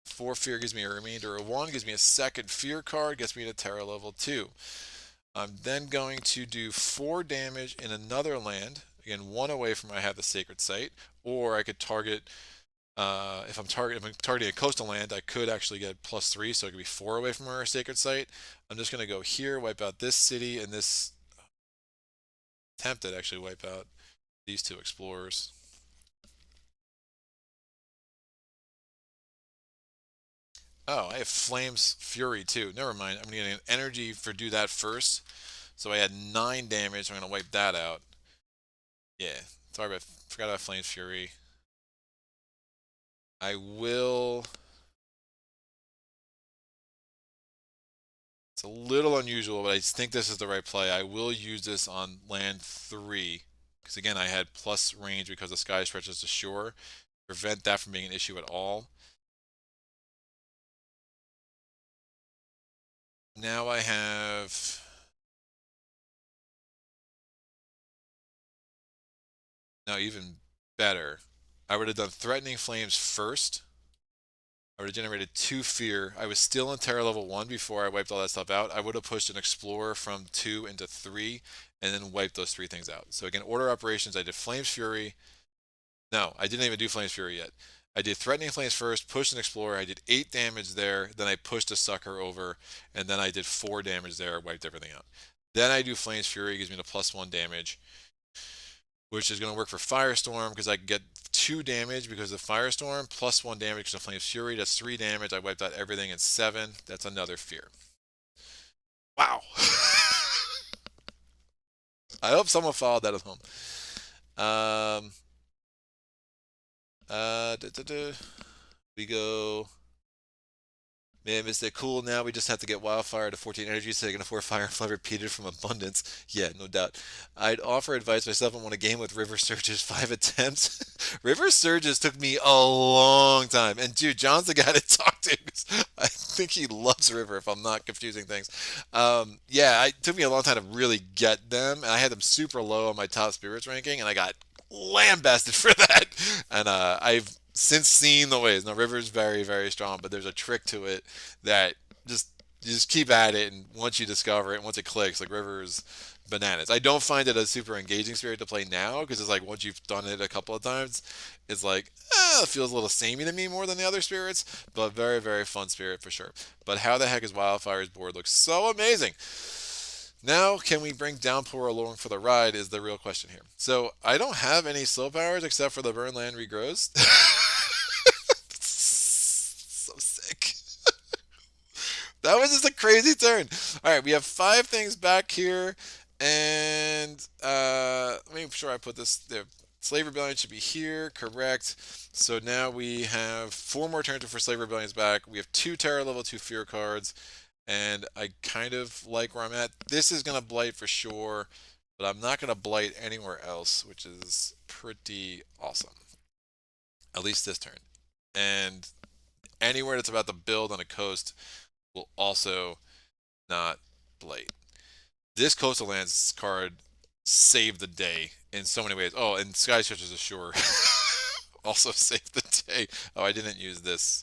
Speaker 1: 4 fear gives me a remainder of 1, gives me a second fear card, gets me to Terra level 2. I'm then going to do 4 damage in another land. Again, 1 away from where I have the sacred site, or I could target. If I'm targeting a coastal land, I could actually get +3, so it could be 4 away from our sacred site. I'm just going to go here, wipe out this city, and this attempt at actually wipe out these 2 explorers. Oh, I have Flames Fury too. Never mind. I'm getting an energy for do that first. So I had 9 damage. I'm going to wipe that out. Yeah. Sorry, I forgot about Flames Fury. I will... It's a little unusual, but I think this is the right play. I will use this on land 3. Because again, I had plus range because the sky stretches to shore. Prevent that from being an issue at all. Now I have... No, even better. I would have done Threatening Flames first. I would have generated 2 fear. I was still in Terra level 1 before I wiped all that stuff out. I would have pushed an Explorer from 2 into 3 and then wiped those 3 things out. So again, order operations, I did Flames Fury. No, I didn't even do Flames Fury yet. I did Threatening Flames first, pushed an Explorer. I did 8 damage there. Then I pushed a Sucker over, and then I did 4 damage there, wiped everything out. Then I do Flames Fury, gives me the +1 damage, which is going to work for Firestorm because I can get 2 damage because of Firestorm, +1 damage because of Flames Fury. That's 3 damage. I wiped out everything in 7. That's another fear. Wow. I hope someone followed that at home. We go Man, missed it. Cool. Now we just have to get Wildfire to 14 energy so they can afford Fire and Flood repeated from abundance. Yeah, no doubt. I'd offer advice myself and won a game with River Surges 5 attempts. River Surges took me a long time. And dude, John's the guy to talk to. 'Cause I think he loves River if I'm not confusing things. Yeah, it took me a long time to really get them. And I had them super low on my top spirits ranking, and I got lambasted for that. And I've since seen the ways. Now River's very, very strong, but there's a trick to it that just you just keep at it, and once you discover it, once it clicks, like River's bananas. I don't find it a super engaging spirit to play now because it's like once you've done it a couple of times, it's like it feels a little samey to me more than the other spirits, but very, very fun spirit for sure. But how the heck is Wildfire's board looks so amazing? Now, can we bring Downpour along for the ride is the real question here. So, I don't have any slow powers except for the burn land regrows. So sick. That was just a crazy turn. All right, we have 5 things back here, and let me make sure I put this there. Slave Rebellion should be here, correct. So now we have 4 more turns before Slave Rebellion's back. We have 2 Terror level 2 Fear cards, and I kind of like where I'm at. This is going to blight for sure, but I'm not going to blight anywhere else, which is pretty awesome. At least this turn. And anywhere that's about to build on a coast will also not blight. This Coastal Lands card saved the day in so many ways. Oh, and Sky Stretches Ashore also saved the day. Oh, I didn't use this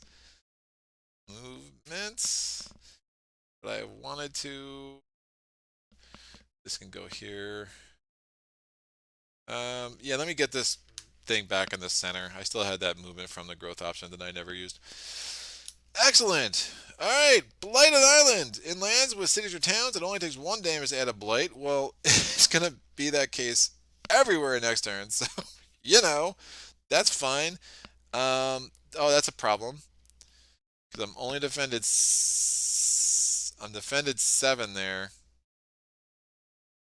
Speaker 1: movement, but I wanted to. This can go here. Yeah, let me get this thing back in the center. I still had that movement from the growth option that I never used. Excellent. All right, Blight an island. In lands with cities or towns, it only takes 1 damage to add a blight. Well, it's gonna be that case everywhere next turn. So, you know, that's fine. Oh, that's a problem because I'm only defended. I'm defended 7 there.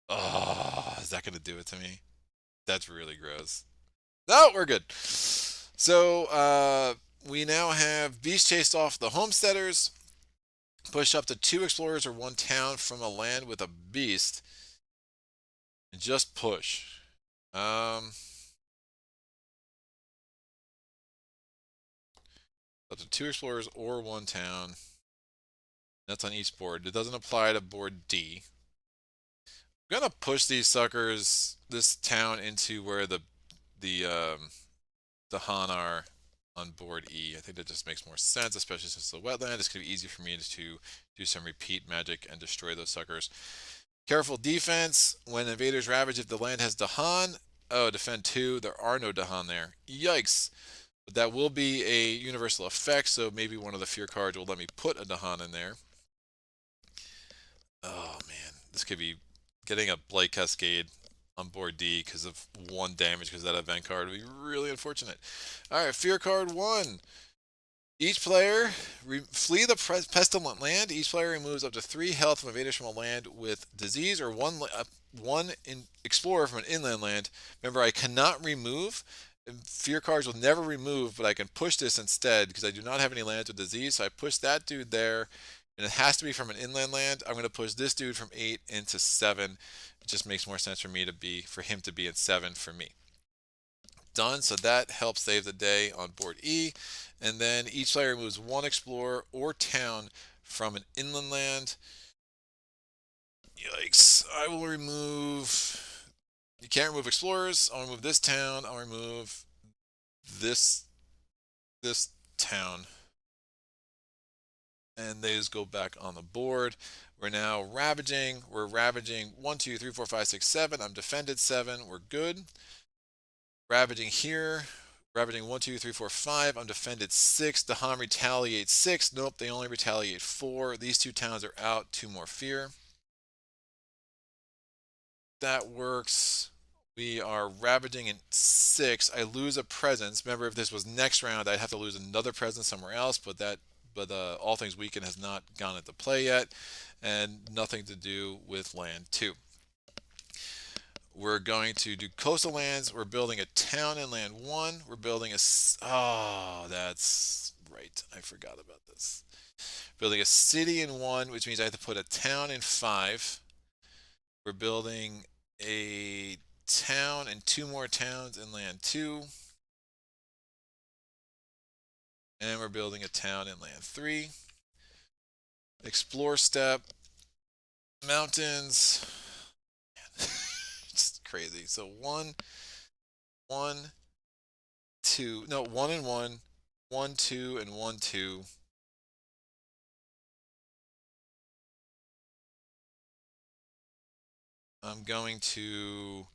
Speaker 1: Oh, is that gonna do it to me? That's really gross. No, we're good. So, we now have Beast chased off the homesteaders. Push up to 2 explorers or 1 town from a land with a beast. And just push. Up to 2 explorers or 1 town. That's on each board. It doesn't apply to board D. I'm gonna push these suckers, this town, into where the Han are on board E. I think that just makes more sense, especially since it's a wetland. It's going to be easy for me to do some repeat magic and destroy those suckers. Careful defense. When invaders ravage, if the land has Dahan, oh, defend 2. There are no Dahan there. Yikes. But that will be a universal effect, so maybe one of the fear cards will let me put a Dahan in there. Oh, man. This could be getting a Blight Cascade on board D because of 1 damage because that event card would be really unfortunate. All right, fear card 1. Each player flee the pestilent land. Each player removes up to 3 health from invaders from a land with disease or one explorer from an inland land. Remember, I cannot remove. Fear cards will never remove, but I can push this instead because I do not have any lands with disease. So I push that dude there, and it has to be from an inland land. I'm going to push this dude from 8 into 7. It just makes more sense for him to be in 7 for me. Done. So that helps save the day on board E. And then each player removes 1 explorer or town from an inland land. Yikes. I will remove. You can't remove explorers. I'll remove this town. I'll remove this town. And these go back on the board. We're now ravaging. We're ravaging 1, 2, 3, 4, 5, 6, 7. I'm defended 7. We're good. Ravaging here. Ravaging 1, 2, 3, 4, 5. I'm defended 6. The Han retaliates 6. Nope, they only retaliate 4. These 2 towns are out. 2 more fear. That works. We are ravaging in 6. I lose a presence. Remember, if this was next round, I'd have to lose another presence somewhere else, but All Things Weakened has not gone into play yet, and nothing to do with land 2. We're going to do coastal lands. We're building a town in land 1. We're building a... Oh, that's right. I forgot about this. Building a city in 1, which means I have to put a town in 5. We're building a town and 2 more towns in land 2. And we're building a town in land 3. Explore step. Mountains. It's crazy. So 1, 1, 2. No, 1 and 1. 1, 2, and 1, 2. I'm going to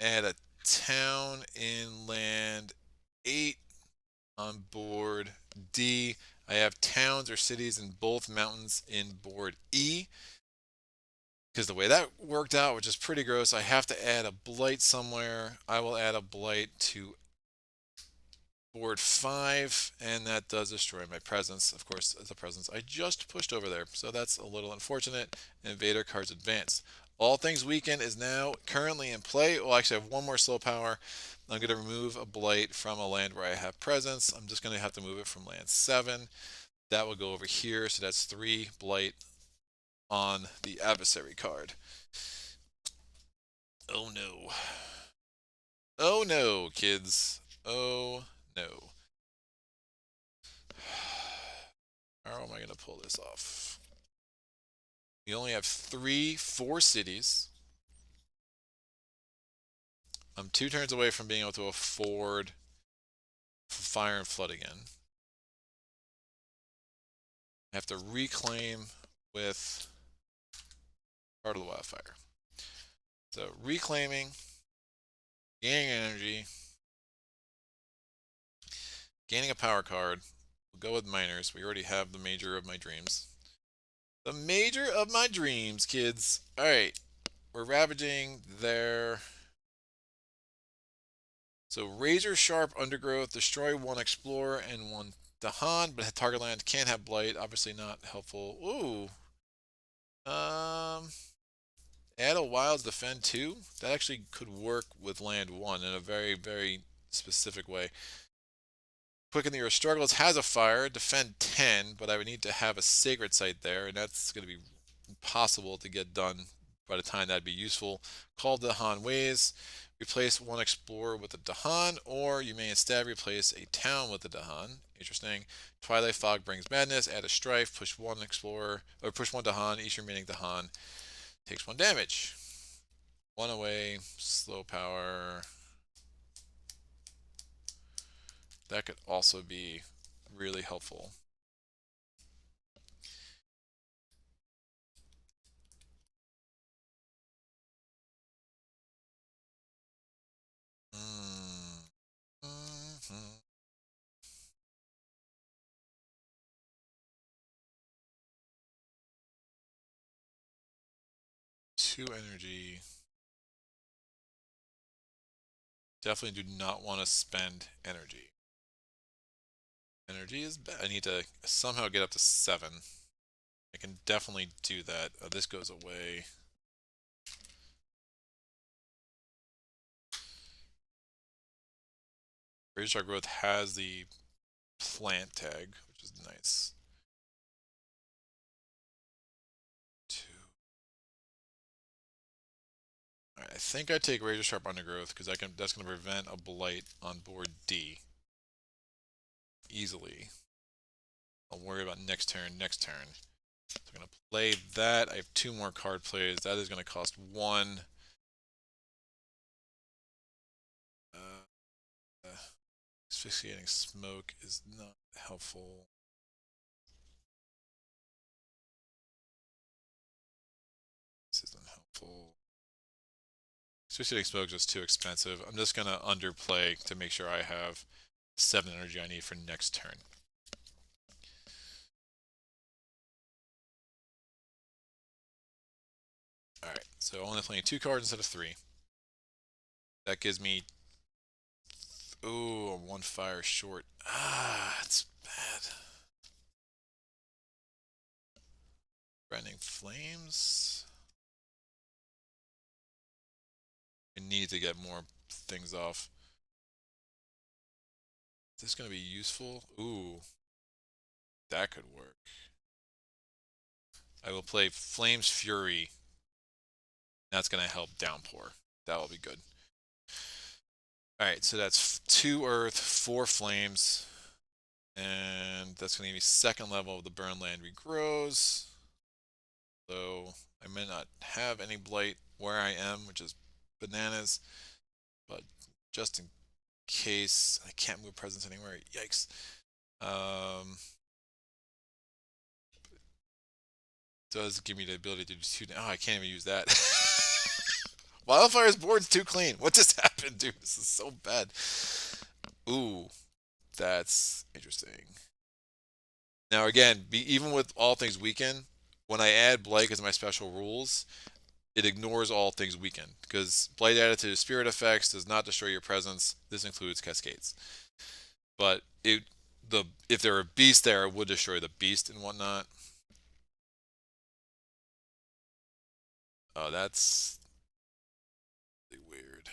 Speaker 1: add a town in land 8 on board D. I have towns or cities in both mountains in board E. Because the way that worked out, which is pretty gross, I have to add a blight somewhere. I will add a blight to board 5, and that does destroy my presence. Of course, the presence I just pushed over there, so that's a little unfortunate. Invader cards advance. All Things Weaken is now currently in play. Well, actually, I have 1 more slow power. I'm going to remove a blight from a land where I have presence. I'm just going to have to move it from land 7. That will go over here, so that's 3 blight on the adversary card. Oh no. Oh no, kids. Oh no. How am I going to pull this off? We only have 4 cities. I'm 2 turns away from being able to afford Fire and Flood again. I have to reclaim with part of the Wildfire. So reclaiming, gaining energy, gaining a power card. We'll go with miners. We already have the Major of my dreams. The Major of my dreams, kids. Alright. We're ravaging their... So Razor Sharp Undergrowth, destroy 1 Explorer and 1 Dahan, but target land can't have Blight. Obviously not helpful. Ooh. Add a Wilds Defend 2. That actually could work with land 1 in a very, very specific way. Quicken the Earth Struggles has a fire, defend 10, but I would need to have a Sacred Site there, and that's going to be impossible to get done by the time that'd be useful. Call Dahan Ways. Replace 1 Explorer with a Dahan, or you may instead replace a town with a Dahan. Interesting. Twilight Fog brings madness. Add a Strife. Push 1 Explorer, or push 1 Dahan. Each remaining Dahan takes 1 damage. 1 away. Slow power. That could also be really helpful. Mm-hmm. 2 energy. Definitely do not want to spend energy. Energy is bad. I need to somehow get up to 7. I can definitely do that. This goes away. Razor Growth has the plant tag, which is nice. 2. Alright, I think I take Razor Sharp Undergrowth because that's going to prevent a blight on board D easily. I'll worry about next turn, next turn. So I'm going to play that. I have 2 more card plays. That is going to cost 1. Asphyxiating Smoke is not helpful. This isn't helpful. Asphyxiating Smoke is just too expensive. I'm just going to underplay to make sure I have 7 energy I need for next turn. Alright, so only playing 2 cards instead of 3. That gives me... Ooh, 1 fire short. Ah, it's bad. Branding Flames. I need to get more things off. Is this going to be useful? Ooh. That could work. I will play Flame's Fury. That's going to help Downpour. That will be good. Alright, so that's 2 Earth, 4 Flames. And that's going to give me second level of the Burn Land regrows. So I may not have any blight where I am, which is bananas. But just in case, I can't move presence anywhere. Yikes. Does give me the ability to do 2. Oh, I can't even use that. Wildfire's board's too clean. What just happened, dude? This is so bad. Ooh, that's interesting. Now again, even with all things weaken, when I add Blight as my special rules, it ignores all things weaken because Blight added to spirit effects does not destroy your presence. This includes cascades. But if there were beasts there, it would destroy the beast and whatnot. Oh, that's really weird.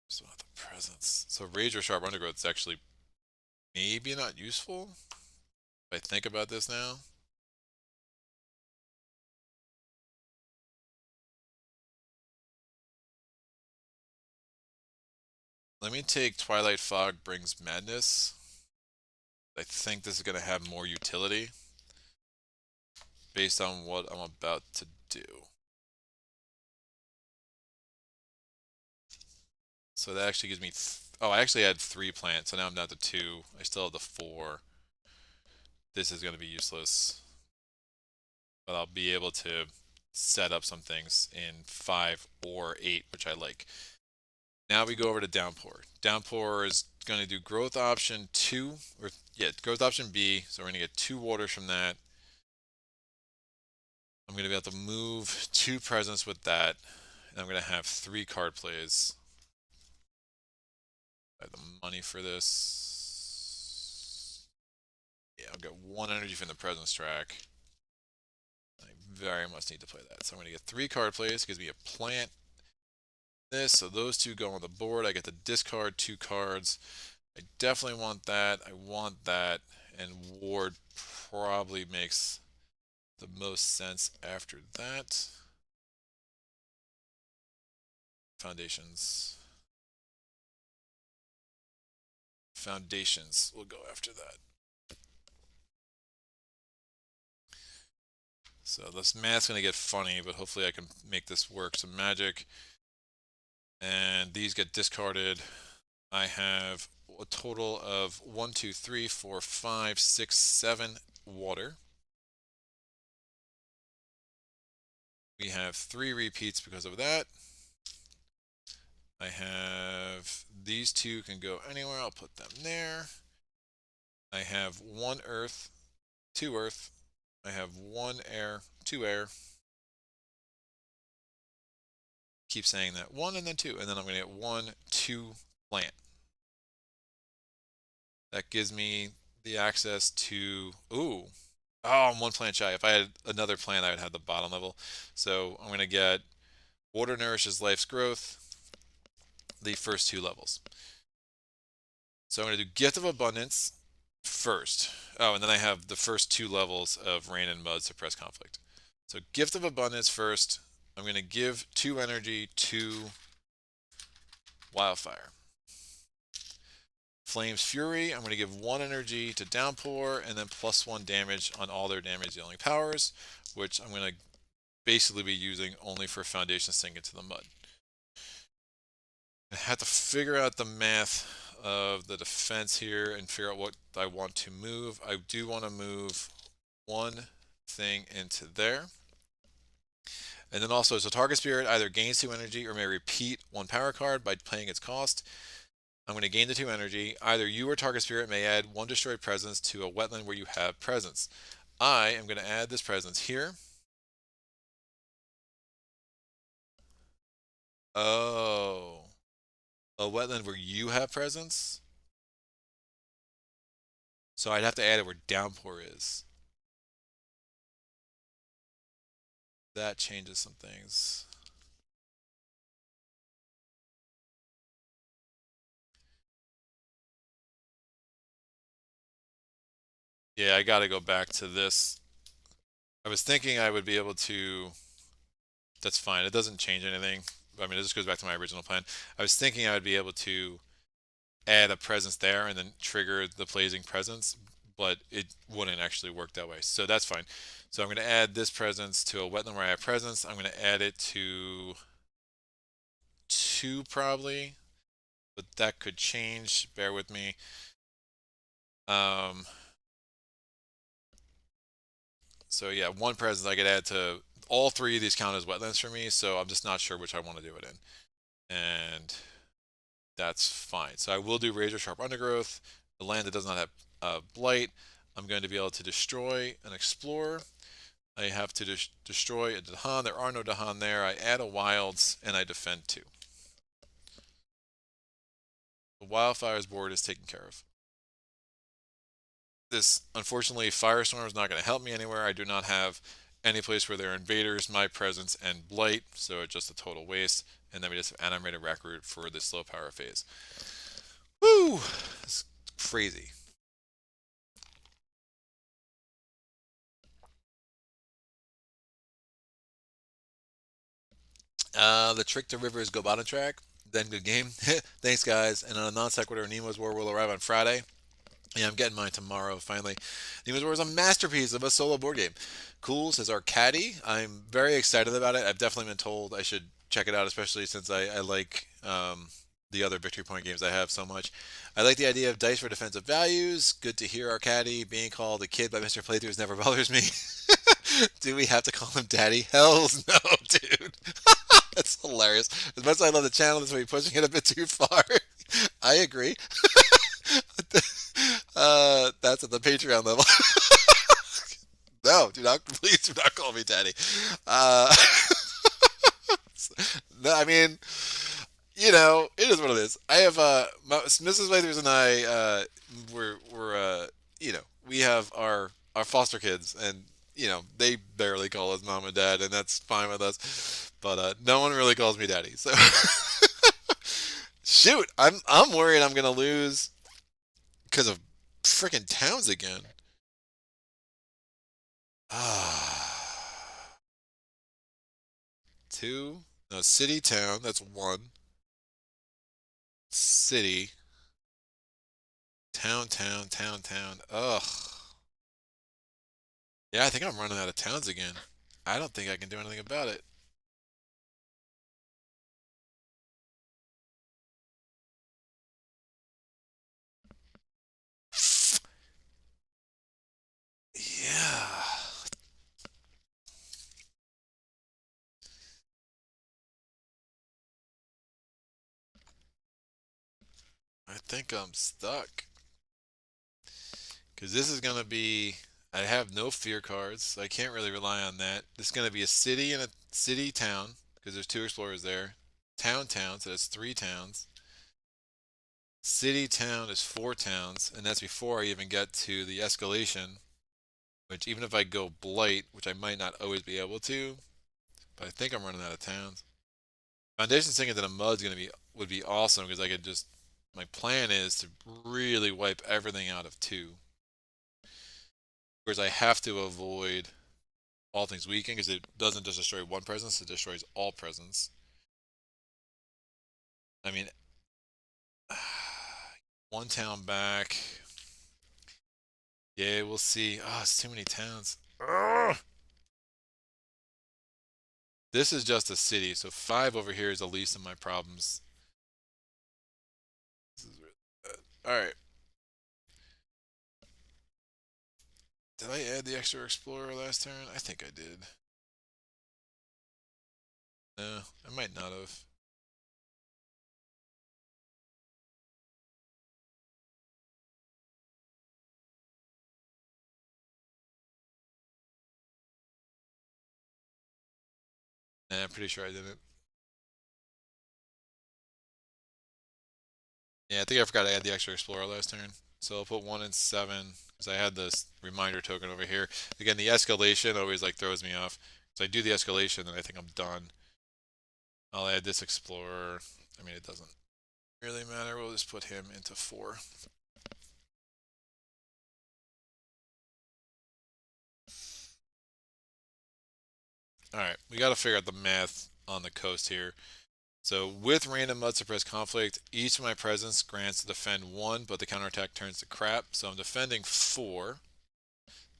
Speaker 1: So not the presence. So Rage or Sharp Undergrowth is actually maybe not useful. If I think about this now. Let me take Twilight Fog brings Madness. I think this is going to have more utility based on what I'm about to do. So that actually gives me... oh, I actually had 3 plants, so now I'm down to 2. I still have the 4. This is going to be useless. But I'll be able to set up some things in 5 or 8, which I like. Now we go over to Downpour. Downpour is going to do growth option 2, or yeah, growth option B. So we're going to get 2 waters from that. I'm going to be able to move 2 presents with that. And I'm going to have 3 card plays. I have the money for this. Yeah, I'll get 1 energy from the presence track. I very much need to play that. So I'm going to get 3 card plays. It gives me a plant. This, so those 2 go on the board. I get to discard 2 cards. I definitely want that. I want that. And Ward probably makes the most sense after that. Foundations. Foundations will go after that. So this math's going to get funny, but hopefully I can make this work. Some magic. And these get discarded. I have a total of 1, 2, 3, 4, 5, 6, 7 water. We have 3 repeats because of that. I have these 2 can go anywhere. I'll put them there. I have 1 earth, 2 earth. I have 1 air, 2 air. Keep saying that. 1 and then 2. And then I'm going to get 1, 2 plant. That gives me the access to... ooh. Oh, I'm 1 plant shy. If I had another plant, I would have the bottom level. So I'm going to get Water Nourishes Life's Growth, the first 2 levels. So I'm going to do Gift of Abundance first. Oh, and then I have the first 2 levels of Rain and Mud Suppress Conflict. So Gift of Abundance first. I'm going to give 2 energy to Wildfire. Flame's Fury, I'm going to give 1 energy to Downpour, and then +1 damage on all their damage dealing powers, which I'm going to basically be using only for Foundation Sink into the Mud. I have to figure out the math of the defense here and figure out what I want to move. I do want to move 1 thing into there. And then also, so target spirit either gains 2 energy or may repeat 1 power card by paying its cost. I'm going to gain the 2 energy. Either you or target spirit may add 1 destroyed presence to a wetland where you have presence. I am going to add this presence here. Oh. A wetland where you have presence? So I'd have to add it where Downpour is. That changes some things. Yeah, I got to go back to this. I was thinking I would be able to. That's fine. It doesn't change anything. I mean, it just goes back to my original plan. I was thinking I would be able to add a presence there and then trigger the blazing presence, but it wouldn't actually work that way. So that's fine. So I'm going to add this presence to a wetland where I have presence. I'm going to add it to two probably, but that could change. Bear with me. Um, so yeah, one presence I could add to all three of these count as wetlands for me. So I'm just not sure which I want to do it in, and that's fine. So I will do razor sharp undergrowth. The land that does not have blight, I'm going to be able to destroy and explore. I have to destroy a Dahan. There are no Dahan there. I add a wilds and I defend two. The wildfires board is taken care of. This, unfortunately, firestorm is not going to help me anywhere. I do not have any place where there are invaders, my presence, and blight, so it's just a total waste. And then we just have animated rack root for the slow power phase. Woo! It's crazy. The trick to river is go bottom track. Then good game. Thanks, guys. And on a non sequitur, Nemo's War will arrive on Friday. Yeah, I'm getting mine tomorrow, finally. Nemo's War is a masterpiece of a solo board game. Cool, says our caddy. I'm very excited about it. I've definitely been told I should check it out, especially since I like the other Victory Point games I have so much. I like the idea of dice for defensive values. Good to hear our caddy. Being called a kid by Mr. Playthroughs never bothers me. Do we have to call him daddy? Hells no, dude. That's hilarious. As much as I love the channel, this may be pushing it a bit too far. I agree. That's at the Patreon level. No, do not, please do not call me daddy. Uh, no, I mean, it is what it is. I have Mrs. Lathers and I, we're we have our foster kids, and they barely call us mom and dad, and that's fine with us. But no one really calls me daddy. So shoot, I'm worried I'm gonna lose because of freaking towns again. Ah, two. No, city, town. That's one. City, town, town, town, town. Ugh. Yeah, I think I'm running out of towns again. I don't think I can do anything about it. Yeah. I think I'm stuck. Because this is going to be. I have no fear cards, so I can't really rely on that. This is going to be a city and a city town, because there's two explorers there. Town, town, so that's three towns. City, town is four towns, and that's before I even get to the escalation, which even if I go blight, which I might not always be able to, but I think I'm running out of towns. Foundation sinking to the mud's gonna be would be awesome because I could just my plan is to really wipe everything out of two. Whereas I have to avoid all things weakened because it doesn't just destroy one presence, it destroys all presence. I mean, one town back. Yeah, we'll see. Oh, it's too many towns. Ugh! This is just a city, so five over here is the least of my problems. This is really bad. All right. Did I add the extra explorer last turn? I think I did. No, I might not have. Nah, I'm pretty sure I didn't. Yeah, I think I forgot to add the extra explorer last turn. So I'll put 1 and 7 because I had this reminder token over here. Again, the escalation always like throws me off. So I do the escalation and I think I'm done. I'll add this explorer. I mean, it doesn't really matter. We'll just put him into 4. All right, we got to figure out the math on the coast here. So with random mud suppressed conflict, each of my presence grants to defend 1, but the counterattack turns to crap. So I'm defending 4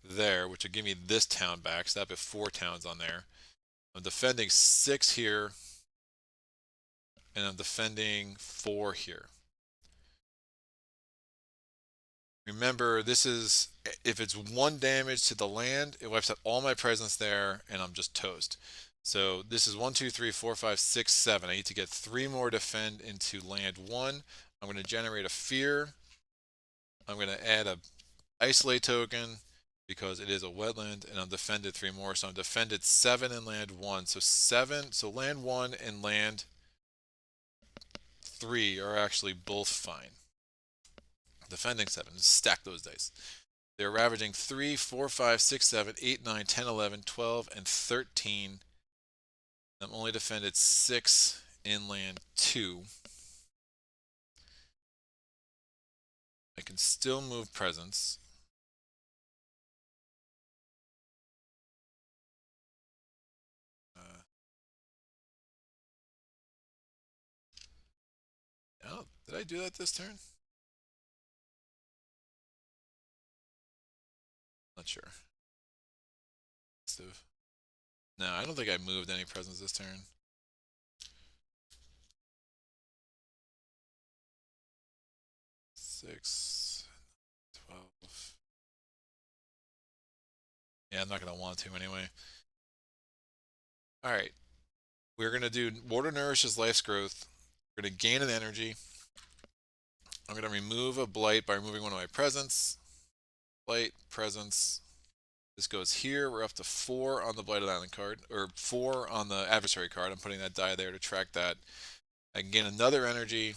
Speaker 1: there, which would give me this town back. So that'd be 4 towns on there. I'm defending 6 here, and I'm defending 4 here. Remember, this is, if it's 1 damage to the land, it wipes out all my presence there, and I'm just toast. So this is 1, 2, 3, 4, 5, 6, 7. I need to get 3 more defend into land 1. I'm going to generate a fear. I'm going to add a isolate token because it is a wetland, and I'm defended 3 more. So I'm defended 7 in land 1. So 7, so land 1 and land 3 are actually both fine. Defending 7. Stack those dice. They're ravaging 3, 4, 5, 6, 7, 8, 9, 10, 11, 12, and 13. I'm only defended 6 in land 2. I can still move presence. Oh, did I do that this turn? Not sure. No, I don't think I moved any presence this turn. Six, 12. Yeah, I'm not going to want to anyway. Alright. We're going to do water nourishes life's growth. We're going to gain an energy. I'm going to remove a blight by removing one of my presence. Blight, presence. This goes here. We're up to 4 on the Blighted Island card, or 4 on the adversary card. I'm putting that die there to track that. I can gain another energy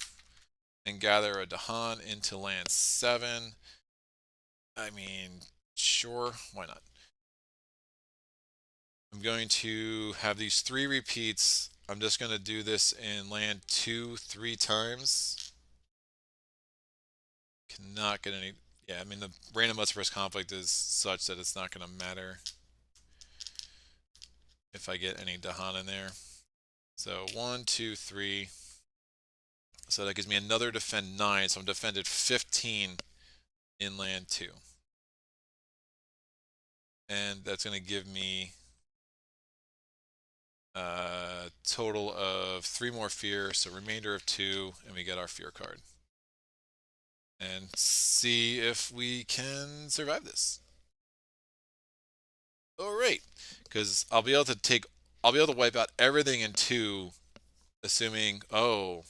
Speaker 1: and gather a Dahan into land 7. I mean, sure, why not? I'm going to have these 3 repeats. I'm just going to do this in land 2 3 times. Cannot get any. Yeah, I mean, the random mud suppressed conflict is such that it's not going to matter if I get any Dahan in there. So 1, 2, 3. So that gives me another defend 9. So I'm defended 15 in land 2. And that's going to give me a total of 3 more fear. So remainder of 2, and we get our fear card. And see if we can survive this. Alright, because I'll be able to wipe out everything in 2, assuming, oh,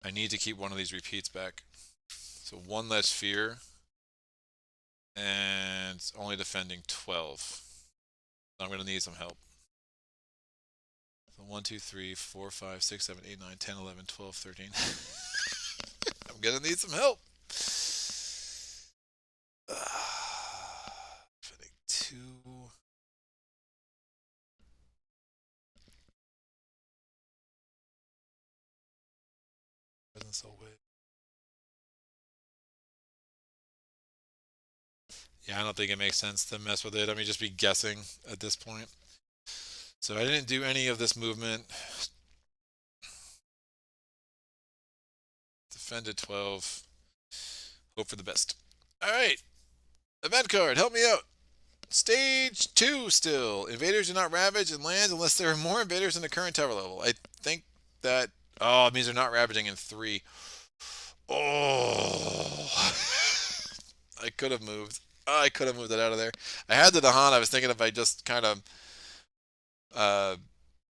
Speaker 1: I need to keep one of these repeats back. So 1 less fear, and only defending 12. I'm going to need some help. So 1, 2, 3, 4, 5, 6, 7, 8, 9, 10, 11, 12, 13. I'm going to need some help. Defending 2. Presence away. Yeah, I don't think it makes sense to mess with it. I mean, just be guessing at this point. So I didn't do any of this movement. Defended 12. Hope for the best. Alright. Event card, help me out. Stage 2 still. Invaders do not ravage and land unless there are more invaders in the current tower level. I think that... Oh, it means they're not ravaging in 3. Oh. I could have moved. I could have moved it out of there. I had the Dahan. I was thinking if I just kind of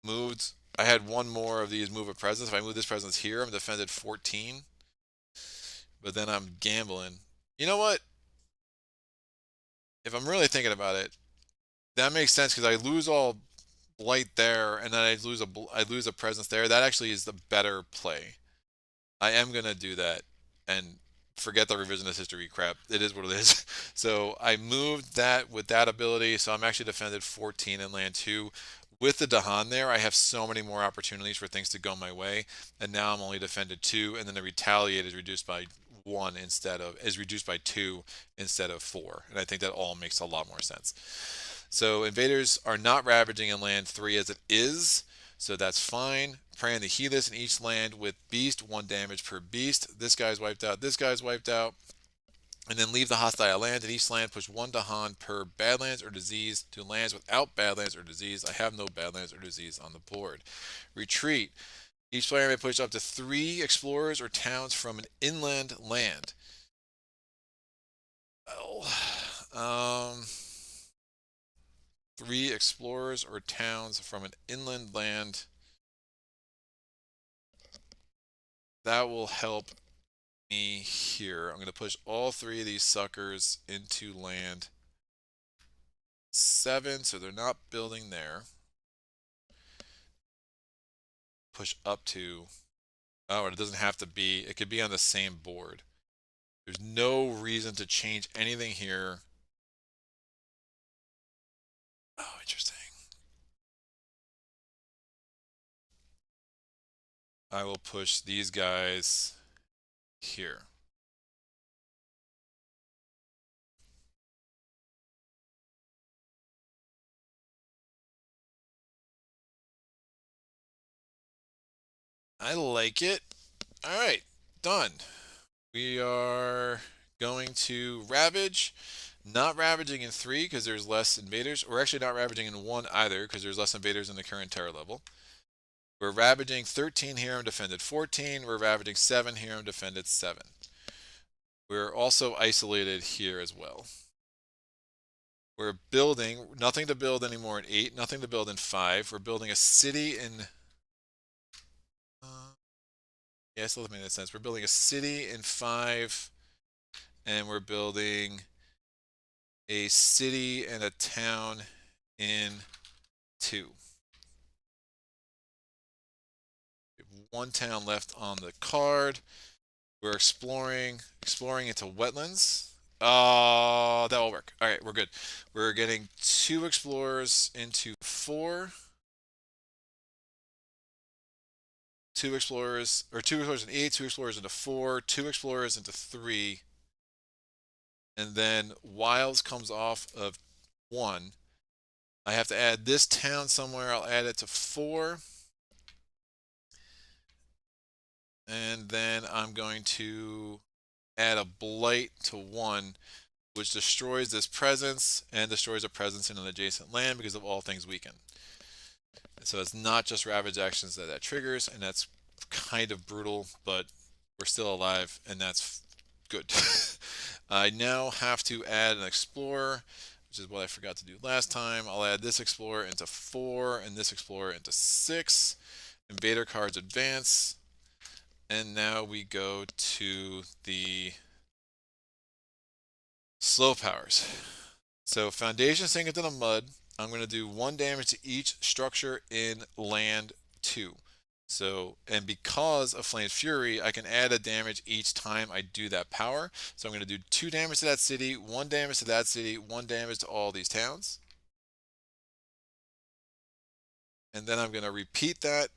Speaker 1: moved. I had 1 more of these move a presence. If I move this presence here, I'm defended 14. But then I'm gambling. You know what? If I'm really thinking about it, that makes sense because I lose all blight there, and then I lose a presence there. That actually is the better play. I am gonna do that and forget the revisionist history crap. It is what it is. So I moved that with that ability, so I'm actually defended 14 in land 2. With the Dahan there, I have so many more opportunities for things to go my way, and now I'm only defended 2, and then the retaliate is reduced by 1 instead of is reduced by 2 instead of 4, and I think that all makes a lot more sense. So invaders are not ravaging in land 3 as it is, so that's fine. Prey on the healers in each land with beast, 1 damage per beast. This guy's wiped out, this guy's wiped out. And then leave the hostile land. In each land, push 1 Dahan per Badlands or Disease to lands without Badlands or Disease. I have no Badlands or Disease on the board. Retreat. Each player may push up to 3 explorers or towns from an inland land. Well, 3 explorers or towns from an inland land. That will help me here. I'm going to push all 3 of these suckers into land 7, so they're not building there. Push up to, oh, it doesn't have to be, it could be on the same board. There's no reason to change anything here. Oh, interesting. I will push these guys here. I like it. All right, done. We are going to ravage. Not ravaging in 3 because there's less invaders. We're actually not ravaging in 1 either because there's less invaders in the current terror level. We're ravaging 13 here and defended 14. We're ravaging 7 here and defended 7. We're also isolated here as well. We're building, nothing to build anymore in 8, nothing to build in 5. We're building a city in... yeah, it still doesn't make that sense. We're building a city in 5, and we're building a city and a town in 2. We have 1 town left on the card. We're exploring into wetlands. Oh, that will work. All right, we're good. We're getting 2 explorers into 4. 2 explorers, or 2 explorers into 8, 2 explorers into 4, 2 explorers into 3. And then wilds comes off of 1. I have to add this town somewhere. I'll add it to 4. And then I'm going to add a blight to 1, which destroys this presence and destroys a presence in an adjacent land because of all things weaken. So it's not just ravage actions that triggers, and that's kind of brutal, but we're still alive, and that's good. I now have to add an explorer, which is what I forgot to do last time. I'll add this explorer into 4 and this explorer into 6. Invader cards advance. And now we go to the slow powers. So foundation sink into the mud. I'm going to do 1 damage to each structure in land 2. So, and because of Flame's Fury, I can add a damage each time I do that power. So I'm going to do 2 damage to that city, 1 damage to that city, 1 damage to all these towns. And then I'm going to repeat that.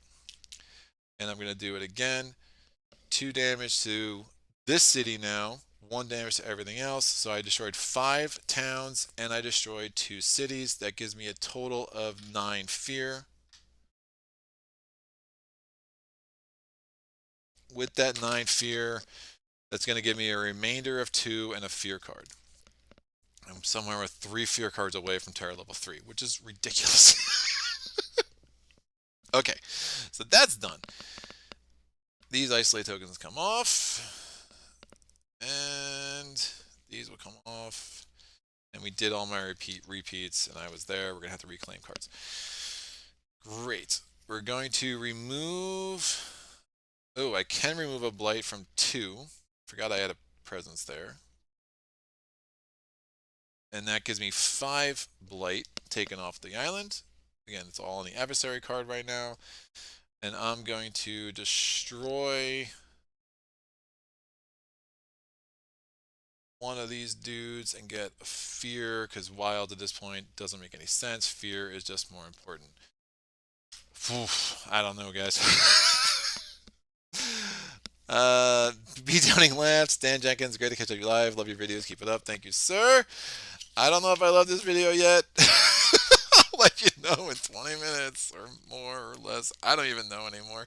Speaker 1: And I'm going to do it again. 2 damage to this city now, 1 damage to everything else. So I destroyed 5 towns and I destroyed 2 cities. That gives me a total of 9 fear. With that 9 fear, that's going to give me a remainder of 2 and a fear card. I'm somewhere with 3 fear cards away from terror level 3, which is ridiculous. Okay, so that's done. These isolate tokens come off, and these will come off. And we did all my repeats, and I was there. We're going to have to reclaim cards. Great. We're going to remove... Oh, I can remove a blight from 2. Forgot I had a presence there. And that gives me 5 blight taken off the island. Again, it's all on the adversary card right now. And I'm going to destroy one of these dudes and get a fear, because wild at this point doesn't make any sense. Fear is just more important. Oof, I don't know, guys. Be Downing laughs. Dan Jenkins, great to catch up you live. Love your videos. Keep it up. Thank you, sir. I don't know if I love this video yet. know in 20 minutes or more or less. I don't even know anymore.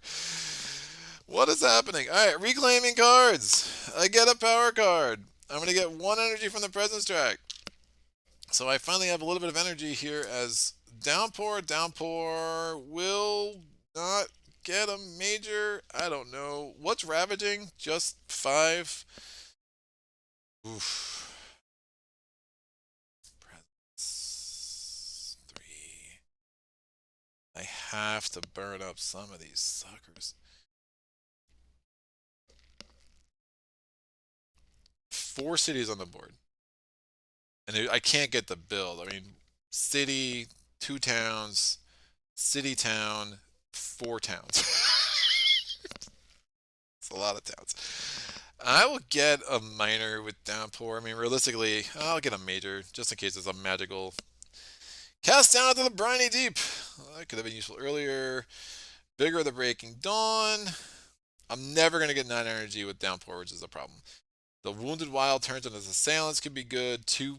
Speaker 1: What is happening? All right, reclaiming cards. I get a power card. I'm going to get 1 energy from the presence track. So I finally have a little bit of energy here as Downpour. Downpour will not get a major. I don't know. What's ravaging? Just 5. Oof. Presence 3. I have to burn up some of these suckers. 4 cities on the board. And I can't get the build. I mean, city, 2 towns, city, town, 4 towns. It's a lot of towns. I will get a minor with Downpour. I mean, realistically, I'll get a major just in case it's a magical. Cast down into the briny deep. Well, that could have been useful earlier. Vigor of the Breaking Dawn. I'm never going to get 9 energy with Downpour, which is a problem. The Wounded Wild turns into assailants could be good. 2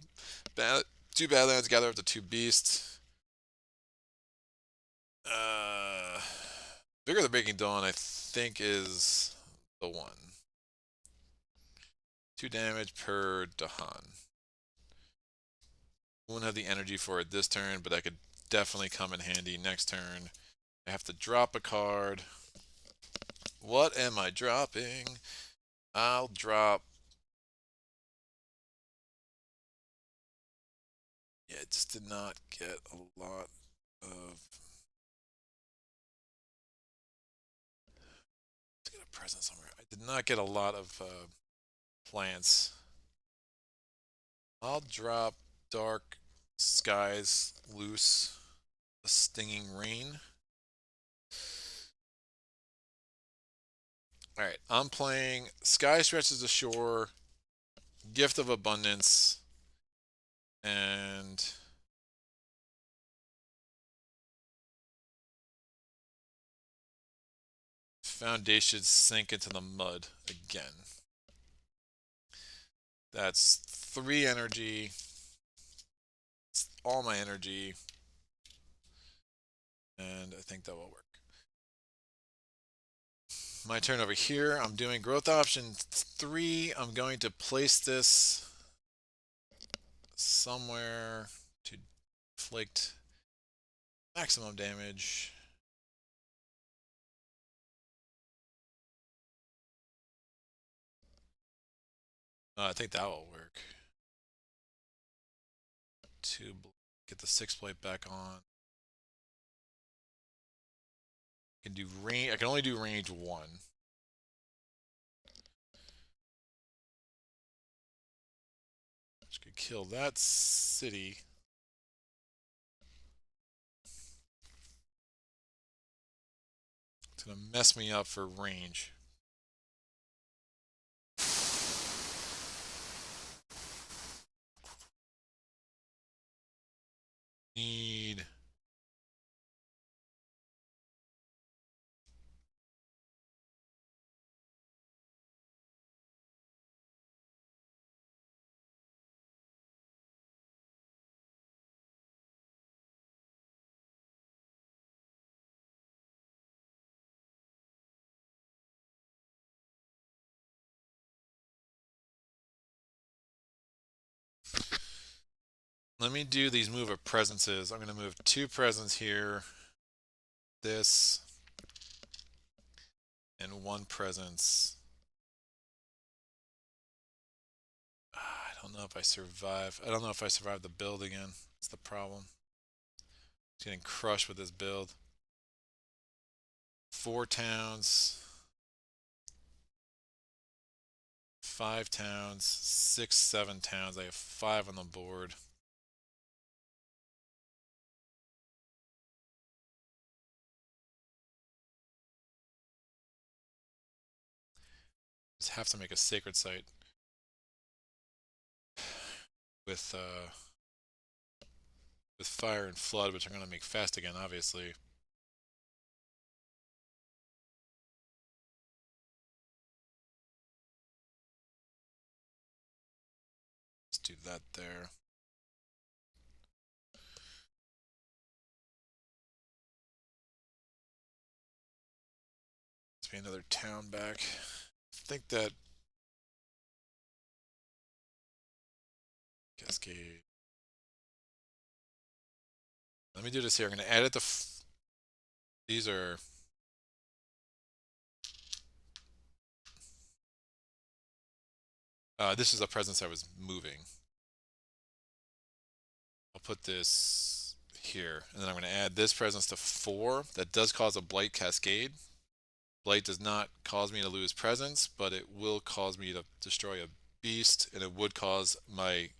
Speaker 1: Badlands gather up to 2 beasts. Vigor of the Breaking Dawn, I think, is the one. 2 damage per Dahan. Won't have the energy for it this turn, but that could definitely come in handy next turn. I have to drop a card. What am I dropping? I'll drop. Yeah, it just did not get a lot of. Let's get a present somewhere. I did not get a lot of plants. I'll drop Dark Skies Loose, a Stinging Rain. Alright, I'm playing Sky Stretches Ashore, Gift of Abundance, and Foundations Sink into the Mud again. That's 3 energy. It's all my energy. And I think that will work. My turn over here. I'm doing growth option 3. I'm going to place this somewhere to inflict maximum damage. I think that will work. To get the 6 plate back on. I can do range. I can only do range 1. Which could kill that city. It's gonna mess me up for range. Need. Let me do these move of presences. I'm gonna move 2 presents here. This. And 1 presence. I don't know if I survive. I don't know if I survive the build again. That's the problem. It's getting crushed with this build. 4 towns. 5 towns. 6, 7 towns. I have 5 on the board. Just have to make a sacred site with fire and flood, which I'm gonna make fast again, obviously. Let's do that there. me another town back. I think that Cascade. Let me do this here. I'm going to add it to. These are. This is a presence I was moving. I'll put this here, and then I'm going to add this presence to 4. That does cause a blight cascade. Blight does not cause me to lose presence, but it will cause me to destroy a beast, and it would cause my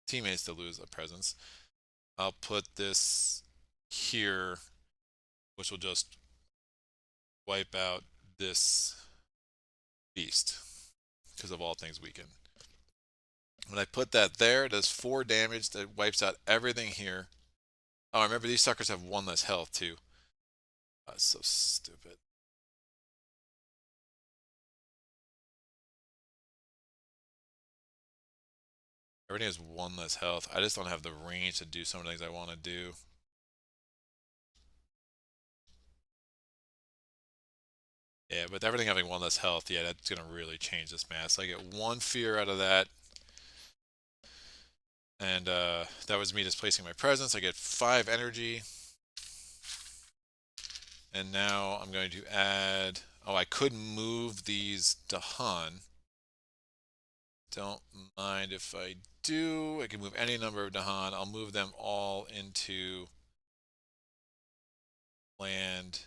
Speaker 1: teammates to lose a presence. I'll put this here, which will just wipe out this beast, because of all things weaken. When I put that there, it does 4 damage. That wipes out everything here. Oh, remember these suckers have 1 less health too. That's so stupid. Everything has 1 less health. I just don't have the range to do some of the things I want to do. Yeah, with everything having 1 less health, yeah, that's going to really change this mass. I get 1 fear out of that. And that was me displacing my presence. I get 5 energy. And now I'm going to add... Oh, I could move these Dahan. Don't mind if I do. I can move any number of Dahan. I'll move them all into land.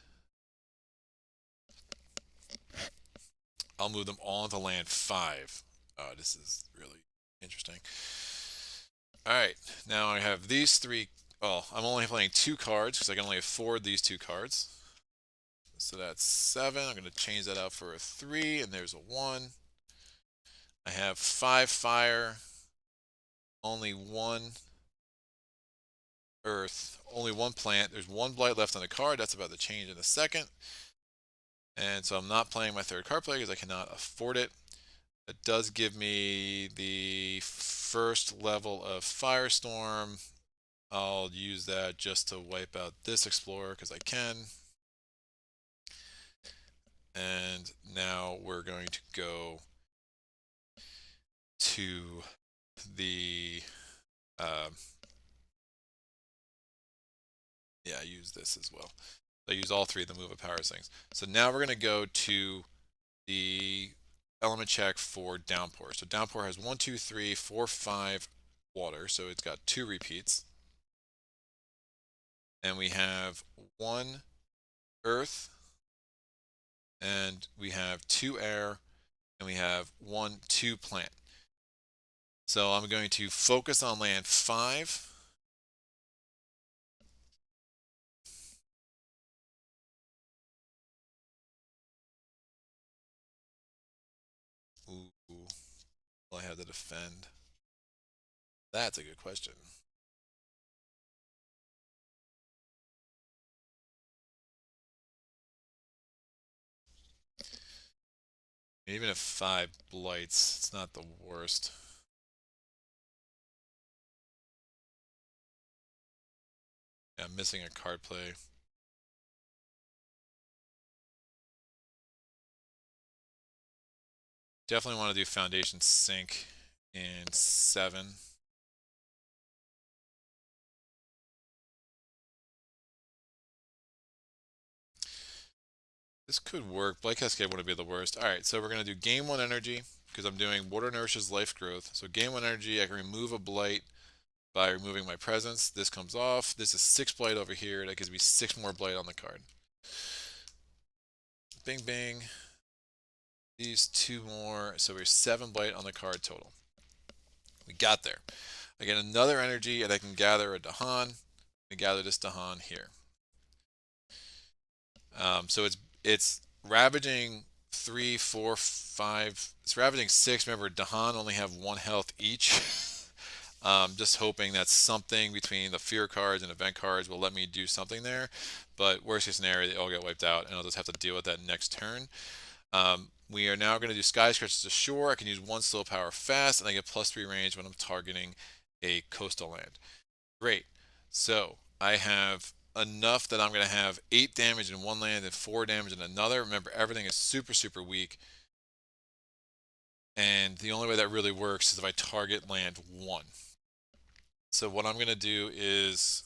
Speaker 1: I'll move them all into land 5. Oh, this is really interesting. Alright, now I have these 3. Well, I'm only playing 2 cards because I can only afford these 2 cards. So that's 7. I'm going to change that out for a 3, and there's a 1. I have 5 fire, only 1 earth, only 1 plant. There's 1 blight left on the card. That's about to change in a second. And so I'm not playing my 3rd card play because I cannot afford it. It does give me the 1st level of Firestorm. I'll use that just to wipe out this Explorer because I can. And now we're going to go to the yeah, I use this as well. I use all 3 of the move of powers things. So now we're going to go to the element check for Downpour. So Downpour has 1, 2, 3, 4, 5 water. So it's got 2 repeats. And we have 1 earth. And we have 2 air. And we have 1, 2 plant. So I'm going to focus on land 5. Ooh, will I have to defend? That's a good question. Even if 5 blights, it's not the worst. Yeah, I'm missing a card play. Definitely want to do Foundation Sink in 7. This could work. Blight Cascade wouldn't be the worst. Alright, so we're going to do Gain 1 energy because I'm doing Water Nourishes Life Growth. So Gain 1 energy, I can remove a blight by removing my presence. This comes off. This is 6 blight over here. That gives me 6 more blight on the card. Bing, bing. These 2 more. So we're 7 blight on the card total. We got there. I get another energy, and I can gather a Dahan. I gather this Dahan here. So it's ravaging 3, 4, 5. It's ravaging 6. Remember, Dahan only have 1 health each. Just hoping that something between the fear cards and event cards will let me do something there. But worst case scenario, they all get wiped out, and I'll just have to deal with that next turn. We are now going to do Sky Scratches to Shore. I can use 1 slow power fast, and I get +3 range when I'm targeting a coastal land. Great. So I have enough that I'm going to have 8 damage in one land and 4 damage in another. Remember, everything is super, super weak. And the only way that really works is if I target land 1. So what I'm going to do is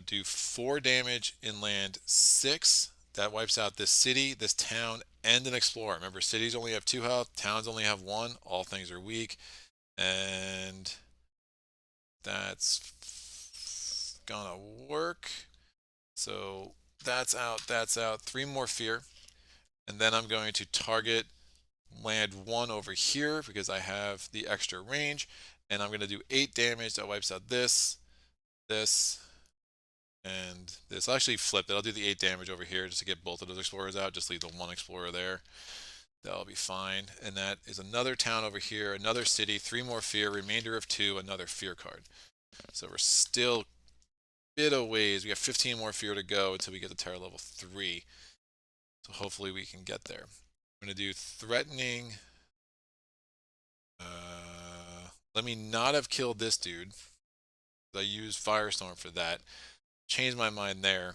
Speaker 1: do 4 damage in land 6. That wipes out this city, this town, and an explorer. Remember, cities only have 2 health, towns only have 1. All things are weak. And that's gonna work. So that's out, that's out. 3 more fear. And then I'm going to target land 1 over here because I have the extra range. And I'm going to do 8 damage. That wipes out this, and this. I'll actually flip it. I'll do the 8 damage over here just to get both of those explorers out. Just leave the 1 explorer there. That'll be fine. And that is another town over here, another city, 3 more fear, remainder of 2, another fear card. So we're still a bit of ways. We have 15 more fear to go until we get to terror level 3. So hopefully we can get there. I'm going to do threatening. Let me not have killed this dude. I used Firestorm for that. Change my mind there.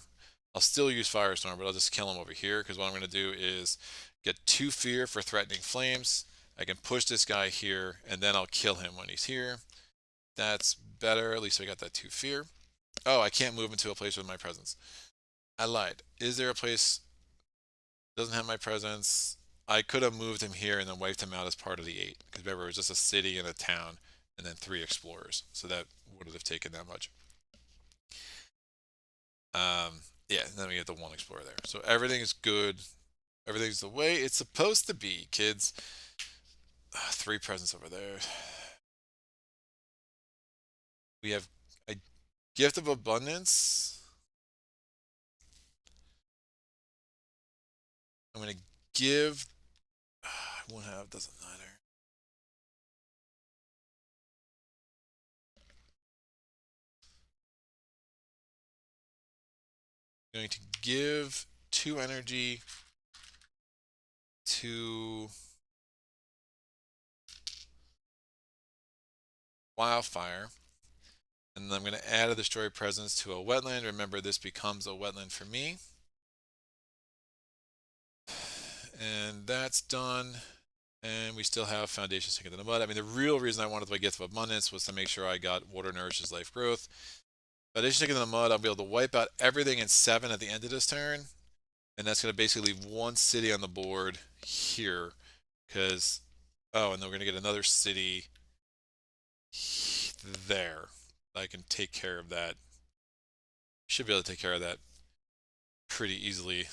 Speaker 1: I'll still use Firestorm, but I'll just kill him over here because what I'm going to do is get 2 fear for threatening flames. I can push this guy here, and then I'll kill him when he's here. That's better. At least I got that 2 fear. Oh, I can't move into a place with my presence. I lied. Is there a place that doesn't have my presence? I could have moved him here and then wiped him out as part of the 8. Because remember, it was just a city and a town, and then 3 explorers. So that wouldn't have taken that much. Yeah, and then we get the 1 explorer there. So everything is good. Everything's the way it's supposed to be, kids. 3 presents over there. We have a gift of abundance. I'm going to give. I won't have, doesn't matter. I'm going to give 2 energy to Wildfire. And then I'm going to add a destroy presence to a wetland. Remember, this becomes a wetland for me. And that's done. And we still have foundation sink into the mud. I mean, the real reason I wanted my gift of abundance was to make sure I got water nourishes life growth. Foundation sink into the mud, I'll be able to wipe out everything in 7 at the end of this turn. And that's going to basically leave 1 city on the board here. Because, oh, and then we're going to get another city there. I can take care of that. Should be able to take care of that pretty easily.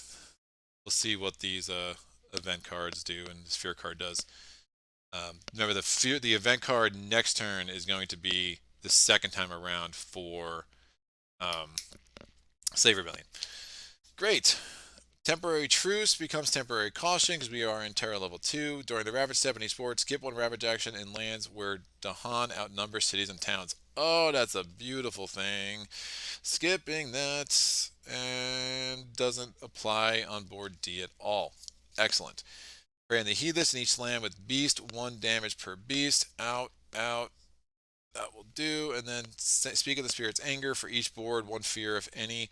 Speaker 1: We'll see what these event cards do and this fear card does. Remember, the event card next turn is going to be the second time around for Slave Rebellion. Great. Temporary Truce becomes Temporary Caution because we are in Terror Level 2. During the Ravage step in each board, skip 1 Ravage action in lands where Dahan outnumbers cities and towns. Oh, that's a beautiful thing. Skipping that and doesn't apply on board D at all. Excellent. Brand the Heedless in each land with Beast, 1 damage per beast. Out, out. That will do. And then Speak of the Spirit's Anger for each board, 1 fear if any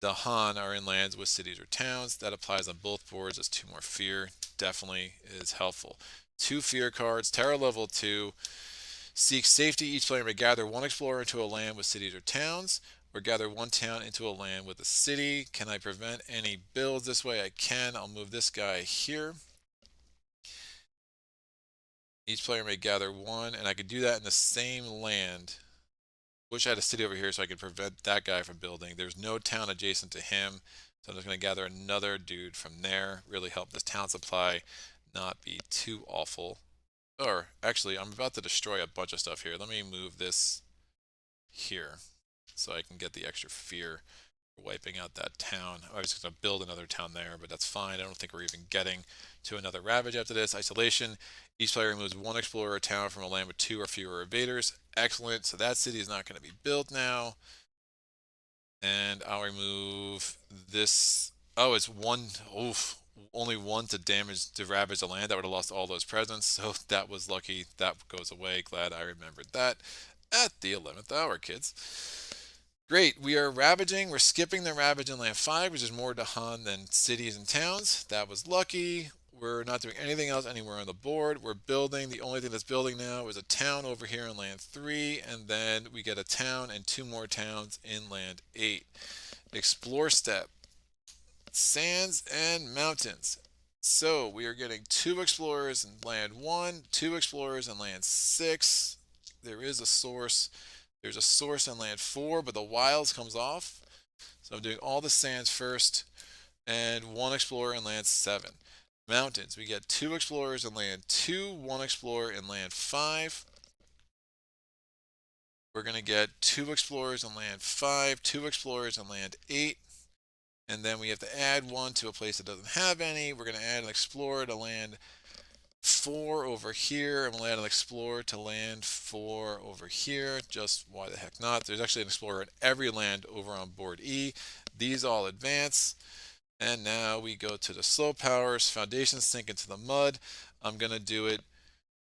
Speaker 1: Dahan are in lands with cities or towns. That applies on both boards as 2 more fear. Definitely is helpful. 2 fear cards. Terror level 2. Seek safety. Each player may gather 1 explorer into a land with cities or towns, or gather 1 town into a land with a city. Can I prevent any builds this way? I can. I'll move this guy here. Each player may gather 1, and I could do that in the same land. Wish I had a city over here so I could prevent that guy from building. There's no town adjacent to him, so I'm just going to gather another dude from there. Really help this town supply not be too awful. Or, actually, I'm about to destroy a bunch of stuff here. Let me move this here so I can get the extra fear for wiping out that town. I was going to build another town there, but that's fine. I don't think we're even getting to another Ravage after this. Isolation. Each player removes 1 explorer or town from a land with 2 or fewer invaders. Excellent. So that city is not going to be built now. And I'll remove this. Oh, it's 1. Oof. Only 1 to damage, to ravage the land. That would have lost all those presents. So that was lucky. That goes away. Glad I remembered that at the 11th hour, kids. Great, we are ravaging. We're skipping the ravage in land 5, which is more Dahan than cities and towns. That was lucky. We're not doing anything else anywhere on the board. We're building. The only thing that's building now is a town over here in land 3, and then we get a town and 2 more towns in land 8. Explore step. Sands and mountains. So we are getting 2 explorers in land 1, 2 explorers in land 6. There is a source. There's a source in land 4, but the wilds comes off. So I'm doing all the sands first, and 1 explorer in land 7. Mountains, we get 2 explorers in land 2, 1 explorer in land 5. We're going to get 2 explorers in land 5, 2 explorers in land 8. And then we have to add 1 to a place that doesn't have any. We're going to add an explorer to land 4 over here, and we'll add an explorer to land 4 over here. Just why the heck not? There's actually an explorer in every land over on board E. These all advance. And now we go to the slow powers. Foundations sink into the mud. I'm going to do it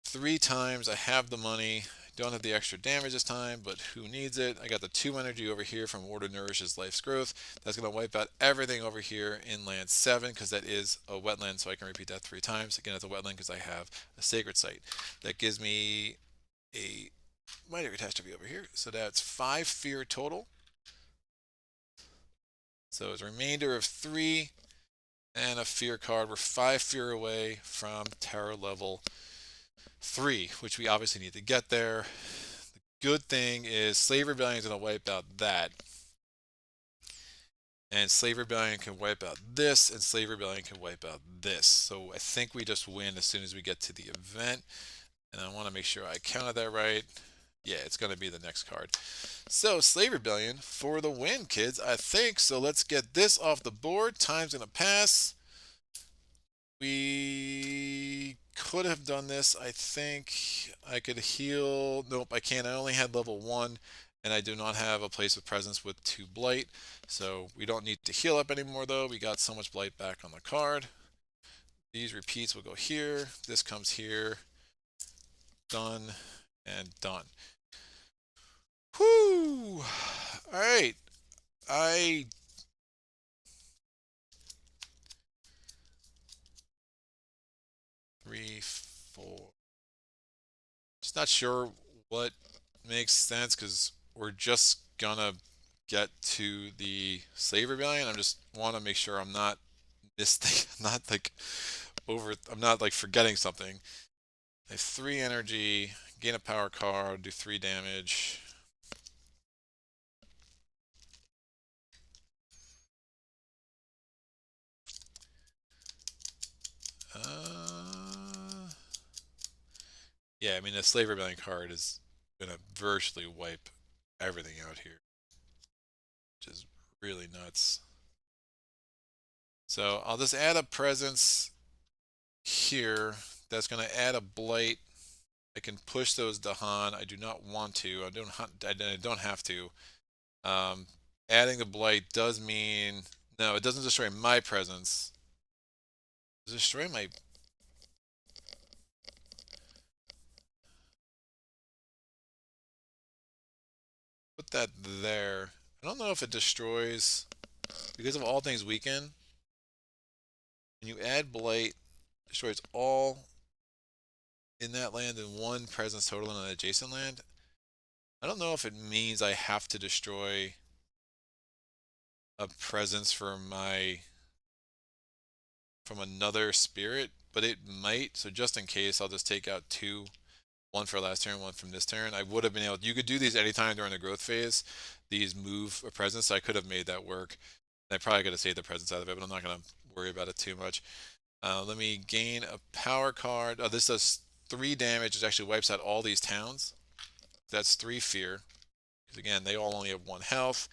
Speaker 1: 3 times. I have the money. Don't have the extra damage this time, but who needs it? I got the 2 energy over here from Water Nourishes Life's Growth. That's going to wipe out everything over here in land 7 because that is a wetland, so I can repeat that 3 times. Again, it's a wetland because I have a sacred site. That gives me a minor catastrophe over here, so that's 5 fear total. So it's a remainder of 3 and a fear card. We're 5 fear away from terror level 3, which we obviously need to get there. The good thing is Slave Rebellion is going to wipe out that. And Slave Rebellion can wipe out this, and Slave Rebellion can wipe out this. So I think we just win as soon as we get to the event. And I want to make sure I counted that right. Yeah, it's going to be the next card. So Slave Rebellion for the win, kids, I think. So let's get this off the board. Time's going to pass. We could have done this. I think I could heal. Nope, I can't. I only had level 1, and I do not have a place of presence with 2 blight. So we don't need to heal up anymore, though. We got so much blight back on the card. These repeats will go here. This comes here. Done and done. Whoo! All right. I 3, 4. Just not sure what makes sense because we're just gonna get to the Slave Rebellion. I just want to make sure I'm not not like I'm not like forgetting something. I have 3 energy, gain a power card, do 3 damage. Yeah, I mean the Slave Rebellion card is gonna virtually wipe everything out here, which is really nuts. So I'll just add a presence here. That's gonna add a blight. I can push those Dahan. I do not want to. I don't have to. Um, Adding the blight does mean no. It doesn't destroy my presence. It destroy my. Put that there. I don't know if it destroys because of all things weaken. When you add blight, it destroys all in that land and 1 presence total in an adjacent land. I don't know if it means I have to destroy a presence for my from another spirit, but it might. So just in case, I'll just take out 2, 1 for last turn, 1 from this turn. I would have been able. You could do these anytime during the growth phase. These move a presence, so I could have made that work. I probably could have saved the presence out of it, but I'm not gonna worry about it too much. Let me gain a power card. Oh, this does 3 damage. It actually wipes out all these towns. That's 3 fear. Because again, they all only have 1 health.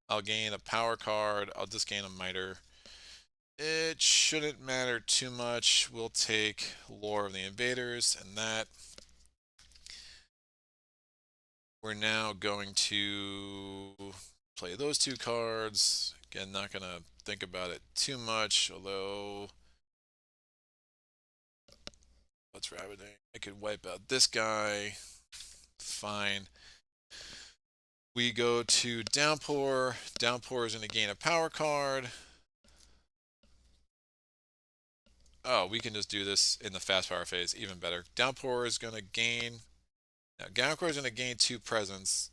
Speaker 1: I'll gain a power card. I'll just gain a miter. It shouldn't matter too much. We'll take Lore of the Invaders and that. We're now going to play those 2 cards. Again, not going to think about it too much, although what's ravaging? I could wipe out this guy. Fine. We go to Downpour. Downpour is going to gain a power card. Oh, we can just do this in the fast power phase, even better. Downpour is going to gain. Now, Downpour is going to gain 2 presence.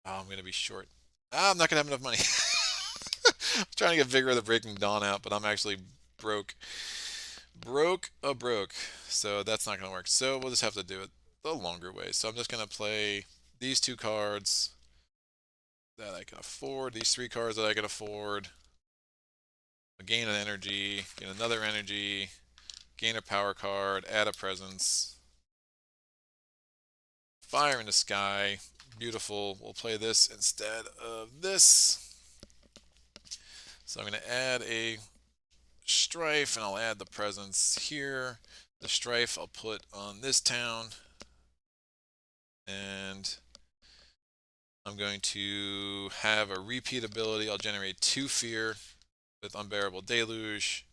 Speaker 1: Oh, I'm going to be short. I'm not going to have enough money. I'm trying to get Vigor of the Breaking Dawn out, but I'm actually broke. Broke. So that's not going to work. So we'll just have to do it the longer way. So I'm just going to play these 2 cards that I can afford, these 3 cards that I can afford. Gain an energy, gain another energy, gain a power card, add a presence. Fire in the sky. Beautiful. We'll play this instead of this. So I'm going to add a strife, and I'll add the presence here. The strife I'll put on this town. And I'm going to have a repeat ability. I'll generate 2 fear with Unbearable Deluge.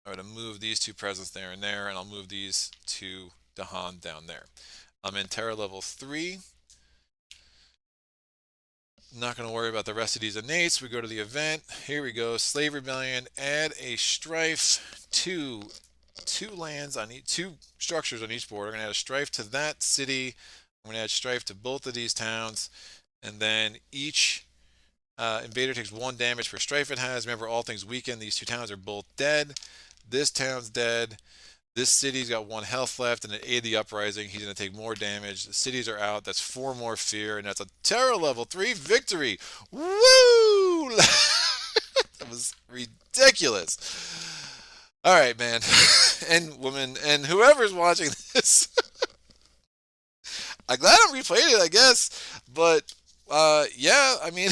Speaker 1: I'm going to move these 2 presents there, and I'll move these 2 Dahan down there. I'm in Terra level 3. Not going to worry about the rest of these innates. We go to the event. Here we go. Slave Rebellion. Add a strife to 2 lands on 2 structures on each board. I'm going to add a strife to that city. I'm going to add strife to both of these towns. And then each invader takes 1 damage per strife it has. Remember, all things weaken. These 2 towns are both dead. This town's dead. This city's got 1 health left, and at Aid the Uprising, he's going to take more damage. The cities are out. That's 4 more fear, and that's a Terra level 3 victory. Woo! That was ridiculous. All right, man, and woman, and whoever's watching this. I'm glad I replayed it, I guess. But, yeah, I mean,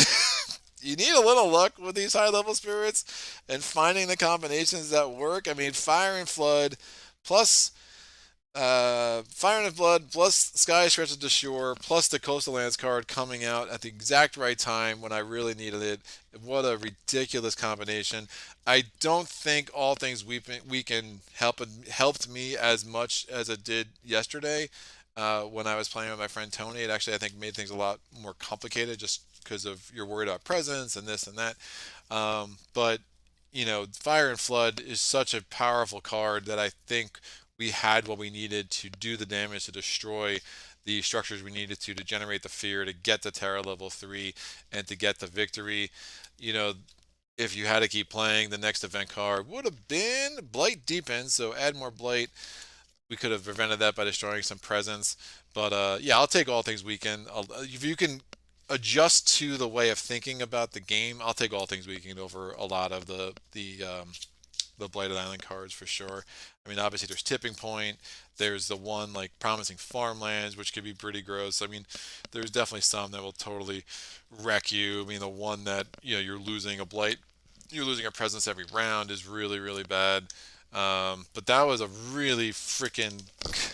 Speaker 1: you need a little luck with these high-level spirits and finding the combinations that work. I mean, Fire and Flood plus Fire and Blood plus Sky Stretches to Shore plus the Coastal Lands card coming out at the exact right time when I really needed it. What a ridiculous combination. I don't think All Things Weekend helped me as much as it did yesterday when I was playing with my friend Tony. It actually, I think, made things a lot more complicated just because of you're worried about presence and this and that. But Fire and Flood is such a powerful card that I think we had what we needed to do the damage to destroy the structures we needed to generate the fear, to get the Terra level 3, and to get the victory. If you had to keep playing, the next event card would have been Blight Deepen, so add more Blight. We could have prevented that by destroying some presence. But yeah, I'll take All Things Weekend. If you can adjust to the way of thinking about the game, I'll take All Things Weekend over a lot of the Blighted Island cards for sure. I mean, obviously there's Tipping Point. There's the one like Promising Farmlands, which could be pretty gross. I mean, there's definitely some that will totally wreck you. I mean, the one that you're losing a Blight, you're losing a presence every round is really really bad. But that was a really freaking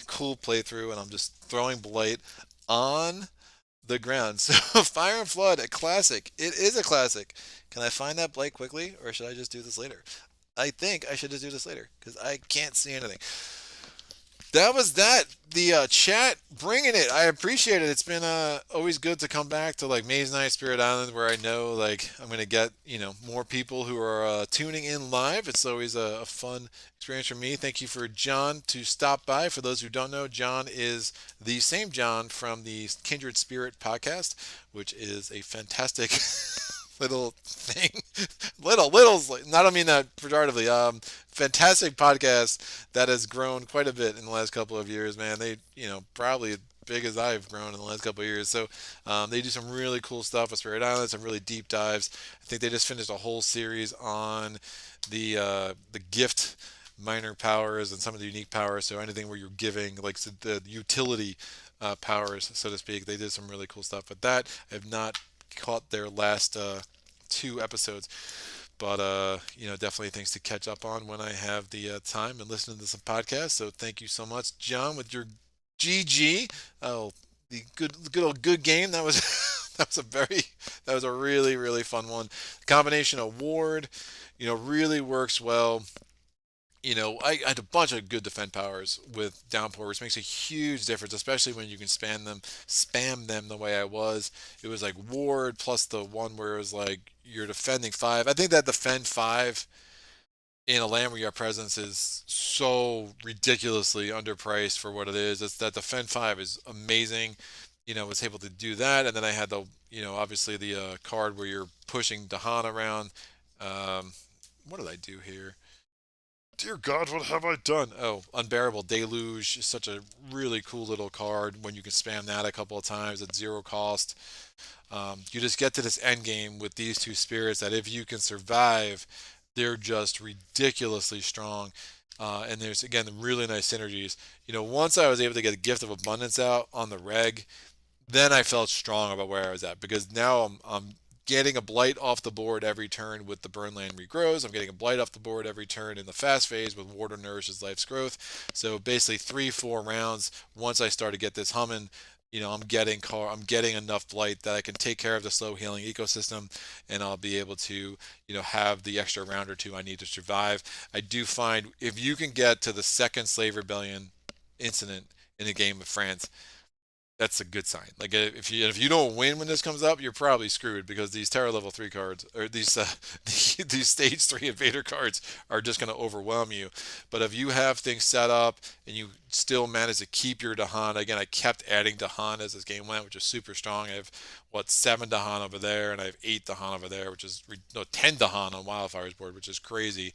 Speaker 1: cool playthrough, and I'm just throwing Blight on the ground. So Fire and Flood, a classic. It is a classic. Can I find that Blight quickly, or should I just do this later? I think I should just do this later because I can't see anything. That was that. The chat bringing it. I appreciate it. It's been always good to come back to like Maze Night, Spirit Island, where I know like I'm gonna get more people who are tuning in live. It's always a fun experience for me. Thank you for John to stop by. For those who don't know, John is the same John from the Kindred Spirit podcast, which is a fantastic little thing. Littles, I don't mean that pejoratively. Fantastic podcast that has grown quite a bit in the last couple of years, man. They, probably as big as I've grown in the last couple of years. So they do some really cool stuff with Spirit Island, some really deep dives. I think they just finished a whole series on the gift minor powers and some of the unique powers. So anything where you're giving like the utility powers, so to speak. They did some really cool stuff with that. I have not caught their last 2 episodes, but definitely things to catch up on when I have the time and listen to some podcasts. So thank you so much, John, with your GG. Oh, the good old good game. That was that was a really really fun one. The combination of ward, really works well. I had a bunch of good defend powers with Downpour, which makes a huge difference, especially when you can spam them the way I was. It was like ward plus the one where it was like you're defending five. I think that defend five in a land where your presence is so ridiculously underpriced for what it is. It's that defend five is amazing. Was able to do that, and then I had obviously the card where you're pushing Dahan around. Um, what did I do here? Dear God, what have I done? Oh, Unbearable Deluge is such a really cool little card when you can spam that a couple of times at zero cost. You just get to this end game with these two spirits that if you can survive, they're just ridiculously strong. And there's again really nice synergies. Once I was able to get a Gift of Abundance out on the reg, then I felt strong about where I was at because now I'm getting a blight off the board every turn with the burn land regrows. I'm getting a blight off the board every turn in the fast phase with water nourishes life's growth. So basically 3-4 rounds. Once I start to get this humming, I'm getting enough blight that I can take care of the slow healing ecosystem, and I'll be able to have the extra round or two I need to survive. I do find if you can get to the second slave rebellion incident in a game of France, that's a good sign. Like if you don't win when this comes up, you're probably screwed because these Terra level 3 cards or these these stage 3 invader cards are just going to overwhelm you. But if you have things set up and you still manage to keep your Dahan, again I kept adding Dahan as this game went, which is super strong. I have 7 Dahan over there, and I have 8 Dahan over there, which is no 10 Dahan on Wildfire's board, which is crazy.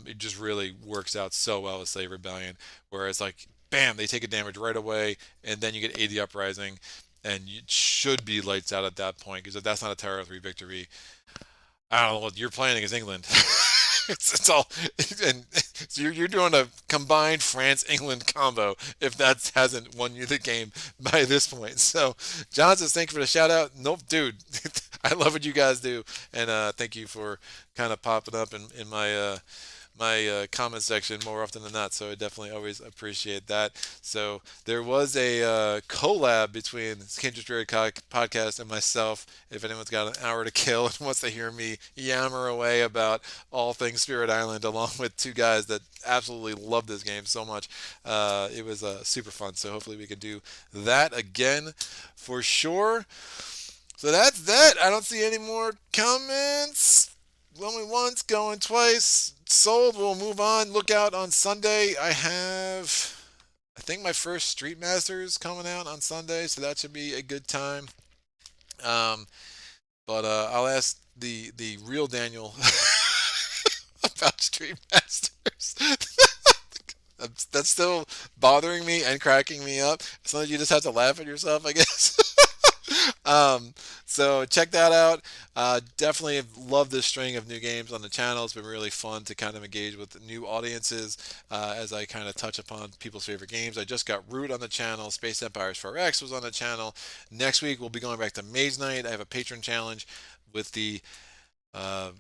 Speaker 1: It just really works out so well with Slave Rebellion, whereas like bam, they take a damage right away, and then you get AD Uprising, and it should be lights out at that point, because if that's not a Terror 3 victory, I don't know what you're playing against England. It's all, and so you're doing a combined France-England combo if that hasn't won you the game by this point. So, John says, thank you for the shout out. Nope, dude, I love what you guys do, and thank you for kind of popping up in my comment section more often than not, so I definitely always appreciate that. So there was a collab between Kindred Spirit podcast and myself. If anyone's got an hour to kill and wants to hear me yammer away about all things Spirit Island, along with two guys that absolutely love this game so much, it was super fun. So hopefully we can do that again for sure. So that's that. I don't see any more comments. Only once, going twice. Sold. We'll move on. Look out on Sunday. I think my first Street Masters coming out on Sunday, so that should be a good time. Um, but I'll ask the real Daniel about Street Masters. That's still bothering me and cracking me up. Sometimes you just have to laugh at yourself, I guess. So check that out. Definitely love this string of new games on the channel. It's been really fun to kind of engage with new audiences as I kind of touch upon people's favorite games. I just got Root on the channel. Space Empires 4X was on the channel. Next week we'll be going back to Maze Night. I have a patron challenge with the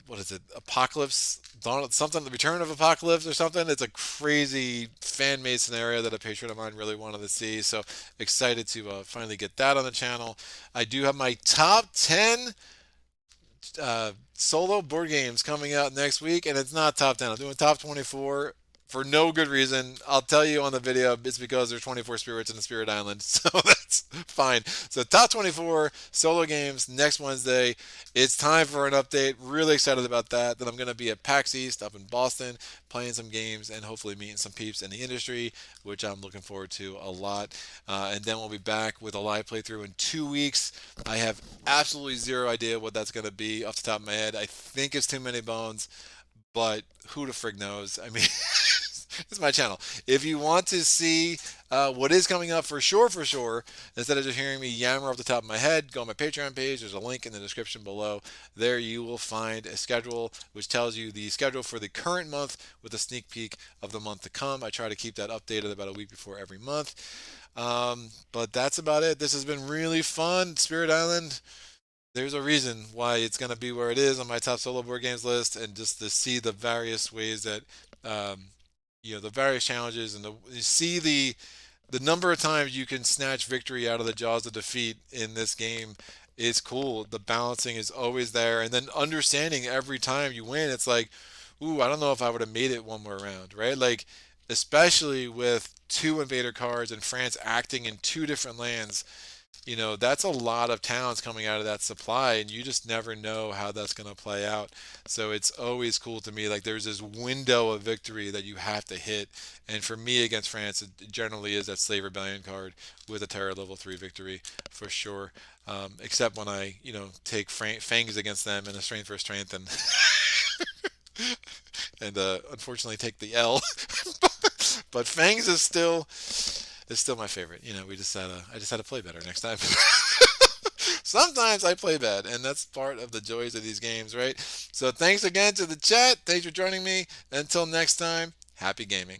Speaker 1: what is it? Apocalypse, Dawn, something, the Return of Apocalypse or something. It's a crazy fan made scenario that a patron of mine really wanted to see. So excited to finally get that on the channel. I do have my top 10 solo board games coming out next week, and it's not top 10. I'm doing top 24 for no good reason. I'll tell you on the video. It's because there's 24 spirits in the Spirit Island, so that's fine. So top 24 solo games next Wednesday. It's time for an update. Really excited about that. Then I'm going to be at PAX East up in Boston playing some games and hopefully meeting some peeps in the industry, which I'm looking forward to a lot. And then we'll be back with a live playthrough in 2 weeks. I have absolutely zero idea what that's going to be off the top of my head. I think it's Too Many Bones, but who the frig knows? I mean, it's my channel. If you want to see what is coming up for sure, instead of just hearing me yammer off the top of my head, go on my Patreon page. There's a link in the description below. There you will find a schedule which tells you the schedule for the current month with a sneak peek of the month to come. I try to keep that updated about a week before every month. But that's about it. This has been really fun. Spirit Island, there's a reason why it's going to be where it is on my top solo board games list, and just to see the various ways that the various challenges, and you see the number of times you can snatch victory out of the jaws of defeat in this game is cool. The balancing is always there, and then understanding every time you win, it's like, Ooh, I don't know if I would have made it one more round, right? Like, especially with two invader cards and France acting in two different lands, that's a lot of towns coming out of that supply, and you just never know how that's going to play out. So it's always cool to me. Like, there's this window of victory that you have to hit. And for me against France, it generally is that Slave Rebellion card with a Terror level 3 victory for sure. Except when I, take Fangs against them in a strength for strength and unfortunately take the L. But Fangs is still my favorite. I just had to play better next time. Sometimes I play bad, and that's part of the joys of these games, right? So thanks again to the chat. Thanks for joining me. Until next time, happy gaming.